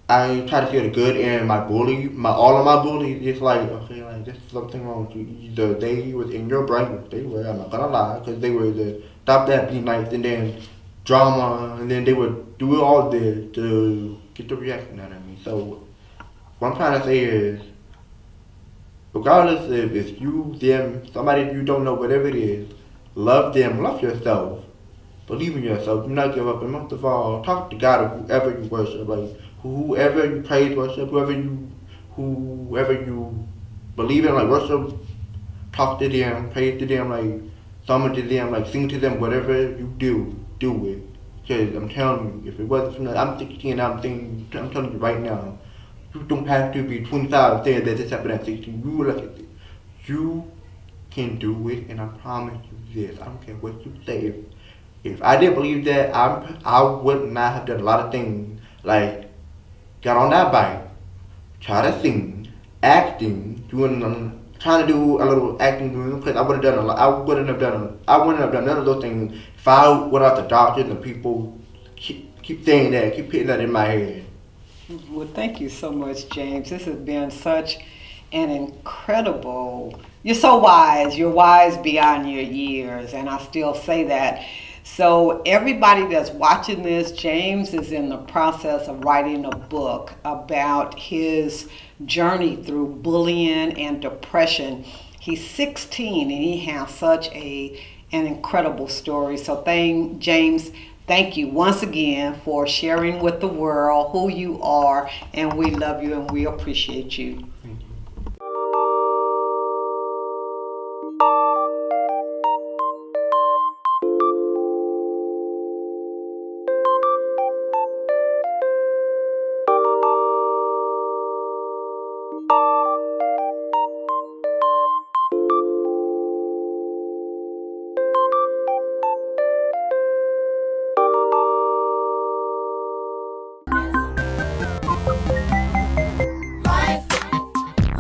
S7: I try to see the good in all of my bullies, it's like, okay, like, there's something wrong with you. Either they was in your brain, they were, I'm not gonna lie, because they were the stop that, be nice, and then drama, and then they would do all this to get the reaction out of me. So what I'm trying to say is, regardless if it's you, them, somebody you don't know, whatever it is, love them, love yourself, believe in yourself, do not give up, and most of all, talk to God or whoever you worship, like whoever you praise, worship, whoever you believe in, like worship, talk to them, praise to them, like summon to them, like sing to them, whatever you do it. Because I'm telling you, if it wasn't from that, I'm 16, I'm telling you right now, you don't have to be 25 saying that this happened at 16. You can do it, and I promise you this. I don't care what you say. If I didn't believe that, I would not have done a lot of things, like got on that bike, try to sing, acting, trying to do a little acting, because I wouldn't have done none of those things if I went out the doctors and people keep saying that, keep putting that in my head.
S1: Well, thank you so much, James. This has been such an incredible, you're so wise. You're wise beyond your years, and I still say that. So everybody that's watching this, James is in the process of writing a book about his journey through bullying and depression. He's 16 and he has such an incredible story. So James, thank you once again for sharing with the world who you are, and we love you and we appreciate you.
S7: Thank you.
S2: Life,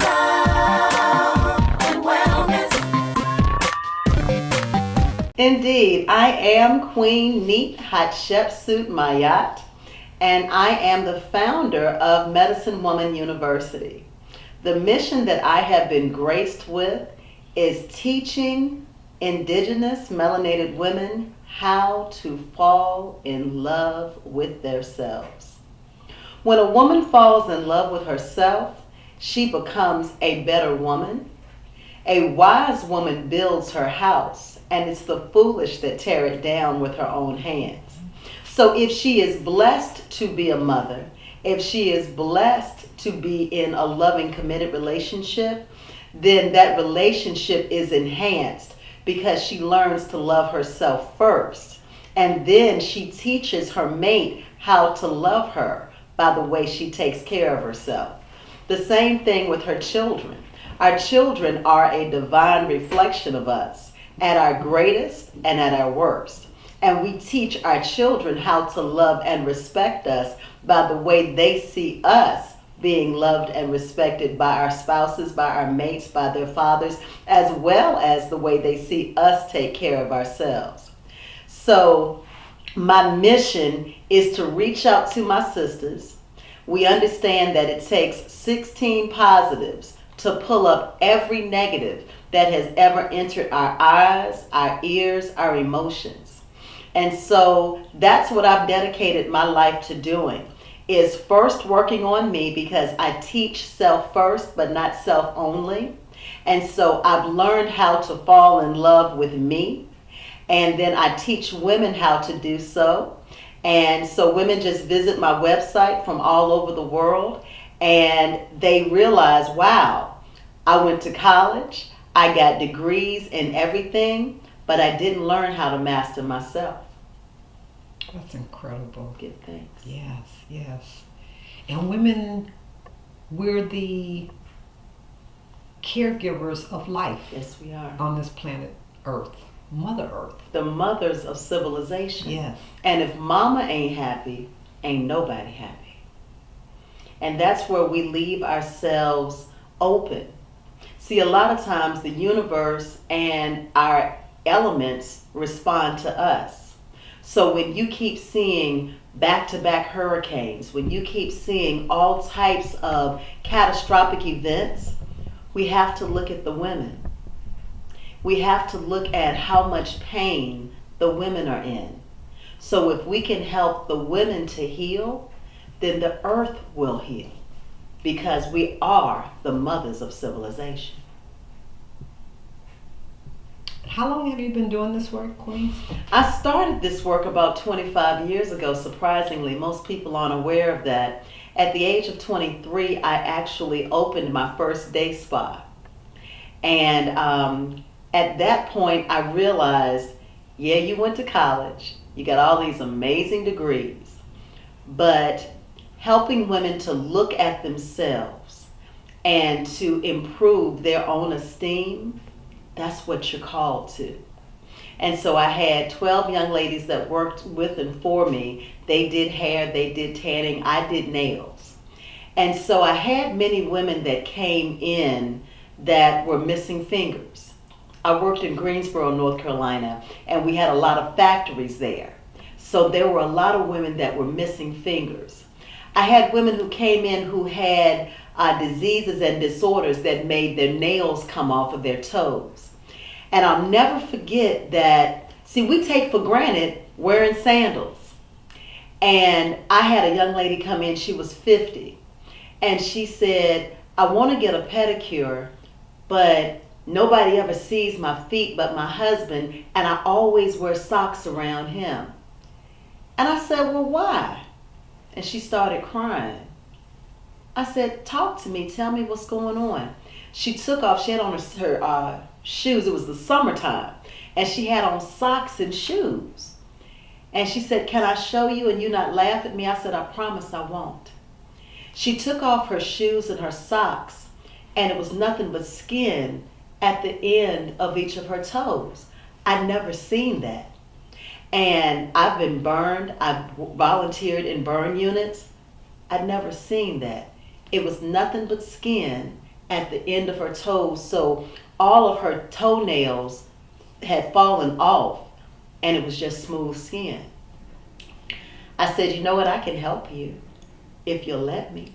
S2: love, and wellness.
S8: Indeed, I am Queen Neat Hatshepsut Mayat, and I am the founder of Medicine Woman University. The mission that I have been graced with is teaching indigenous melanated women how to fall in love with themselves. When a woman falls in love with herself, she becomes a better woman. A wise woman builds her house, and it's the foolish that tear it down with her own hands. So if she is blessed to be a mother, if she is blessed to be in a loving, committed relationship, then that relationship is enhanced because she learns to love herself first. And then she teaches her mate how to love her by the way she takes care of herself. The same thing with her children. Our children are a divine reflection of us at our greatest and at our worst. And we teach our children how to love and respect us by the way they see us being loved and respected by our spouses, by our mates, by their fathers, as well as the way they see us take care of ourselves. So my mission is to reach out to my sisters. We understand that it takes 16 positives to pull up every negative that has ever entered our eyes, our ears, our emotions. And so that's what I've dedicated my life to doing, is first working on me, because I teach self first, but not self only. And so I've learned how to fall in love with me. And then I teach women how to do so. And so women just visit my website from all over the world, and they realize, wow, I went to college, I got degrees in everything, but I didn't learn how to master myself.
S1: That's incredible.
S8: Give thanks.
S1: Yes, yes. And women, we're the caregivers of life.
S8: Yes, we are.
S1: On this planet Earth, Mother Earth.
S8: The mothers of civilization.
S1: Yes.
S8: And if mama ain't happy, ain't nobody happy. And that's where we leave ourselves open. See, a lot of times the universe and our elements respond to us. So when you keep seeing back-to-back hurricanes, when you keep seeing all types of catastrophic events, we have to look at the women. We have to look at how much pain the women are in. So if we can help the women to heal, then the earth will heal, because we are the mothers of civilization.
S1: How long have you been doing this work, Queen?
S8: I started this work about 25 years ago, surprisingly. Most people aren't aware of that. At the age of 23, I actually opened my first day spa. And at that point, I realized, yeah, you went to college, you got all these amazing degrees, but helping women to look at themselves and to improve their own esteem, that's what you're called to. And so I had 12 young ladies that worked with and for me. They did hair, they did tanning, I did nails. And so I had many women that came in that were missing fingers. I worked in Greensboro, North Carolina, and we had a lot of factories there. So there were a lot of women that were missing fingers. I had women who came in who had diseases and disorders that made their nails come off of their toes. And I'll never forget that, see, we take for granted wearing sandals. And I had a young lady come in, she was 50, and she said, I want to get a pedicure, but nobody ever sees my feet but my husband, and I always wear socks around him. And I said, well, why? And she started crying. I said, talk to me, tell me what's going on. She took off, she had on her shoes, it was the summertime, and she had on socks and shoes. And she said, can I show you and you not laugh at me? I said, I promise I won't. She took off her shoes and her socks, and it was nothing but skin at the end of each of her toes. I'd never seen that. And I've been burned, I've volunteered in burn units. I'd never seen that. It was nothing but skin at the end of her toes, so all of her toenails had fallen off, and it was just smooth skin. I said, you know what, I can help you if you'll let me.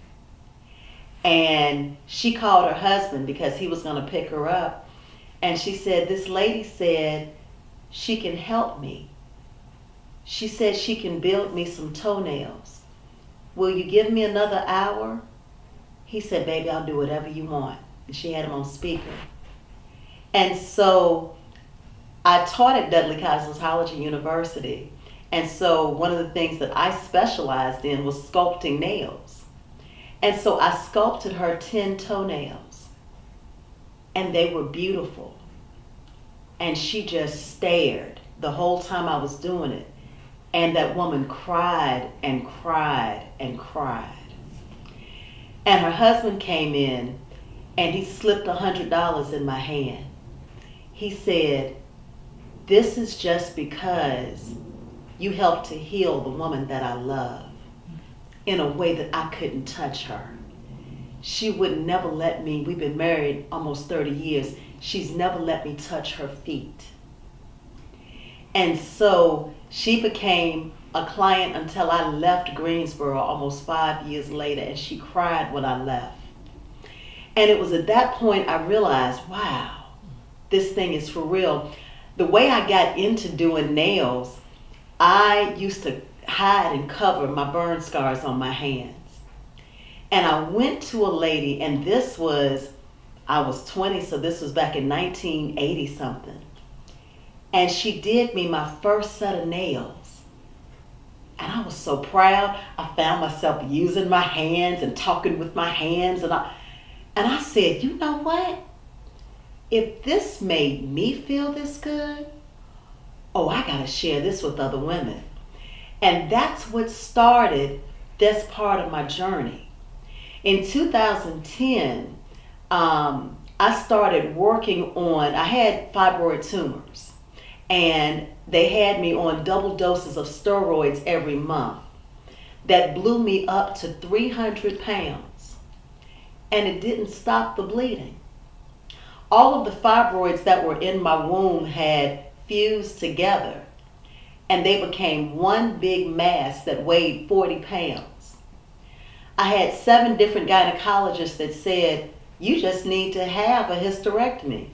S8: And she called her husband because he was going to pick her up, and she said, this lady said she can help me. She said she can build me some toenails. Will you give me another hour? He said, baby, I'll do whatever you want. And she had him on speaker. And so I taught at Dudley Cosmetology University, And so one of the things that I specialized in was sculpting nails. And so I sculpted her 10 toenails. And they were beautiful. And she just stared the whole time I was doing it. And that woman cried and cried and cried. And her husband came in and he slipped $100 in my hand. He said, "This is just because you helped to heal the woman that I love in a way that I couldn't touch her. She would never let me, we've been married almost 30 years, she's never let me touch her feet." And so she became a client until I left Greensboro almost 5 years later, and she cried when I left. And it was at that point I realized, wow, this thing is for real. The way I got into doing nails, I used to hide and cover my burn scars on my hands. And I went to a lady, and I was 20, so this was back in 1980 something. And she did me my first set of nails. And I was so proud. I found myself using my hands and talking with my hands. And I said, you know what? If this made me feel this good, oh, I gotta share this with other women. And that's what started this part of my journey. In 2010, I started working on, I had fibroid tumors, and they had me on double doses of steroids every month. That blew me up to 300 pounds, and it didn't stop the bleeding. All of the fibroids that were in my womb had fused together, and they became one big mass that weighed 40 pounds. I had 7 different gynecologists that said, you just need to have a hysterectomy.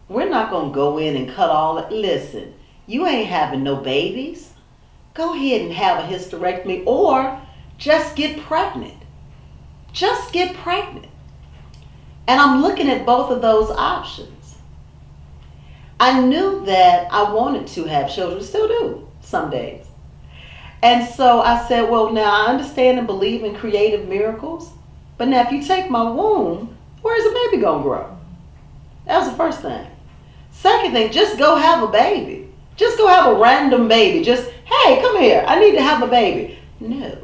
S8: We're not going to go in and cut all that. Listen, you ain't having no babies. Go ahead and have a hysterectomy, or just get pregnant. Just get pregnant. And I'm looking at both of those options. I knew that I wanted to have children, still do some days. And so I said, well, now I understand and believe in creative miracles, but now if you take my womb, where's the baby gonna grow? That was the first thing. Second thing, just go have a baby. Just go have a random baby. Just, hey, come here, I need to have a baby. No,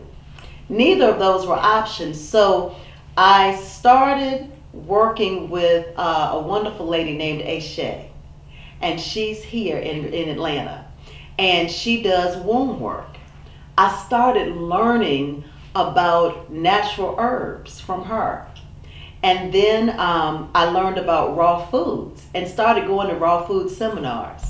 S8: neither of those were options. So I started working with a wonderful lady named Aisha, and she's here in Atlanta, and she does womb work. I started learning about natural herbs from her. And then I learned about raw foods and started going to raw food seminars.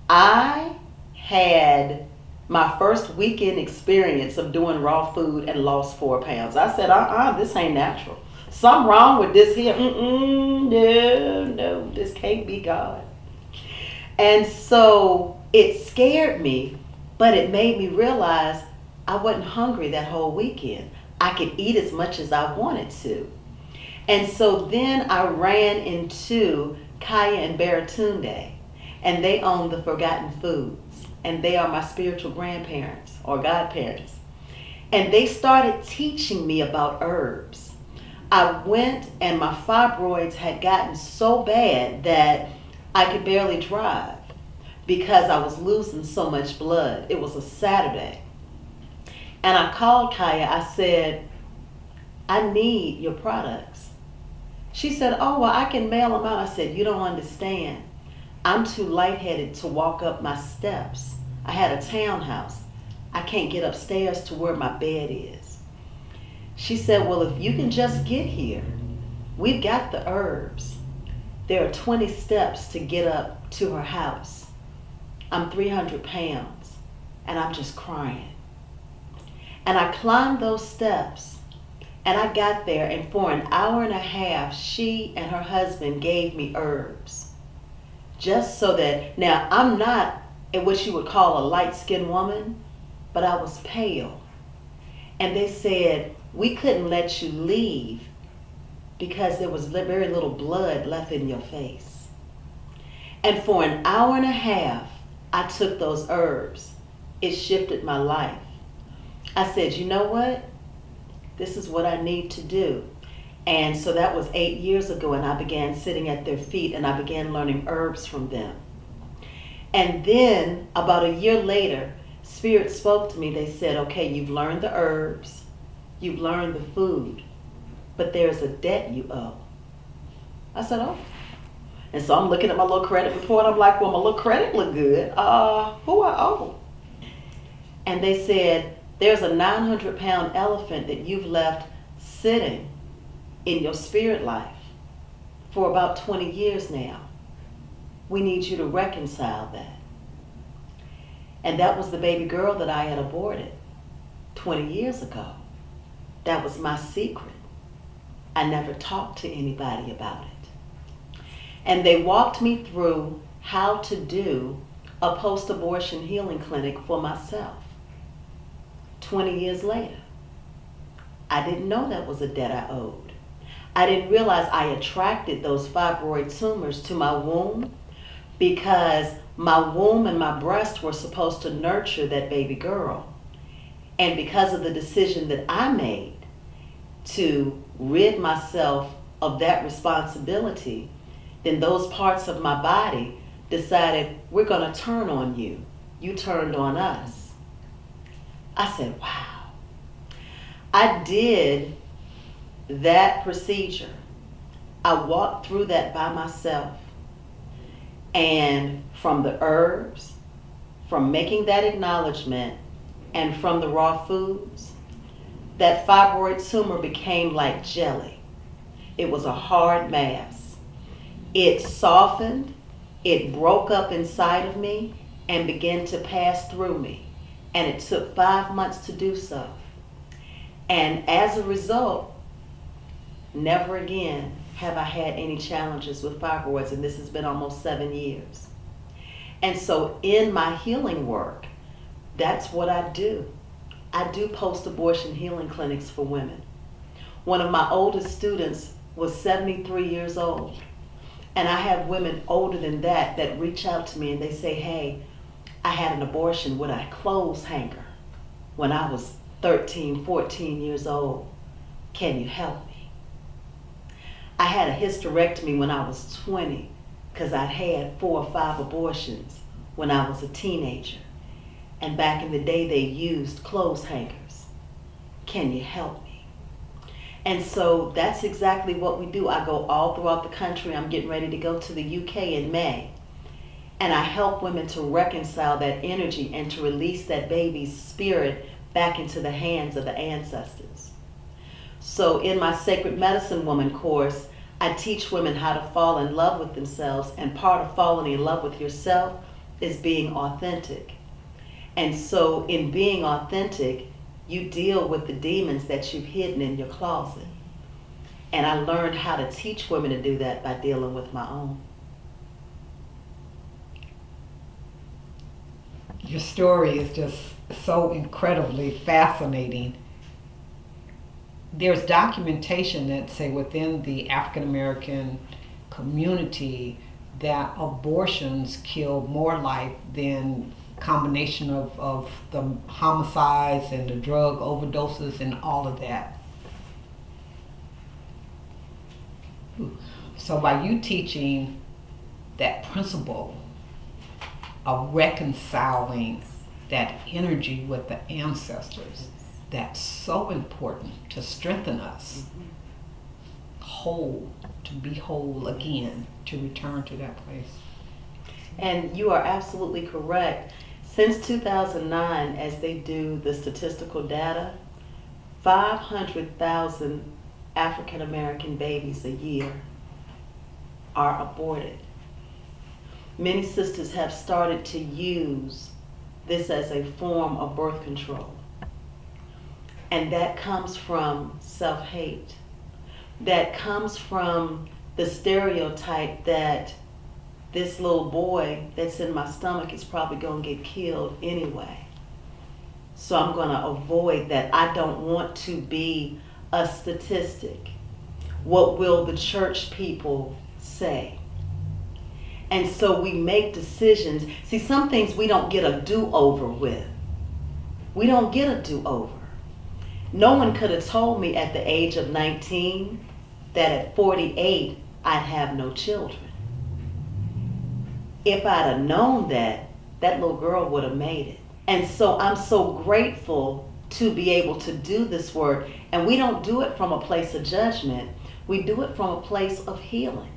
S8: I had my first weekend experience of doing raw food and lost 4 pounds. I said, this ain't natural. Something wrong with this here. No, this can't be God. And so it scared me, but it made me realize I wasn't hungry that whole weekend. I could eat as much as I wanted to. And so then I ran into Kaya and Baratunde, and they own the Forgotten Foods, and they are my spiritual grandparents or godparents. And they started teaching me about herbs. I went, and my fibroids had gotten so bad that I could barely drive because I was losing so much blood. It was a Saturday. And I called Kaya. I said, I need your products. She said, oh, well, I can mail them out. I said, you don't understand. I'm too lightheaded to walk up my steps. I had a townhouse. I can't get upstairs to where my bed is. She said, well, if you can just get here, we've got the herbs. There are 20 steps to get up to her house. I'm 300 pounds, and I'm just crying. And I climbed those steps, and I got there, and for an hour and a half, she and her husband gave me herbs. Just so that, now I'm not what you would call a light-skinned woman, but I was pale. And they said, we couldn't let you leave because there was very little blood left in your face. And for an hour and a half, I took those herbs. it shifted my life. I said, you know what? This is what I need to do. And so that was 8 years ago, and I began sitting at their feet and I began learning herbs from them. And then about a year later, Spirit spoke to me. They said, okay, you've learned the herbs, you've learned the food, but there's a debt you owe. I said, oh. And so I'm looking at my little credit report. I'm like, well, my little credit look good. Who I owe? And they said, there's a 900-pound elephant that you've left sitting in your spirit life for about 20 years now. We need you to reconcile that. And that was the baby girl that I had aborted 20 years ago. That was my secret. I never talked to anybody about it. And they walked me through how to do a post-abortion healing clinic for myself. 20 years later, I didn't know that was a debt I owed. I didn't realize I attracted those fibroid tumors to my womb because my womb and my breast were supposed to nurture that baby girl. And because of the decision that I made to rid myself of that responsibility, then those parts of my body decided, we're going to turn on you. You turned on us. I said, wow. I did that procedure. I walked through that by myself. And from the herbs, from making that acknowledgement, and from the raw foods, that fibroid tumor became like jelly. It was a hard mass. It softened, it broke up inside of me, and began to pass through me. And it took 5 months to do so. And as a result, never again have I had any challenges with fibroids, and this has been almost 7 years. And so in my healing work, that's what I do. I do post-abortion healing clinics for women. One of my oldest students was 73 years old. And I have women older than that that reach out to me and they say, hey, I had an abortion with a clothes hanger when I was 13, 14 years old. Can you help me? I had a hysterectomy when I was 20 because I'd had 4 or 5 abortions when I was a teenager. And back in the day, they used clothes hangers. Can you help me? And so that's exactly what we do. I go all throughout the country. I'm getting ready to go to the UK in May. And I help women to reconcile that energy and to release that baby's spirit back into the hands of the ancestors. So in my Sacred Medicine Woman course, I teach women how to fall in love with themselves, and part of falling in love with yourself is being authentic. And so in being authentic, you deal with the demons that you've hidden in your closet. And I learned how to teach women to do that by dealing with my own.
S1: Your story is just so incredibly fascinating. There's documentation that say within the African American community that abortions kill more life than combination of the homicides and the drug overdoses and all of that. So by you teaching that principle of reconciling that energy with the ancestors, that's so important to strengthen us whole, to be whole again, to return to that place.
S8: And you are absolutely correct. Since 2009, as they do the statistical data, 500,000 African American babies a year are aborted. Many sisters have started to use this as a form of birth control. And that comes from self-hate. That comes from the stereotype that this little boy that's in my stomach is probably going to get killed anyway. So I'm going to avoid that. I don't want to be a statistic. What will the church people say? And so we make decisions. See, some things we don't get a do-over with. We don't get a do-over. No one could have told me at the age of 19 that at 48 I'd have no children. If I'd have known that, that little girl would have made it. And so I'm so grateful to be able to do this work. And we don't do it from a place of judgment. We do it from a place of healing.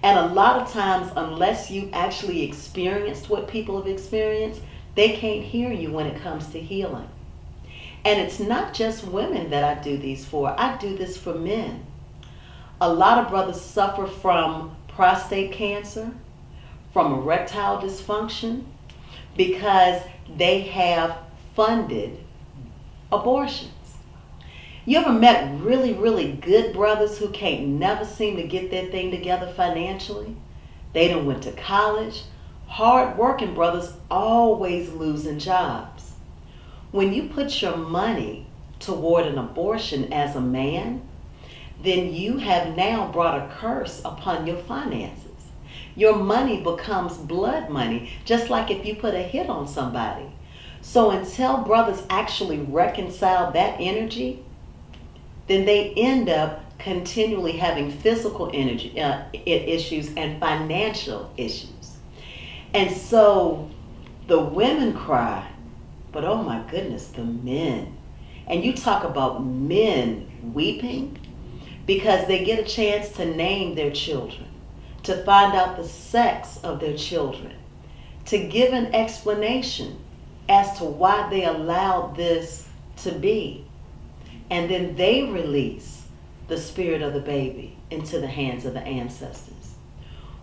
S8: And a lot of times, unless you actually experienced what people have experienced, they can't hear you when it comes to healing. And it's not just women that I do these for. I do this for men. A lot of brothers suffer from prostate cancer, from erectile dysfunction, because they have funded abortions. You ever met really, really good brothers who can't never seem to get their thing together financially? They done went to college. Hard-working brothers always losing jobs. When you put your money toward an abortion as a man, then you have now brought a curse upon your finances. Your money becomes blood money, just like if you put a hit on somebody. So until brothers actually reconcile that energy, then they end up continually having physical energy issues and financial issues. And so the women cry, but oh my goodness, the men. And you talk about men weeping because they get a chance to name their children, to find out the sex of their children, to give an explanation as to why they allowed this to be. And then they release the spirit of the baby into the hands of the ancestors.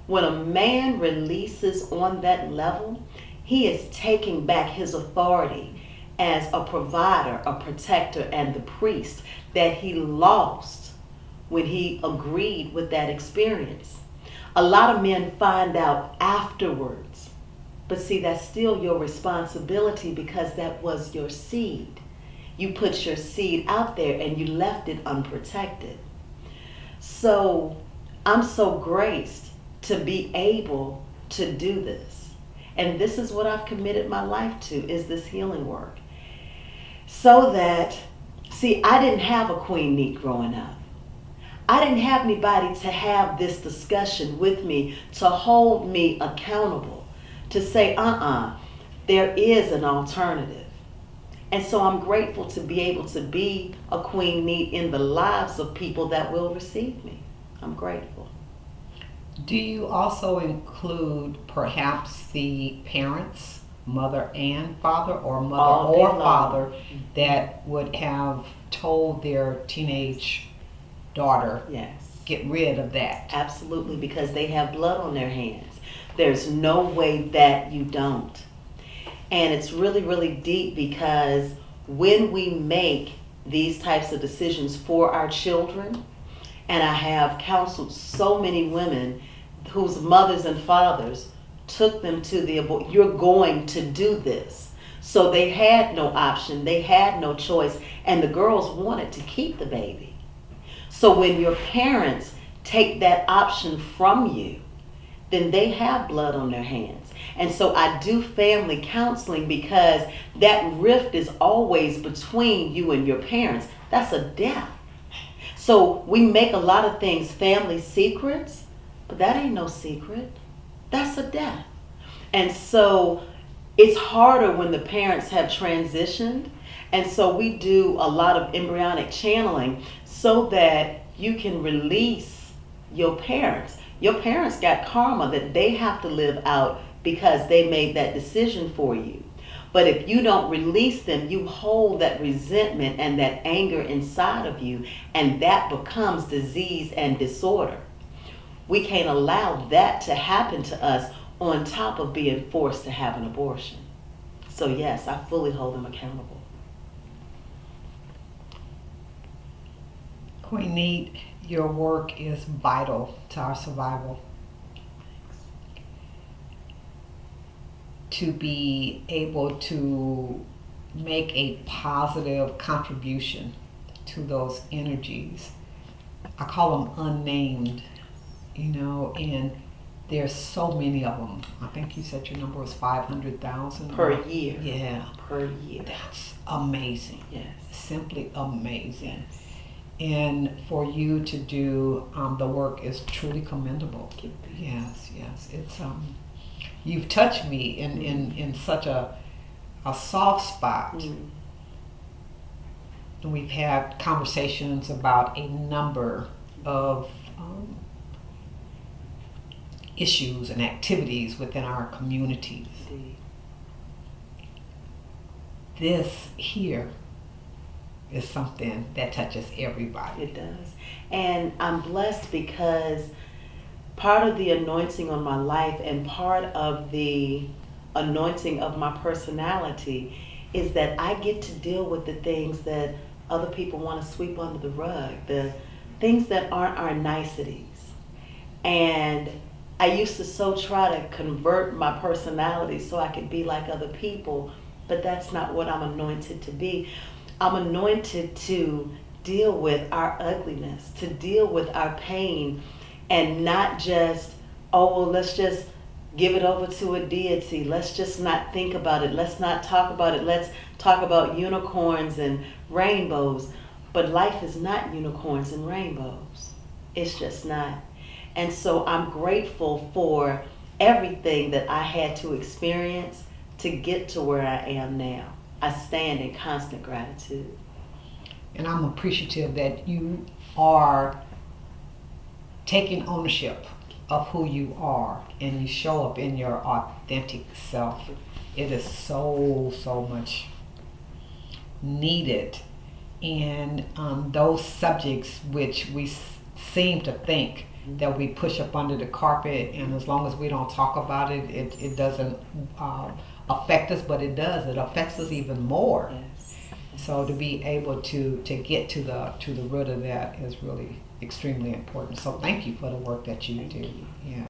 S8: When a man releases on that level, he is taking back his authority as a provider, a protector, and the priest that he lost when he agreed with that experience. A lot of men find out afterwards, but see, that's still your responsibility because that was your seed. You put your seed out there and you left it unprotected. So I'm so graced to be able to do this. And this is what I've committed my life to, is this healing work. So that, see, I didn't have a Queen Neat growing up. I didn't have anybody to have this discussion with me, to hold me accountable, to say, there is an alternative. And so I'm grateful to be able to be a Queen Neat in the lives of people that will receive me. I'm grateful.
S1: Do you also include perhaps the parents, mother and father, or mother
S8: All day
S1: or
S8: long.
S1: father, that would have told their teenage daughter,
S8: Yes.
S1: get rid of that?
S8: Absolutely, because they have blood on their hands. There's no way that you don't. And it's really, really deep because when we make these types of decisions for our children, and I have counseled so many women whose mothers and fathers took them to the abortion, you're going to do this. So they had no option, they had no choice, and the girls wanted to keep the baby. So when your parents take that option from you, then they have blood on their hands. And so I do family counseling because that rift is always between you and your parents. That's a death. So we make a lot of things family secrets, but that ain't no secret. That's a death. And so it's harder when the parents have transitioned. And so we do a lot of embryonic channeling so that you can release your parents. Your parents got karma that they have to live out because they made that decision for you. But if you don't release them, you hold that resentment and that anger inside of you, and that becomes disease and disorder. We can't allow that to happen to us on top of being forced to have an abortion. So yes, I fully hold them accountable.
S1: Queen Neat, your work is vital to our survival. To be able to make a positive contribution to those energies. I call them unnamed, and There's so many of them. I think you said your number was 500,000
S8: per year.
S1: Yeah,
S8: Per year.
S1: that's amazing.
S8: Yes.
S1: Simply amazing.
S8: Yes.
S1: And for you to do the work is truly commendable.
S8: Thank you.
S1: Yes, yes. It's you've touched me in such a soft spot.
S8: Mm.
S1: And we've had conversations about a number of issues and activities within our communities.
S8: Indeed.
S1: This here is something that touches everybody.
S8: It does. And I'm blessed because part of the anointing on my life and part of the anointing of my personality is that I get to deal with the things that other people want to sweep under the rug, the things that aren't our niceties. And I used to so try to convert my personality so I could be like other people, but that's not what I'm anointed to be. I'm anointed to deal with our ugliness, to deal with our pain, and not just, oh, well, let's just give it over to a deity. Let's just not think about it. Let's not talk about it. Let's talk about unicorns and rainbows. But life is not unicorns and rainbows. It's just not. And so I'm grateful for everything that I had to experience to get to where I am now. I stand in constant gratitude.
S1: And I'm appreciative that you are taking ownership of who you are and you show up in your authentic self. It is so much needed in those subjects which we seem to think that we push up under the carpet, and as long as we don't talk about it, it doesn't affect us, but it does. It affects us even more.
S8: Yes.
S1: So to be able to get to the root of that is really extremely important. So thank you for the work that you do. Yeah.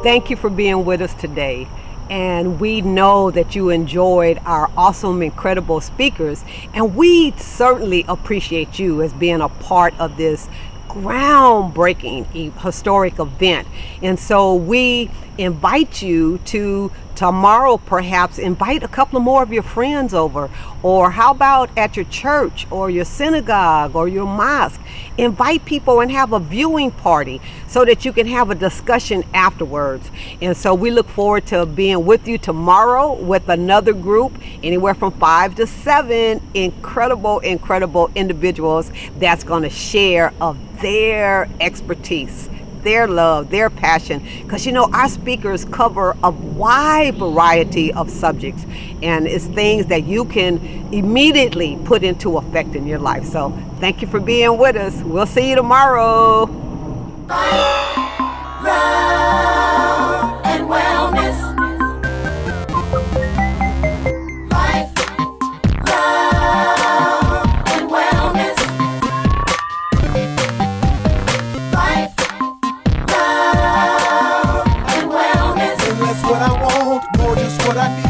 S1: Thank you for being with us today. And we know that you enjoyed our awesome, incredible speakers. And we certainly appreciate you as being a part of this groundbreaking historic event. And so we invite you to tomorrow perhaps invite a couple of more of your friends over, or how about at your church or your synagogue or your mosque, invite people and have a viewing party so that you can have a discussion afterwards. And so we look forward to being with you tomorrow with another group, anywhere from 5 to 7 incredible individuals that's going to share of their expertise, their love, their passion, because you know our speakers cover a wide variety of subjects, and it's things that you can immediately put into effect in your life. So thank you for being with us. We'll see you tomorrow.
S2: Love and wellness. Life, love and wellness. Life, love and wellness.
S9: And that's what I want, more just what I need.